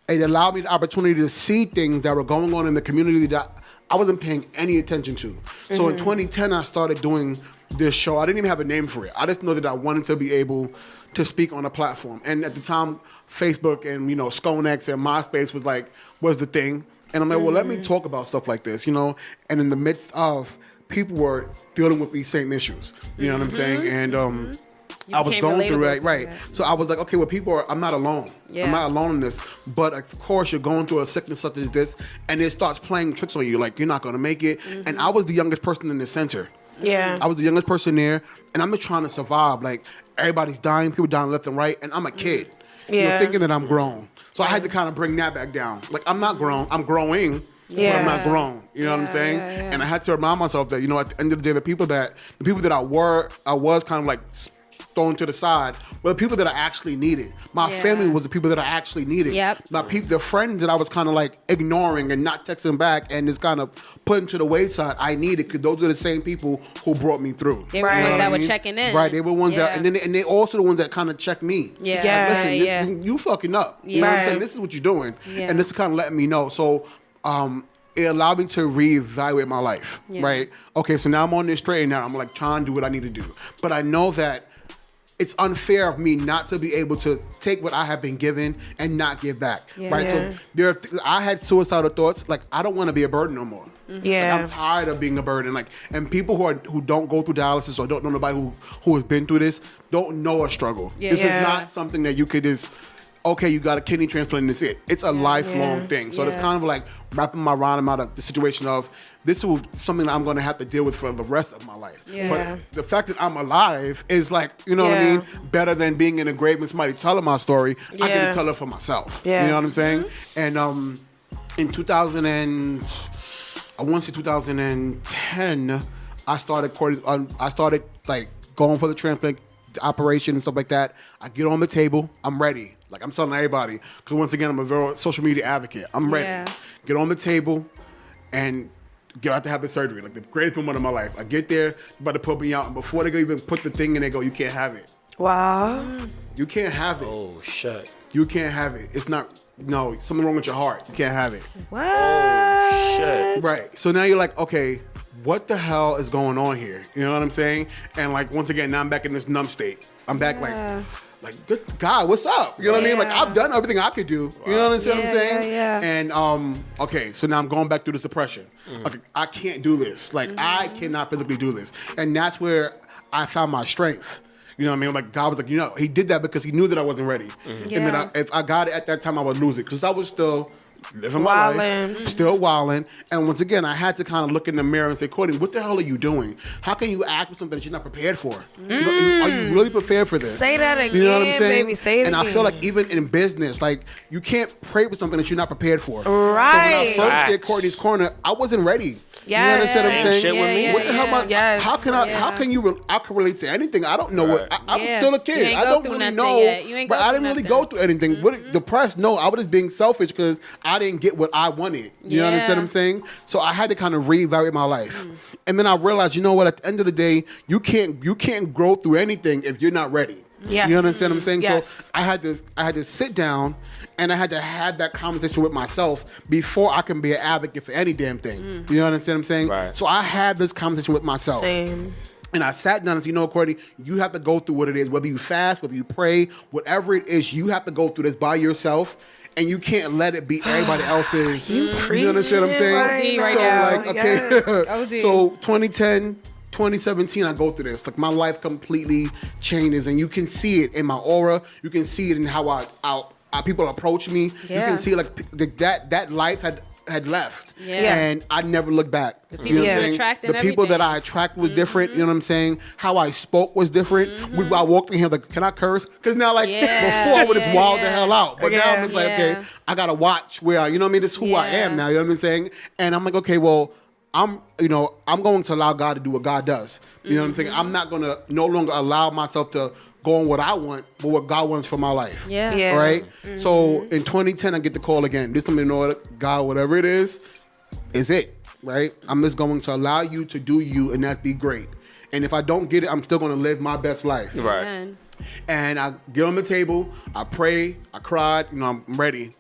Speaker 8: it allowed me the opportunity to see things that were going on in the community that I wasn't paying any attention to. So in 2010, I started doing this show. I didn't even have a name for it. I just know that I wanted to be able to speak on a platform. And at the time, Facebook and, you know, SconeX and MySpace was the thing. And I'm like, well, let me talk about stuff like this, you know? And in the midst of, people were dealing with these same issues. You know what I'm saying? And I was
Speaker 7: became
Speaker 8: going through
Speaker 7: relatable
Speaker 8: it,
Speaker 7: to
Speaker 8: right?
Speaker 7: that.
Speaker 8: So I was like, okay, well, I'm not alone.
Speaker 7: Yeah.
Speaker 8: I'm not alone in this. But of course, you're going through a sickness such as this, and it starts playing tricks on you. Like, you're not going to make it. And I was the youngest person in the center.
Speaker 2: Yeah.
Speaker 8: I was the youngest person there, and I'm just trying to survive. Like, everybody's dying, people dying left and right, and I'm a kid. You know,
Speaker 2: Yeah.
Speaker 8: thinking that I'm grown. So I had to kind of bring that back down. Like, I'm not grown. I'm growing. But I'm not grown. You know what I'm saying?
Speaker 7: yeah, yeah.
Speaker 8: And I had to remind myself that, you know, at the end of the day, the people that I was kind of like thrown to the side were the people that I actually needed. My
Speaker 7: Yeah.
Speaker 8: family was the people that I actually needed.
Speaker 7: Yep.
Speaker 8: The friends that I was kind of like ignoring and not texting back and just kind of putting to the wayside, I needed, because those are the same people who brought me through.
Speaker 7: They were
Speaker 2: Right.
Speaker 7: the
Speaker 2: You know
Speaker 7: ones
Speaker 2: what
Speaker 7: that
Speaker 8: I
Speaker 7: were
Speaker 8: mean?
Speaker 7: checking in.
Speaker 8: Right, they were ones
Speaker 7: Yeah.
Speaker 8: and they also the ones that kind of checked me.
Speaker 7: Yeah.
Speaker 2: Yeah.
Speaker 8: Listen,
Speaker 7: yeah.
Speaker 8: you fucking up. You know what I'm
Speaker 2: Right.
Speaker 8: saying? This is what you're doing.
Speaker 7: Yeah.
Speaker 8: And this is kind of letting me know. So it allowed me to reevaluate my life.
Speaker 7: Yeah.
Speaker 8: Right? Okay, so now I'm on this straight and now I'm like trying to do what I need to do. But I know that it's unfair of me not to be able to take what I have been given and not give back.
Speaker 7: Yeah.
Speaker 8: Right?
Speaker 2: Yeah.
Speaker 8: So I had suicidal thoughts. Like, I don't want to be a burden no more.
Speaker 2: Yeah.
Speaker 8: Like, I'm tired of being a burden. Like, and people who don't go through dialysis or don't know nobody who has been through this don't know a struggle.
Speaker 7: Yeah.
Speaker 8: This
Speaker 2: Yeah.
Speaker 8: is not something that you could just, okay, you got a kidney transplant and that's it. It's a lifelong
Speaker 2: Yeah.
Speaker 8: thing. So it's
Speaker 7: Yeah.
Speaker 8: kind of like wrapping my mind out of the situation of, this is something that I'm going to have to deal with for the rest of my life.
Speaker 7: Yeah.
Speaker 8: But the fact that I'm alive is like, you know what I
Speaker 2: Yeah.
Speaker 8: mean? Better than being in a grave and somebody telling my story. I get
Speaker 2: Yeah.
Speaker 8: to tell it for myself.
Speaker 2: Yeah.
Speaker 8: You know what I'm saying? And in 2010, I started like going for the transplant operation and stuff like that. I get on the table. I'm ready. Like, I'm telling everybody, because once again, I'm a very social media advocate. I'm ready.
Speaker 7: Yeah.
Speaker 8: Get on the table and get out to have the surgery. Like, the greatest moment of my life. I get there, about to put me out, and before they even put the thing in, they go, you can't have it.
Speaker 2: Wow.
Speaker 8: You can't have it.
Speaker 3: Oh shit.
Speaker 8: You can't have it. It's not, no, something wrong with your heart. You can't have it.
Speaker 2: What?
Speaker 3: Shit.
Speaker 8: Right. So now you're like, okay, what the hell is going on here? You know what I'm saying? And like, once again, now I'm back in this numb state. I'm back like, good God, what's up? You know what I mean? Like,
Speaker 7: Yeah.
Speaker 8: I've done everything I could do. You know what I'm
Speaker 7: Yeah,
Speaker 8: saying?
Speaker 7: yeah,
Speaker 8: And okay, so now I'm going back through this depression. Okay, I can't do this. Like, I cannot physically do this. And that's where I found my strength. You know what I mean? Like, God was like, you know, he did that because he knew that I wasn't ready. And
Speaker 7: Yeah.
Speaker 8: then if I got it at that time, I would lose it because I was still living my life,
Speaker 2: Wildin'.
Speaker 8: still wilding. And once again, I had to kind of look in the mirror and say, Courteny, what the hell are you doing? How can you act with something that you're not prepared for? You know, are you really prepared for this?
Speaker 2: Say that again,
Speaker 8: You know what I'm saying?
Speaker 2: baby. Say it
Speaker 8: and
Speaker 2: again.
Speaker 8: I feel like even in business, like, you can't pray with something that you're not prepared for.
Speaker 2: Right.
Speaker 8: So when I first
Speaker 3: Facts.
Speaker 8: did Courtney's Corner, I wasn't ready.
Speaker 2: Yes.
Speaker 8: You understand what I'm
Speaker 3: Same
Speaker 8: saying?
Speaker 3: shit with me.
Speaker 8: What the hell am I?
Speaker 2: Yes.
Speaker 8: How can
Speaker 7: Yeah.
Speaker 8: I can relate to anything? I don't know what. I'm
Speaker 7: Yeah.
Speaker 8: still a
Speaker 7: You
Speaker 8: kid.
Speaker 7: ain't
Speaker 8: I
Speaker 7: go
Speaker 8: don't
Speaker 7: through
Speaker 8: really
Speaker 7: nothing
Speaker 8: know.
Speaker 7: yet. You ain't
Speaker 8: But
Speaker 7: go
Speaker 8: I
Speaker 7: through
Speaker 8: didn't really
Speaker 7: nothing.
Speaker 8: go through anything. What, depressed? No, I was just being selfish because I didn't get what I wanted. You
Speaker 7: Yeah.
Speaker 8: understand what I'm saying? So I had to kind of reevaluate my life, and then I realized, you know what? At the end of the day, you can't grow through anything if you're not ready.
Speaker 2: Yes.
Speaker 8: You understand what I'm saying?
Speaker 2: Yes.
Speaker 8: So I had to sit down and I had to have that conversation with myself before I can be an advocate for any damn thing. You understand what I'm saying?
Speaker 3: Right.
Speaker 8: So I had this conversation with myself.
Speaker 2: Same.
Speaker 8: And I sat down and said, you know, Courtney, you have to go through what it is, whether you fast, whether you pray, whatever it is, you have to go through this by yourself. and you can't let it be everybody else's. You
Speaker 2: preaching
Speaker 8: understand what I'm saying?
Speaker 2: right
Speaker 8: So
Speaker 7: now.
Speaker 8: like, okay,
Speaker 7: OG.
Speaker 8: so 2010. 2017, I go through this. Like, my life completely changes, and you can see it in my aura. You can see it in how I people approach me. You
Speaker 7: Yeah.
Speaker 8: can see like that life had left,
Speaker 7: Yeah.
Speaker 8: and I never looked back. The
Speaker 7: people you attract and
Speaker 8: The people that
Speaker 7: everything.
Speaker 8: I attract was different. You know what I'm saying? How I spoke was different. I walked in here like, can I curse? Because now, like
Speaker 7: Yeah,
Speaker 8: before, I would just
Speaker 7: yeah,
Speaker 8: wild the
Speaker 7: yeah.
Speaker 8: hell out. But now I'm
Speaker 2: Yeah.
Speaker 8: just like,
Speaker 7: Yeah.
Speaker 8: okay, I gotta watch where you know what I mean. This is who I
Speaker 7: Yeah.
Speaker 8: am now. You know what I'm saying? And I'm like, okay, well. I'm going to allow God to do what God does. You know what I'm saying? I'm not going to no longer allow myself to go on what I want, but what God wants for my life.
Speaker 7: Yeah.
Speaker 2: Yeah.
Speaker 8: Right? So in 2010, I get the call again. This time, you know what? God, whatever it is it. Right? I'm just going to allow you to do you, and that be great. And if I don't get it, I'm still going to live my best life.
Speaker 3: Right.
Speaker 7: Amen.
Speaker 8: And I get on the table, I pray, I cried, I'm ready.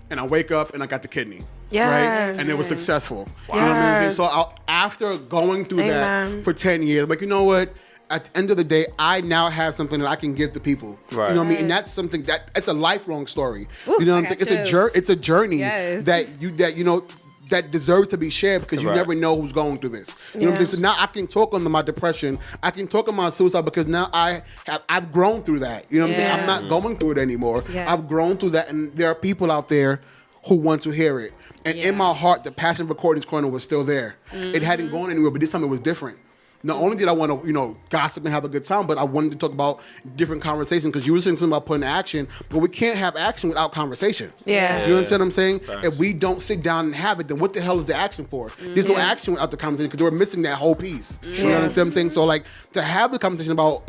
Speaker 8: And I wake up and I got the kidney.
Speaker 2: Yes.
Speaker 8: Right? And it was successful. You know what I mean?
Speaker 2: Yes.
Speaker 8: So after going through
Speaker 2: Amen.
Speaker 8: that for 10 years, I'm like, you know what? At the end of the day, I now have something that I can give to people.
Speaker 3: Right.
Speaker 8: You know what I mean? And that's something it's a lifelong story.
Speaker 7: Ooh,
Speaker 8: you know what
Speaker 7: I
Speaker 8: I'm
Speaker 7: got
Speaker 8: saying?
Speaker 7: chills.
Speaker 8: It's a journey
Speaker 7: Yes.
Speaker 8: that deserves to be shared because you
Speaker 3: Right.
Speaker 8: never know who's going through this. You know what I'm saying? So now I can talk on my depression. I can talk on my suicide because now I've grown through that. You know what I'm saying?
Speaker 7: Yeah.
Speaker 8: I'm not going through it anymore.
Speaker 7: Yes.
Speaker 8: I've grown through that, and there are people out there who want to hear it. And
Speaker 7: Yeah.
Speaker 8: in my heart, the passion for Courtney's Corner was still there. It hadn't gone anywhere, but this time it was different. Not only did I want to, gossip and have a good time, but I wanted to talk about different conversations because you were saying something about putting action, but we can't have action without conversation.
Speaker 2: Yeah.
Speaker 8: You understand what I'm saying?
Speaker 3: Facts.
Speaker 8: If we don't sit down and have it, then what the hell is the action for? There's no action without the conversation because we're missing that whole piece. You
Speaker 2: Yeah.
Speaker 8: understand what I'm saying? So, like, to have the conversation about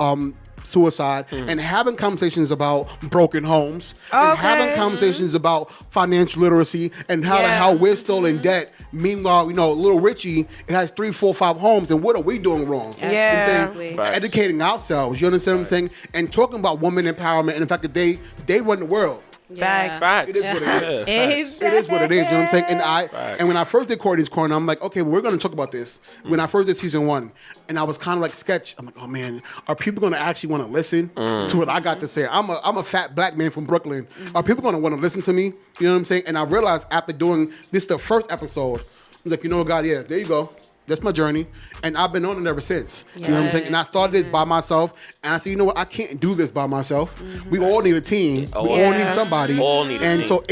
Speaker 8: suicide and having conversations about broken homes and having conversations about financial literacy and how we're still in debt. Meanwhile, little Richie, it has 3, 4, 5 homes, and what are we doing wrong?
Speaker 2: Yeah.
Speaker 8: You know what I'm saying?
Speaker 7: Exactly.
Speaker 3: Facts.
Speaker 8: Educating ourselves. You understand what I'm saying? And talking about women empowerment and the fact that they run the world.
Speaker 2: Facts.
Speaker 3: Facts.
Speaker 8: It is what it is.
Speaker 3: Yeah, facts.
Speaker 8: It is what it is. You know what I'm saying?
Speaker 3: Facts.
Speaker 8: And when I first did Courtney's Corner, I'm like, okay, well, we're going to talk about this. When I first did season 1, and I was kind of like sketch. I'm like, oh man, are people going to actually want to listen to what I got to say? I'm a fat black man from Brooklyn. Are people going to want to listen to me? You know what I'm saying? And I realized after doing this, the first episode, I was like, God, yeah, there you go. That's my journey. And I've been on it ever since. You know what I'm saying? And I started this by myself. And I said, you know what? I can't do this by myself. We all need a team. We all need somebody.
Speaker 3: All need a
Speaker 8: and
Speaker 3: team.
Speaker 8: so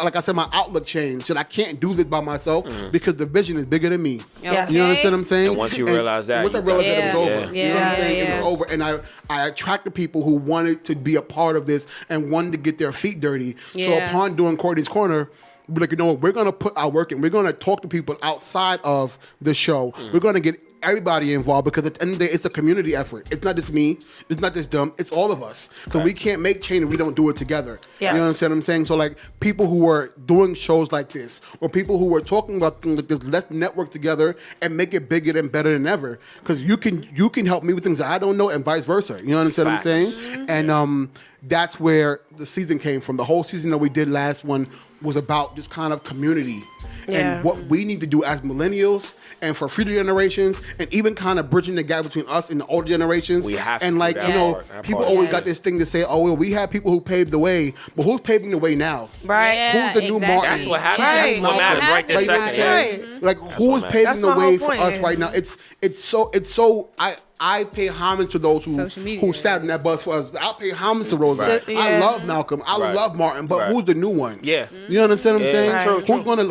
Speaker 8: like I said, my outlook changed. And I can't do this by myself because the vision is bigger than me.
Speaker 2: Yeah.
Speaker 8: You understand what I'm saying?
Speaker 3: And once you realize that,
Speaker 8: once I
Speaker 3: you
Speaker 8: realized
Speaker 3: got
Speaker 8: that, it was
Speaker 3: it.
Speaker 8: over.
Speaker 7: Yeah.
Speaker 8: You know what I'm
Speaker 7: Yeah,
Speaker 8: saying?
Speaker 2: yeah.
Speaker 8: It was over. And I attracted people who wanted to be a part of this and wanted to get their feet dirty. So
Speaker 7: Yeah.
Speaker 8: upon doing Courtney's Corner, we're like, we're going to put our work in. We're going to talk to people outside of the show. We're going to get everybody involved because at the end of the day, it's a community effort. It's not just me. It's not just them. It's all of us. Because we can't make change if we don't do it together.
Speaker 2: Yes.
Speaker 8: You understand what I'm saying? So, like, people who are doing shows like this or people who are talking about things like this, let's network together and make it bigger and better than ever. Because you can help me with things that I don't know and vice versa. You understand
Speaker 3: Facts.
Speaker 8: what I'm saying? And that's where the season came from. The whole season that we did last one was about just kind of community
Speaker 2: Yeah.
Speaker 8: and what we need to do as millennials and for future generations and even kind of bridging the gap between us and the older generations.
Speaker 3: We have to
Speaker 8: and
Speaker 3: do
Speaker 8: like,
Speaker 3: that part. That
Speaker 8: people
Speaker 3: part is
Speaker 8: always
Speaker 3: big.
Speaker 8: got this thing to say, oh, well, we have people who paved the way, but who's paving the way now?
Speaker 2: Right.
Speaker 7: Yeah,
Speaker 8: Who's the new
Speaker 7: exactly.
Speaker 8: Martin?
Speaker 3: That's what happened.
Speaker 2: Right.
Speaker 3: That's what matters right there.
Speaker 8: Like, you know what I'm
Speaker 3: Second. Yeah.
Speaker 8: saying? Like, who's
Speaker 3: what matters.
Speaker 8: paving
Speaker 2: That's
Speaker 8: the
Speaker 2: my
Speaker 8: way
Speaker 2: whole
Speaker 8: for
Speaker 2: point.
Speaker 8: us right now? It's so I pay homage to those
Speaker 7: Social media.
Speaker 8: who sat in that bus for us. I pay homage to Roosevelt.
Speaker 2: Right.
Speaker 8: I
Speaker 2: Yeah.
Speaker 8: love Malcolm. I
Speaker 3: Right.
Speaker 8: love Martin. But
Speaker 3: Right.
Speaker 8: who's the new ones?
Speaker 3: Yeah.
Speaker 8: You understand what I'm
Speaker 3: Yeah.
Speaker 8: saying?
Speaker 2: Right.
Speaker 3: True,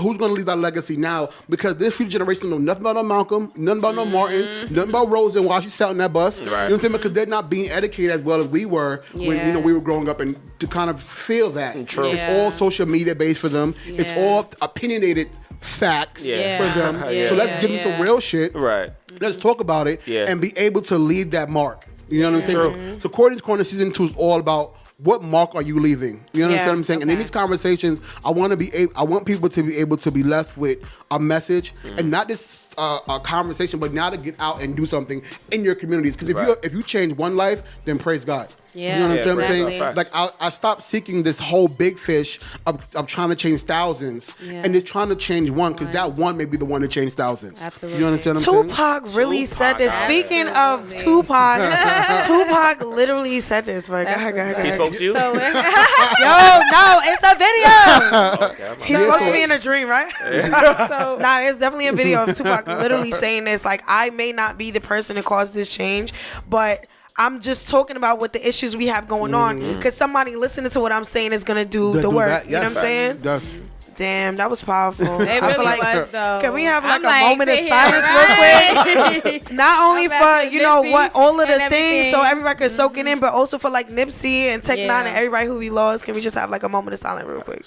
Speaker 8: Who's gonna leave that legacy now? Because this future generation know nothing about no Malcolm, nothing about no Martin, nothing about Rosa and why she sat in that bus.
Speaker 3: Right.
Speaker 8: You know what I'm saying? Because they're not being educated as well as we were when
Speaker 7: Yeah.
Speaker 8: we were growing up, and to kind of feel that.
Speaker 3: True.
Speaker 8: It's
Speaker 7: Yeah.
Speaker 8: all social media based for them. It's
Speaker 7: Yeah.
Speaker 8: all opinionated facts
Speaker 3: Yeah.
Speaker 8: for them.
Speaker 3: Yeah.
Speaker 8: So let's
Speaker 7: Yeah,
Speaker 8: give them
Speaker 7: yeah.
Speaker 8: some real shit.
Speaker 3: Right.
Speaker 8: Let's talk about it
Speaker 3: Yeah.
Speaker 8: and be able to leave that mark. You know what I'm saying?
Speaker 3: True.
Speaker 8: So Courtney's Corner season 2 is all about what mark are you leaving? You understand
Speaker 2: Yeah,
Speaker 8: what I'm saying? And in
Speaker 7: okay.
Speaker 8: these conversations, I want people to be able to be left with a message and not just a conversation, but now to get out and do something in your communities. Because
Speaker 3: Right.
Speaker 8: if you change one life, then praise God.
Speaker 7: Yeah,
Speaker 8: You know what I'm
Speaker 7: exactly.
Speaker 8: saying? Like I stopped seeking this whole big fish of trying to change thousands,
Speaker 7: Yeah.
Speaker 8: and just trying to change one because that one may be the one to change thousands.
Speaker 7: Absolutely.
Speaker 8: You understand what I'm saying?
Speaker 2: Tupac really said this.
Speaker 3: Tupac.
Speaker 2: Speaking of Tupac, Tupac literally said this. But go ahead.
Speaker 3: He spoke to you?
Speaker 7: So,
Speaker 2: Yo, no, it's a video.
Speaker 3: Okay,
Speaker 2: He's supposed to be in a dream, right? So, nah, it's definitely a video of Tupac literally saying this. Like, I may not be the person to cause this change, but I'm just talking about what the issues we have going on. Because somebody listening to what I'm saying is going to do the work.
Speaker 8: That,
Speaker 2: You know what I'm saying?
Speaker 8: Yes.
Speaker 2: Damn, that was powerful.
Speaker 7: It
Speaker 2: I
Speaker 7: really
Speaker 2: feel like,
Speaker 7: was, though.
Speaker 2: can we have like
Speaker 7: I'm
Speaker 2: a moment of
Speaker 7: sit here,
Speaker 2: silence
Speaker 7: right?
Speaker 2: real quick? Not only
Speaker 7: I'm
Speaker 2: for,
Speaker 7: back
Speaker 2: you
Speaker 7: to
Speaker 2: know,
Speaker 7: Nipsey
Speaker 2: what all of the
Speaker 7: and
Speaker 2: things so
Speaker 7: everything.
Speaker 2: everybody can soak it in, but also for like Nipsey and Tech Nine
Speaker 7: Yeah.
Speaker 2: and everybody who we lost. Can we just have like a moment of silence real quick?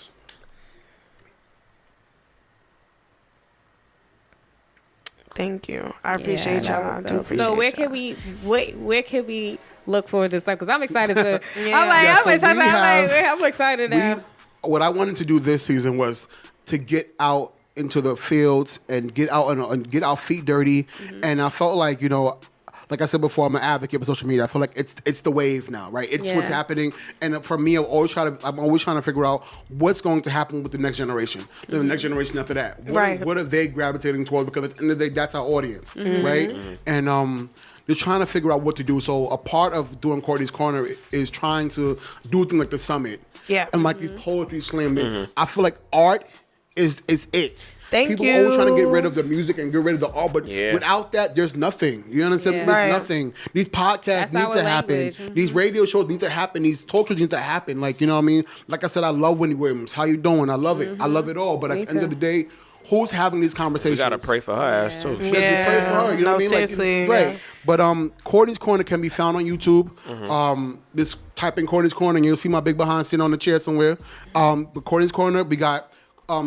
Speaker 2: Thank you. I appreciate
Speaker 7: that
Speaker 2: y'all. I
Speaker 7: was
Speaker 2: do
Speaker 7: dope.
Speaker 2: appreciate
Speaker 7: So where
Speaker 2: y'all.
Speaker 7: can we look for this stuff? Because I'm excited to.
Speaker 2: Yeah.
Speaker 7: I'm like,
Speaker 8: Yeah, so
Speaker 7: I'm excited.
Speaker 8: we have-
Speaker 7: I'm excited now.
Speaker 8: What I wanted to do this season was to get out into the fields and get out and get our feet dirty. And I felt like, you know, like I said before, I'm an advocate for social media. I feel like it's the wave now, right? It's what's
Speaker 7: Yeah.
Speaker 8: happening. And for me, I'm always trying to figure out what's going to happen with the next generation. Then the next generation after that. What are they gravitating towards? Because at the end of the day, that's our audience, right? And they're trying to figure out what to do. So a part of doing Courtney's Corner is trying to do things like the summit.
Speaker 2: Yeah.
Speaker 8: And like these poetry slam. I feel like art is it.
Speaker 2: Thank
Speaker 8: People
Speaker 2: you.
Speaker 8: always trying to get rid of the music and get rid of the art, but
Speaker 3: Yeah.
Speaker 8: without that, there's nothing. You understand?
Speaker 7: Yeah.
Speaker 8: There's
Speaker 2: Right.
Speaker 8: nothing. These podcasts
Speaker 7: That's
Speaker 8: need
Speaker 7: our
Speaker 8: to happen.
Speaker 7: language.
Speaker 8: These radio shows need to happen. These talk shows need to happen. Like, you know what I mean? Like I said, I love Wendy Williams. How you doing? I love it. I love it all. But
Speaker 7: Me
Speaker 8: at the end of
Speaker 7: too.
Speaker 8: the day, who's having these conversations?
Speaker 3: We gotta pray for her ass too.
Speaker 8: We gotta pray for her, you know
Speaker 2: No,
Speaker 8: what I mean? Like,
Speaker 2: seriously,
Speaker 8: right.
Speaker 2: yeah.
Speaker 8: But Courtney's Corner can be found on YouTube. Just type in Courtney's Corner and you'll see my big behind sitting on the chair somewhere. But Courtney's Corner, we got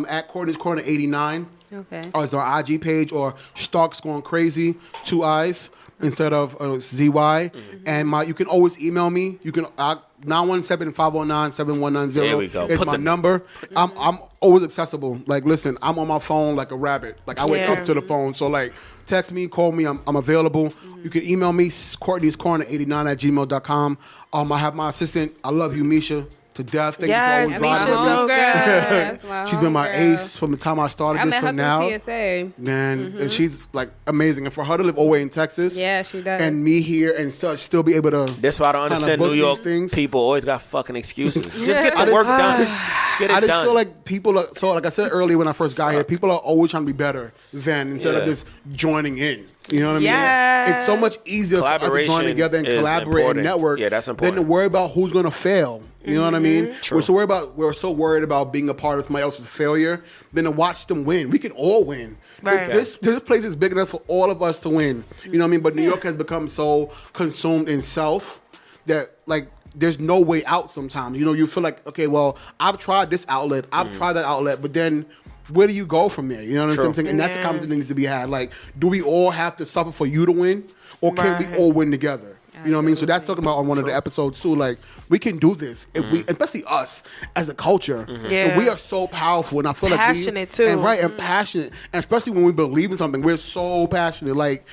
Speaker 8: at Courtney's Corner 89.
Speaker 7: Okay.
Speaker 8: Or it's our IG page, or Starks Going Crazy, 2 I's instead of ZY. And you can always email me. You can 917-509-7190.
Speaker 3: There we go.
Speaker 8: It's
Speaker 3: Put
Speaker 8: my
Speaker 3: the-
Speaker 8: number. I'm always accessible. Like, listen, I'm on my phone like a rabbit. Like, I wake
Speaker 2: Yeah.
Speaker 8: up to the phone. So, like, text me, call me. I'm available. You can email me, Courtney's Corner 89@gmail.com. I have my assistant. I love you, Misha, to death. Thank
Speaker 2: Yes,
Speaker 8: you for
Speaker 2: Misha's
Speaker 8: always
Speaker 2: so
Speaker 8: vibing with me.
Speaker 2: good.
Speaker 8: She's been my ace from the time I started
Speaker 7: I
Speaker 8: this
Speaker 7: met
Speaker 8: till
Speaker 7: her
Speaker 8: now.
Speaker 7: through TSA.
Speaker 8: Man, and she's like amazing. And for her to live all the way in Texas,
Speaker 7: Yeah, she does.
Speaker 8: and me here and still be able to.
Speaker 3: That's why I don't
Speaker 8: kinda
Speaker 3: understand
Speaker 8: book
Speaker 3: New
Speaker 8: these
Speaker 3: York
Speaker 8: things.
Speaker 3: people always got fucking excuses. Just get
Speaker 8: I
Speaker 3: the
Speaker 8: just-
Speaker 3: work done. Just get it
Speaker 8: I just
Speaker 3: done.
Speaker 8: feel like people are so. Like I said earlier when I first got here, people are always trying to be better than instead of
Speaker 3: Yeah.
Speaker 8: just joining in. You know what I mean?
Speaker 2: Yeah.
Speaker 8: It's so much easier for us to join
Speaker 3: Collaboration
Speaker 8: together and
Speaker 3: is
Speaker 8: collaborate
Speaker 3: important.
Speaker 8: and network
Speaker 3: Yeah, that's
Speaker 8: than
Speaker 3: important.
Speaker 8: to worry about who's going to fail. You know what I mean?
Speaker 3: True.
Speaker 8: We're so worried about being a part of somebody else's failure than to watch them win. We can all win.
Speaker 2: Right.
Speaker 8: This place is big enough for all of us to win. You know what I mean? But New York has become so consumed in self that like there's no way out sometimes. You know, you feel like, okay, well, I've tried this outlet, I've tried that outlet, but then where do you go from there? You know what
Speaker 3: True.
Speaker 8: I'm saying? And that's the
Speaker 2: Yeah.
Speaker 8: conversation that needs to be had. Like, do we all have to suffer for you to win? Or can we
Speaker 2: Right.
Speaker 8: all win together? You know what I mean? So that's talking about on one of the episodes too. Like, we can do this if we, especially us as a culture.
Speaker 2: Yeah.
Speaker 8: We are so powerful, and I feel
Speaker 2: Passionate,
Speaker 8: like
Speaker 2: too.
Speaker 8: and right, and passionate, and especially when we believe in something, we're so passionate. Like,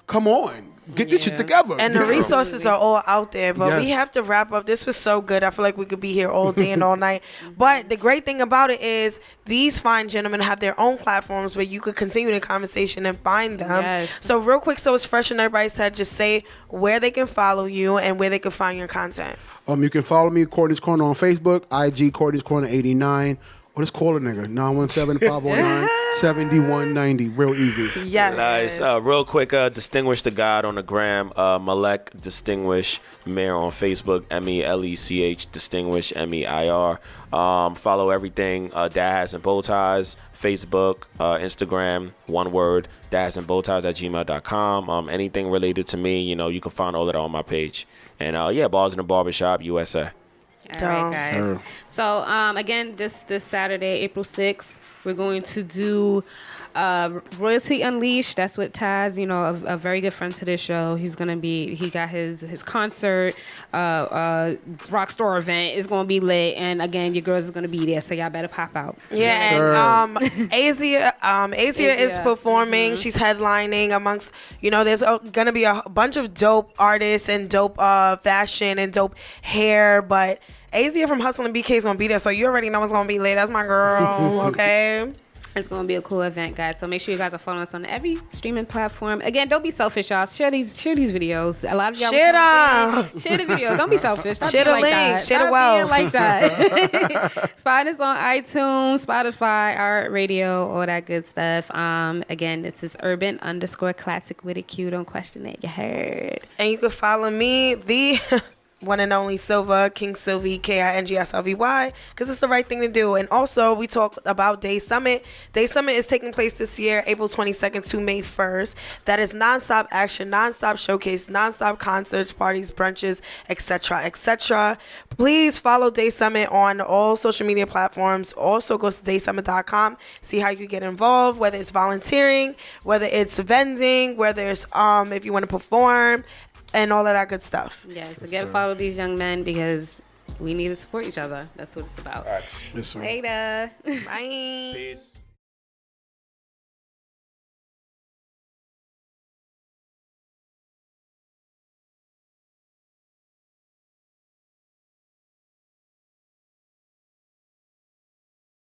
Speaker 8: come on, get this shit together.
Speaker 2: And the
Speaker 8: You know?
Speaker 2: resources are all out there, but we
Speaker 8: Yes.
Speaker 2: have to wrap up. This was so good. I feel like we could be here all day and all night. But the great thing about it is these fine gentlemen have their own platforms where you could continue the conversation and find them.
Speaker 7: Yes.
Speaker 2: So real quick, so it's fresh in everybody's head, just say where they can follow you and where they can find your content.
Speaker 8: You can follow me, Courtney's Corner on Facebook, IG Courtney's Corner 89. Or just call a nigga, 917-509-7190. Real easy.
Speaker 2: Yes.
Speaker 3: Nice. Real quick, Distinguished to God on the gram. Malek Distinguished Mayor on Facebook. MELECH Distinguished MEIR. Follow everything Dad Has and Bow Ties. Facebook, Instagram, one word, dadsandbowties@gmail.com. Anything related to me, you know, you can find all of that on my page. And Bars in the Barbershop, USA.
Speaker 7: All right, guys.
Speaker 8: Sir.
Speaker 7: So again, this Saturday, April 6th, We're going to do Royalty Unleashed. That's with Taz, a very good friend to this show. He got his concert, rock store event is going to be lit. And again, your girls is going to be there, so y'all better pop out.
Speaker 2: Yeah, and Asia is performing. She's headlining amongst, there's going to be a bunch of dope artists and dope fashion and dope hair, but Asia from Hussle and BK is going to be there, so you already know it's going to be lit. That's my girl, okay?
Speaker 7: It's going to be a cool event, guys. So make sure you guys are following us on every streaming platform. Again, don't be selfish, y'all. Share these videos. A lot of y'all
Speaker 2: share
Speaker 7: the videos. Don't be selfish. Stop
Speaker 2: share the
Speaker 7: being
Speaker 2: link.
Speaker 7: That.
Speaker 2: Share the
Speaker 7: wealth.
Speaker 2: wealth.
Speaker 7: Like that. Find us on iTunes, Spotify, iHeart Radio, all that good stuff. Again, this is urban_classic with a Q. Don't question it. You heard.
Speaker 2: And you can follow me, the one and only Silva, King Sylvie, KINGSLVY, because it's the right thing to do. And also, we talk about Day Summit. Day Summit is taking place this year, April 22nd to May 1st. That is nonstop action, nonstop showcase, nonstop concerts, parties, brunches, etc., etc. Please follow Day Summit on all social media platforms. Also, go to daysummit.com, see how you can get involved, whether it's volunteering, whether it's vending, whether it's if you want to perform, and all of that good stuff.
Speaker 7: Yeah, so get to follow these young men because we need to support each other. That's what it's about.
Speaker 8: Yes, sir.
Speaker 7: Later.
Speaker 2: Bye.
Speaker 3: Peace.